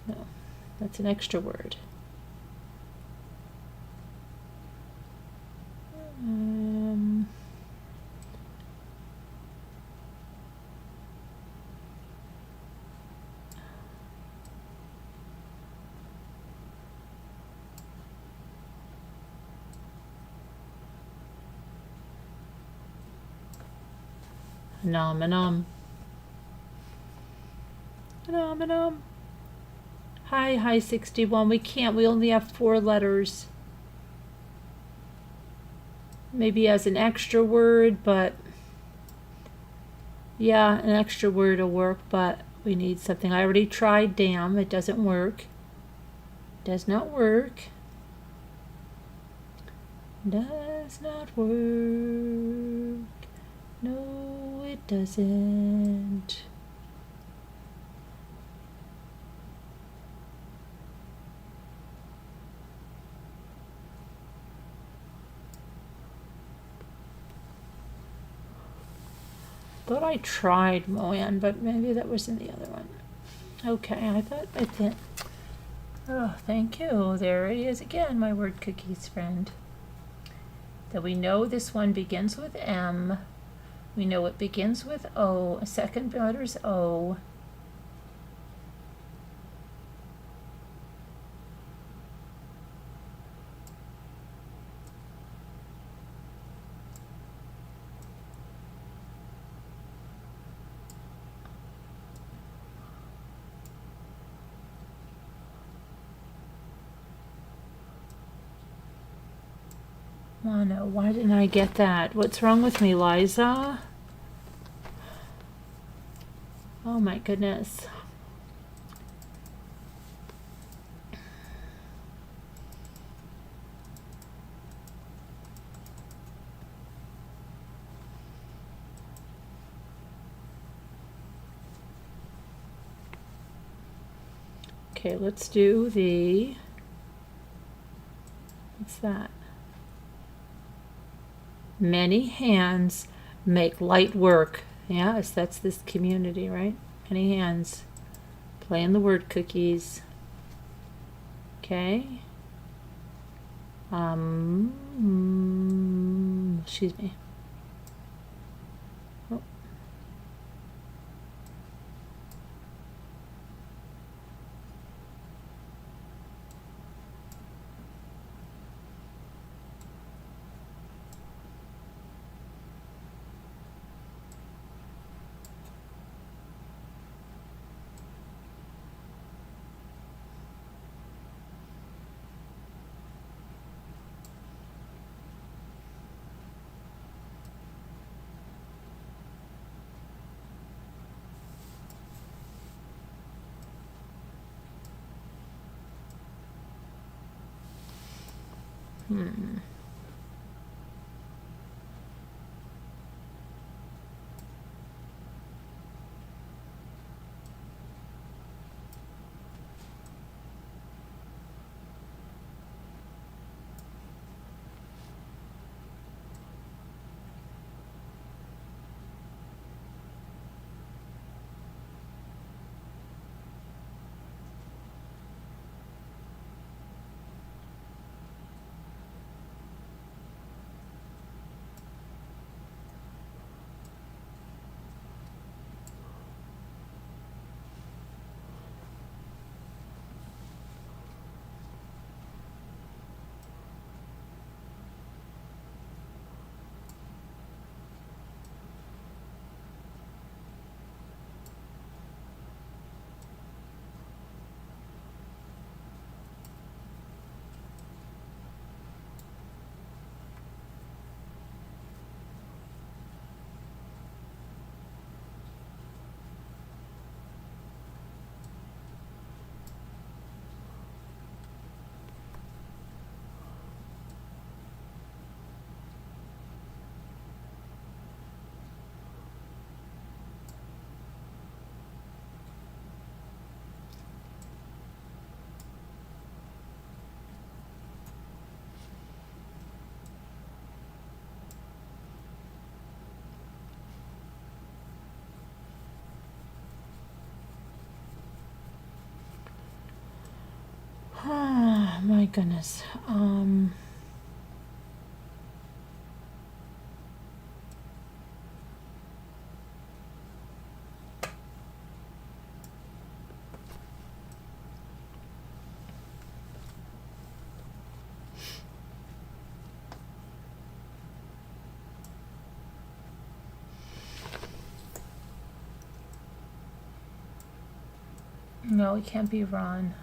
Speaker 1: No, that's an extra word. Phenomenon. Hi 61. We can't. We only have 4 letters. Maybe as an extra word, but yeah, an extra word will work, but we need something. I already tried damn. It doesn't work. Does not work. Does not work. No, it doesn't. Thought I tried Moan, but maybe that was in the other one. Okay, I think. Oh, thank you. There it is again, my word cookies friend. That we know this one begins with M. We know it begins with O. A second letter's O. Mono. Why didn't I get that? What's wrong with me, Liza? Oh my goodness. Okay, let's do the, what's that? Many hands make light work. Yes, that's this community, right? Many hands. Playing the word cookies. Okay. Excuse me. Oh. goodness. No, it can't be Ron.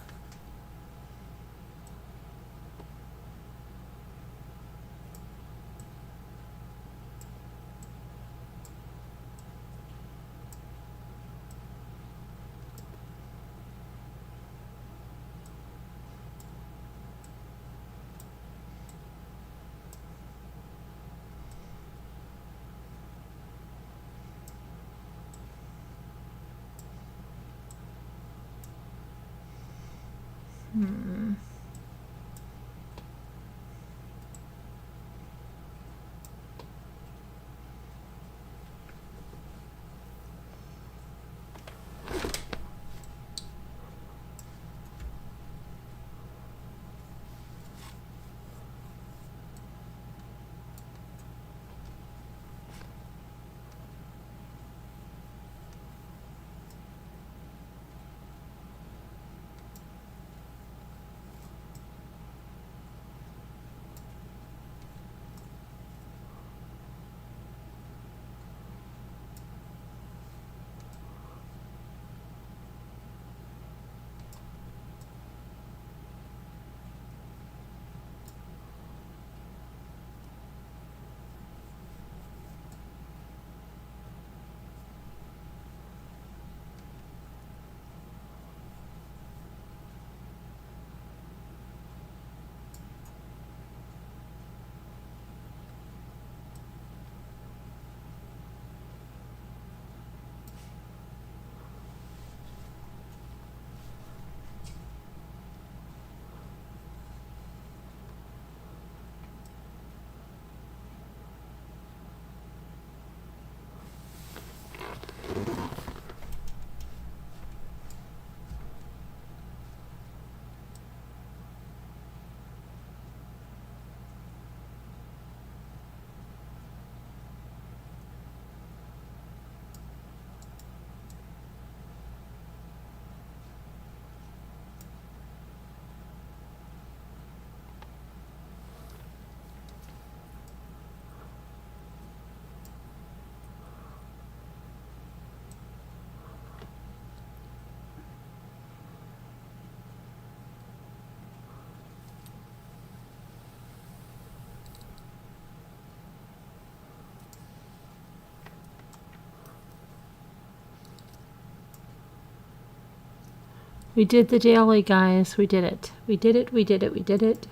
Speaker 1: We did the daily, guys. We did it. We did it. We did it. We did it.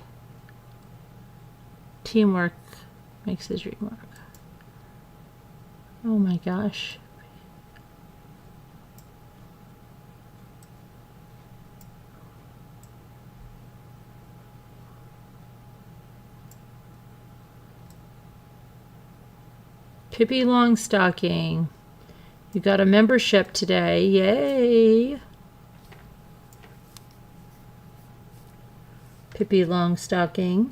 Speaker 1: Teamwork makes the dream work. Oh my gosh. Pippi Longstocking. You got a membership today. Yay. Pippi Longstocking.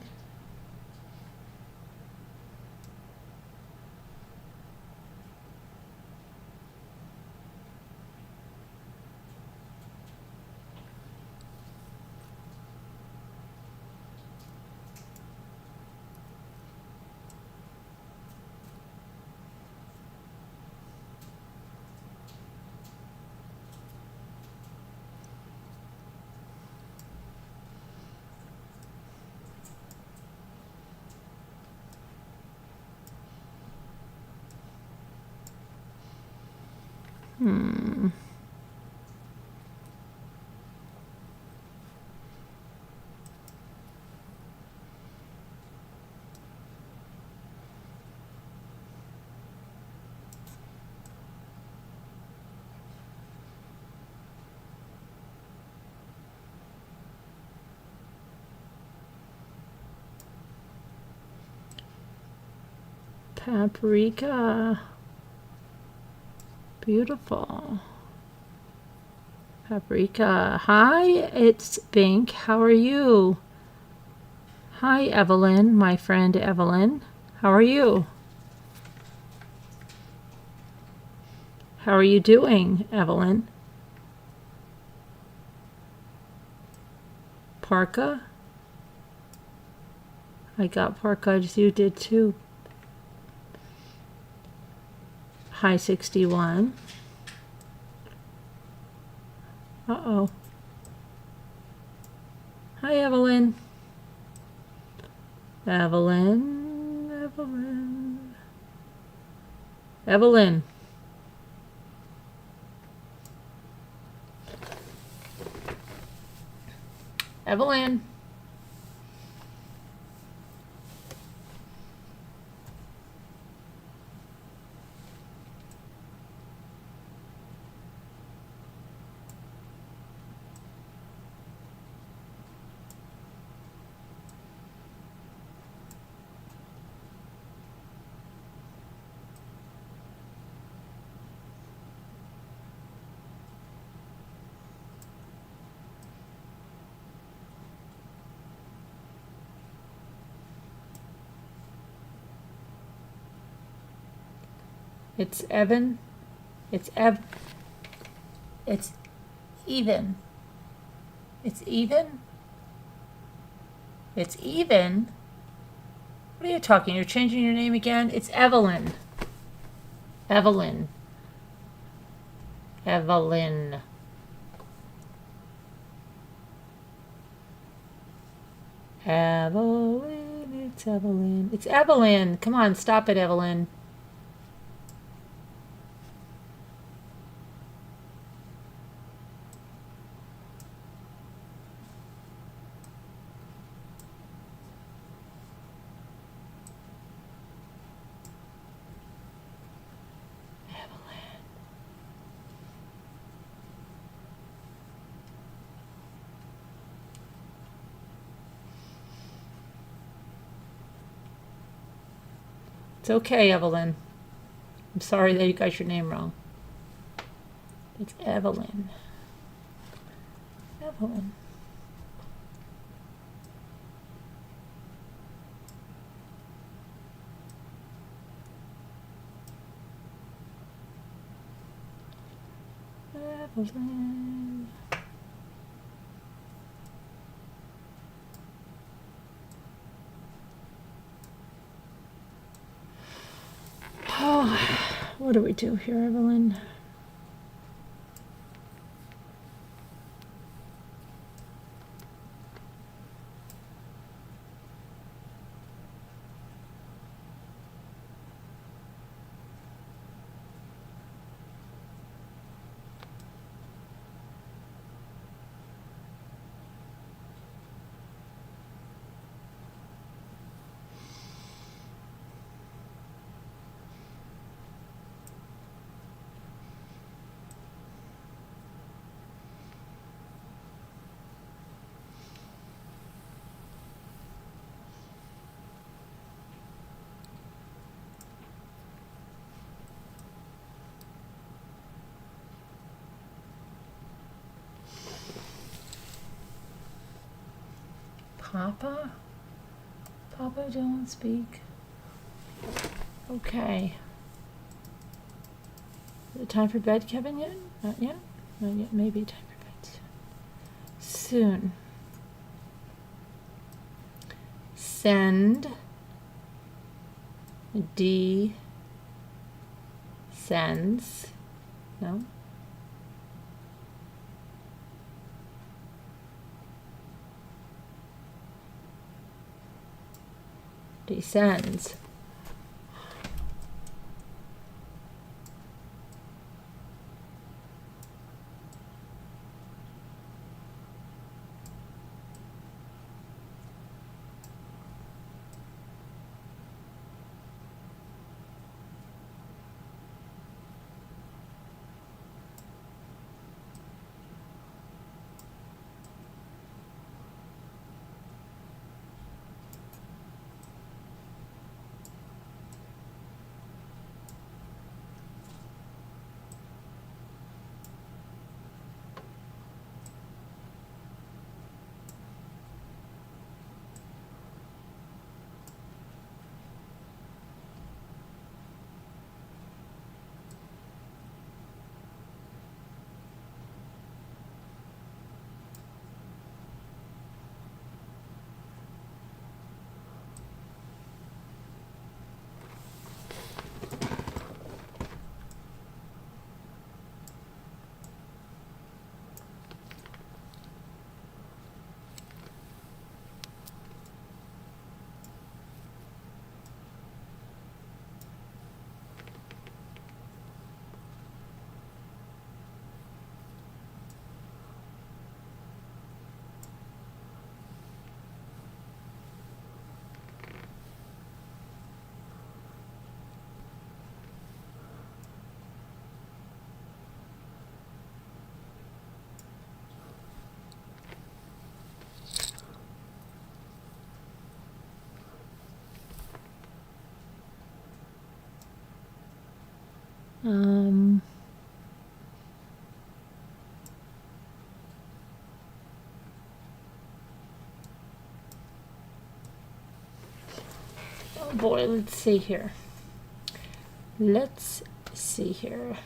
Speaker 1: Paprika. Beautiful. Paprika. Hi, it's Pink. How are you? Hi, Evelyn, my friend Evelyn. How are you? How are you doing, Evelyn? Parka? I got Parka as you did too. Hi, 61. Uh-oh. Hi, Evelyn. Evelyn. Evelyn. Evelyn. Evelyn. It's Evan. It's It's even. It's even. It's even. What are you talking? You're changing your name again? It's Evelyn. Evelyn. Evelyn. Evelyn. It's Evelyn. It's Evelyn. Come on, stop it, Evelyn. It's okay, Evelyn. I'm sorry that you got your name wrong. It's Evelyn. Evelyn. Evelyn. Oh, what do we do here, Evelyn? Papa? Papa, don't speak. Okay. Is it time for bed, Kevin, yet? Not yet? Not yet. Maybe time for bed soon. Send. D. Sends. No? Descends. Um, oh boy, let's see here. Let's see here.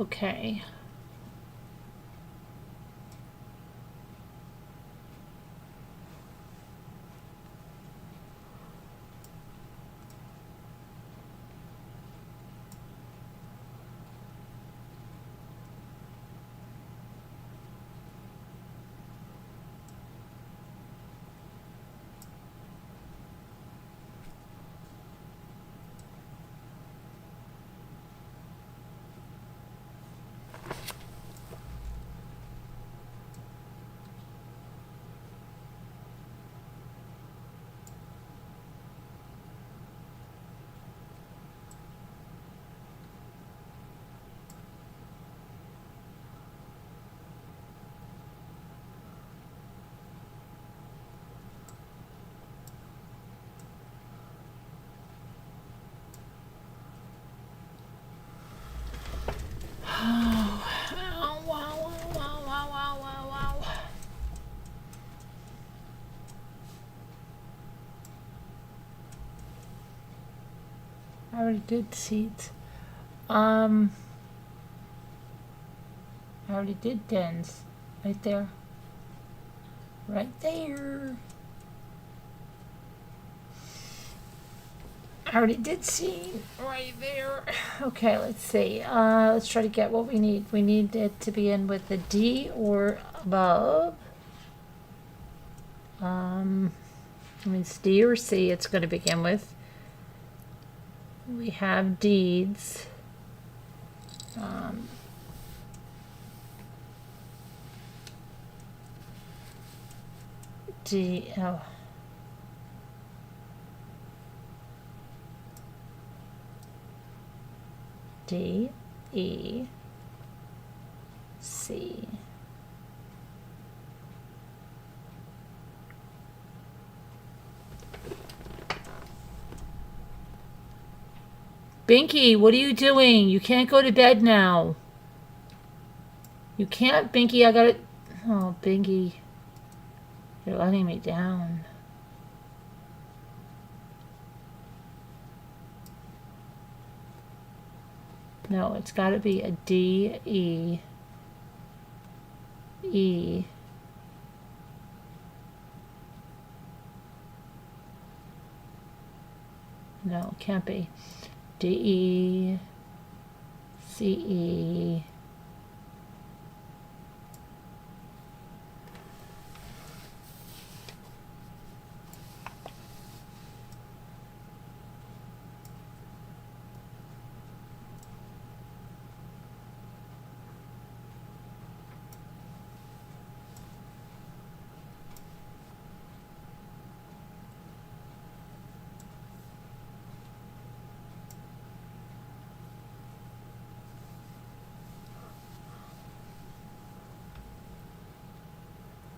Speaker 1: Okay. Wow. I already did seats. I already did dens. Right there. Right there. I already did see right there. Okay, let's see. Let's try to get what we need. We need it to be in with a D or above. I mean, it's D or C it's going to begin with. We have deeds. D, oh. D, E, C. Binky, what are you doing? You can't go to bed now. You can't, Binky. I got it. Oh, Binky. You're letting me down. No, it's got to be a D, E, E. No, it can't be. D, E, C, E.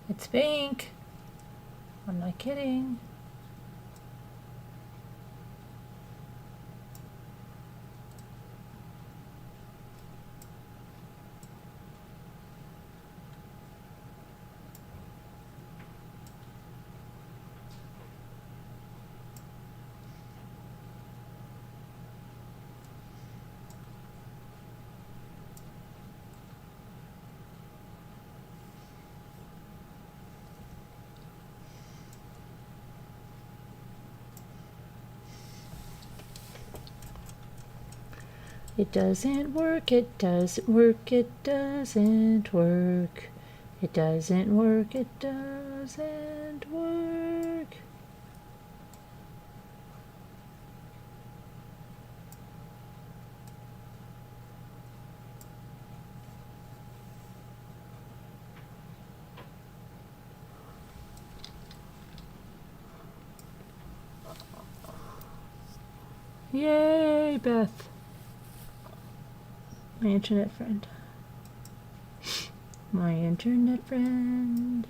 Speaker 1: It's pink. I'm not kidding. It doesn't work, it doesn't work, it doesn't work. It doesn't work, it doesn't work. Yay, Beth. My internet friend. My internet friend.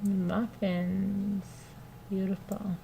Speaker 1: Muffins. Beautiful.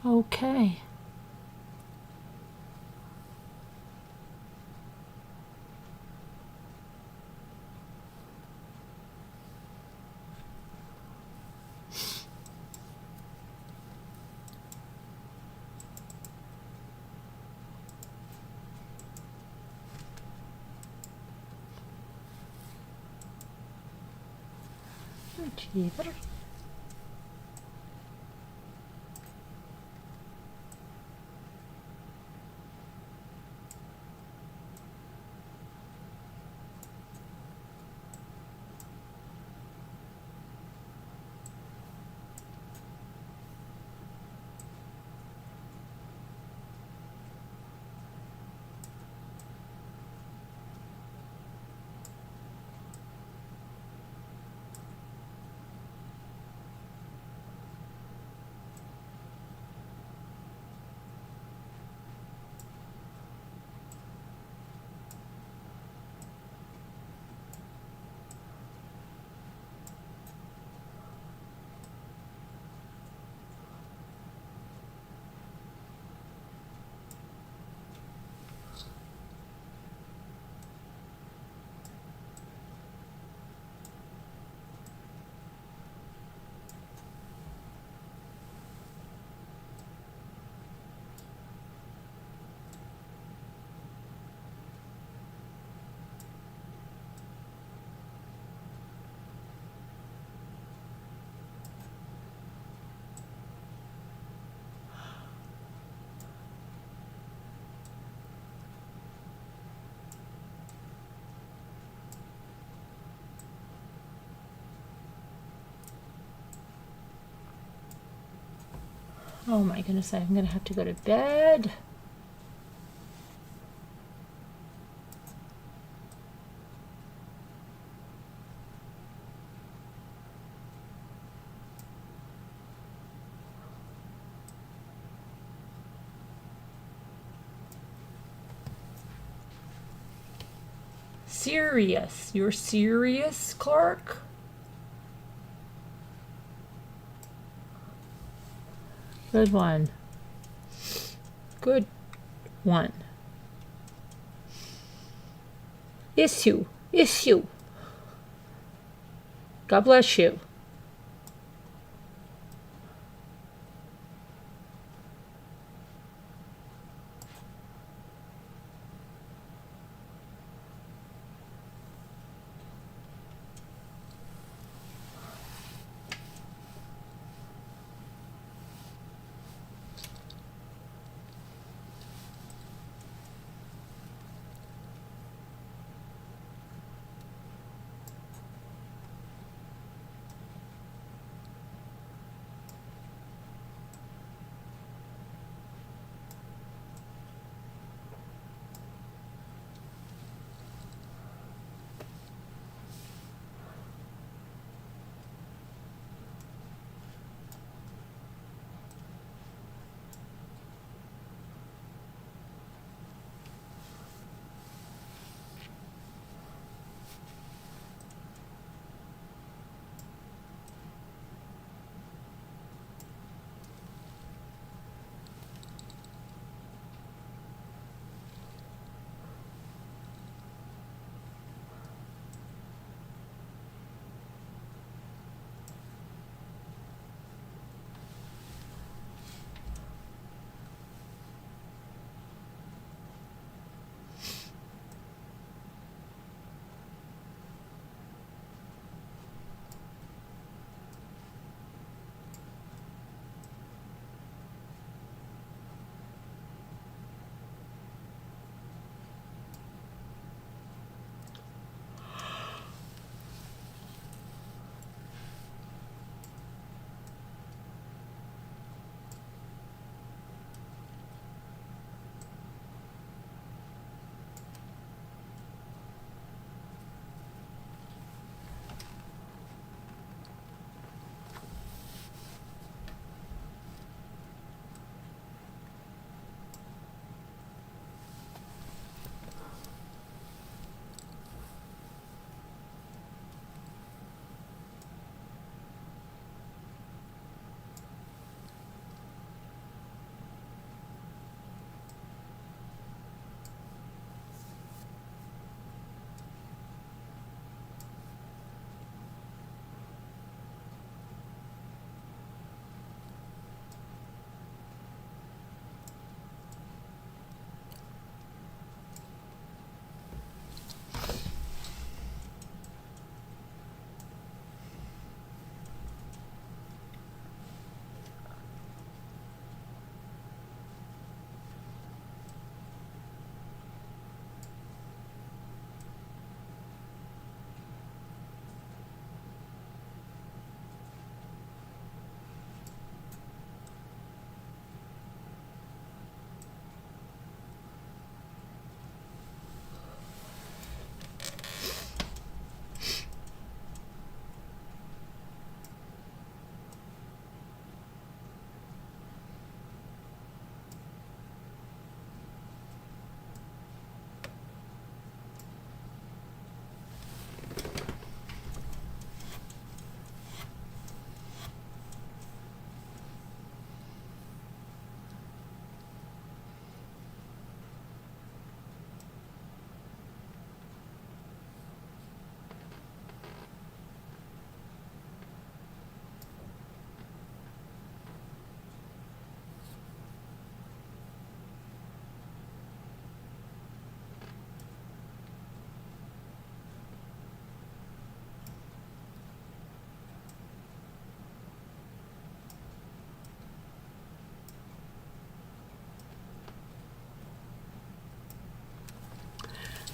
Speaker 1: Okay. Retriever. Oh my goodness, I'm gonna have to go to bed. Serious? You're serious, Clark? Good one. Good one. Issue. Issue. God bless you.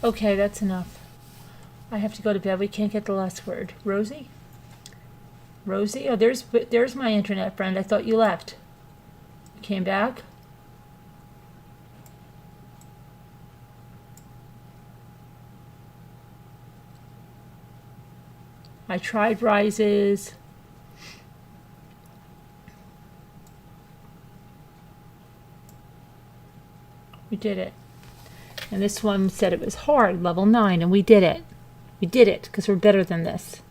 Speaker 1: Okay, that's enough. I have to go to bed. We can't get the last word. Rosie? Rosie? Oh, there's my internet friend. I thought you left. You came back? I tried rises. We did it. And this one said it was hard, level 9, and we did it. We did it because we're better than this.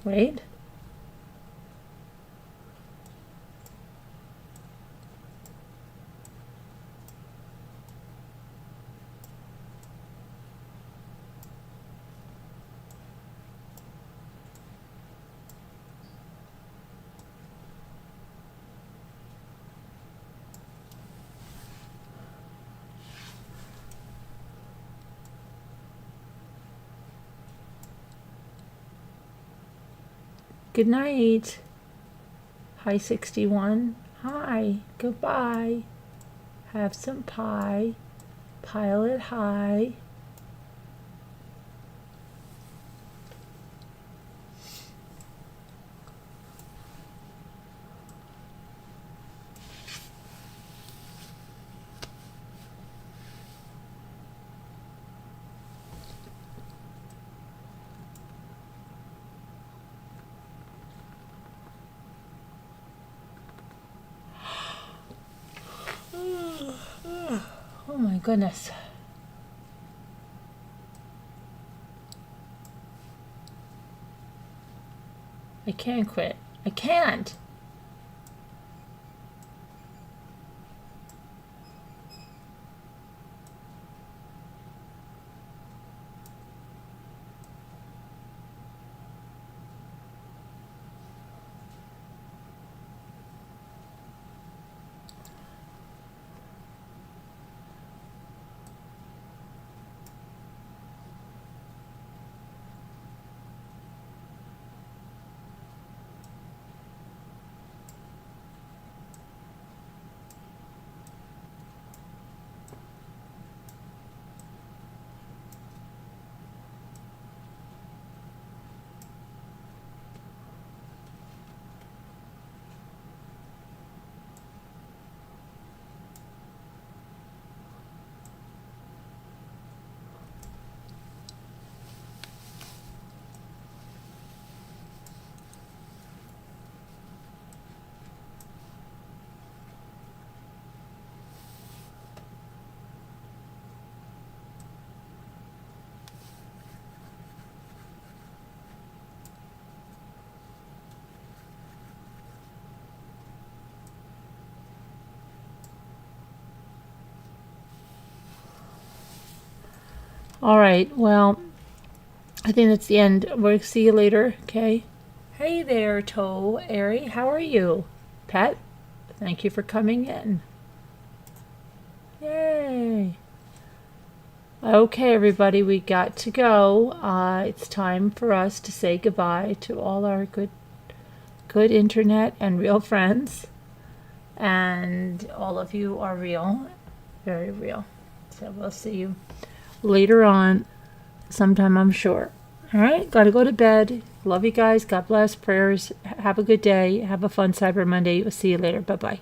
Speaker 1: Wait. Good night. Hi 61. Hi. Goodbye. Have some pie. Pile it high. Oh my goodness. I can't quit. I can't. All right, well, I think that's the end. We'll see you later, okay? Hey there, Toe Airy. How are you? Pet, thank you for coming in. Yay. Okay, everybody, we got to go. It's time for us to say goodbye to all our good internet and real friends. And all of you are real, very real. So we'll see you later on sometime, I'm sure. All right, gotta go to bed. Love you guys. God bless. Prayers. Have a good day. Have a fun Cyber Monday. We'll see you later. Bye-bye.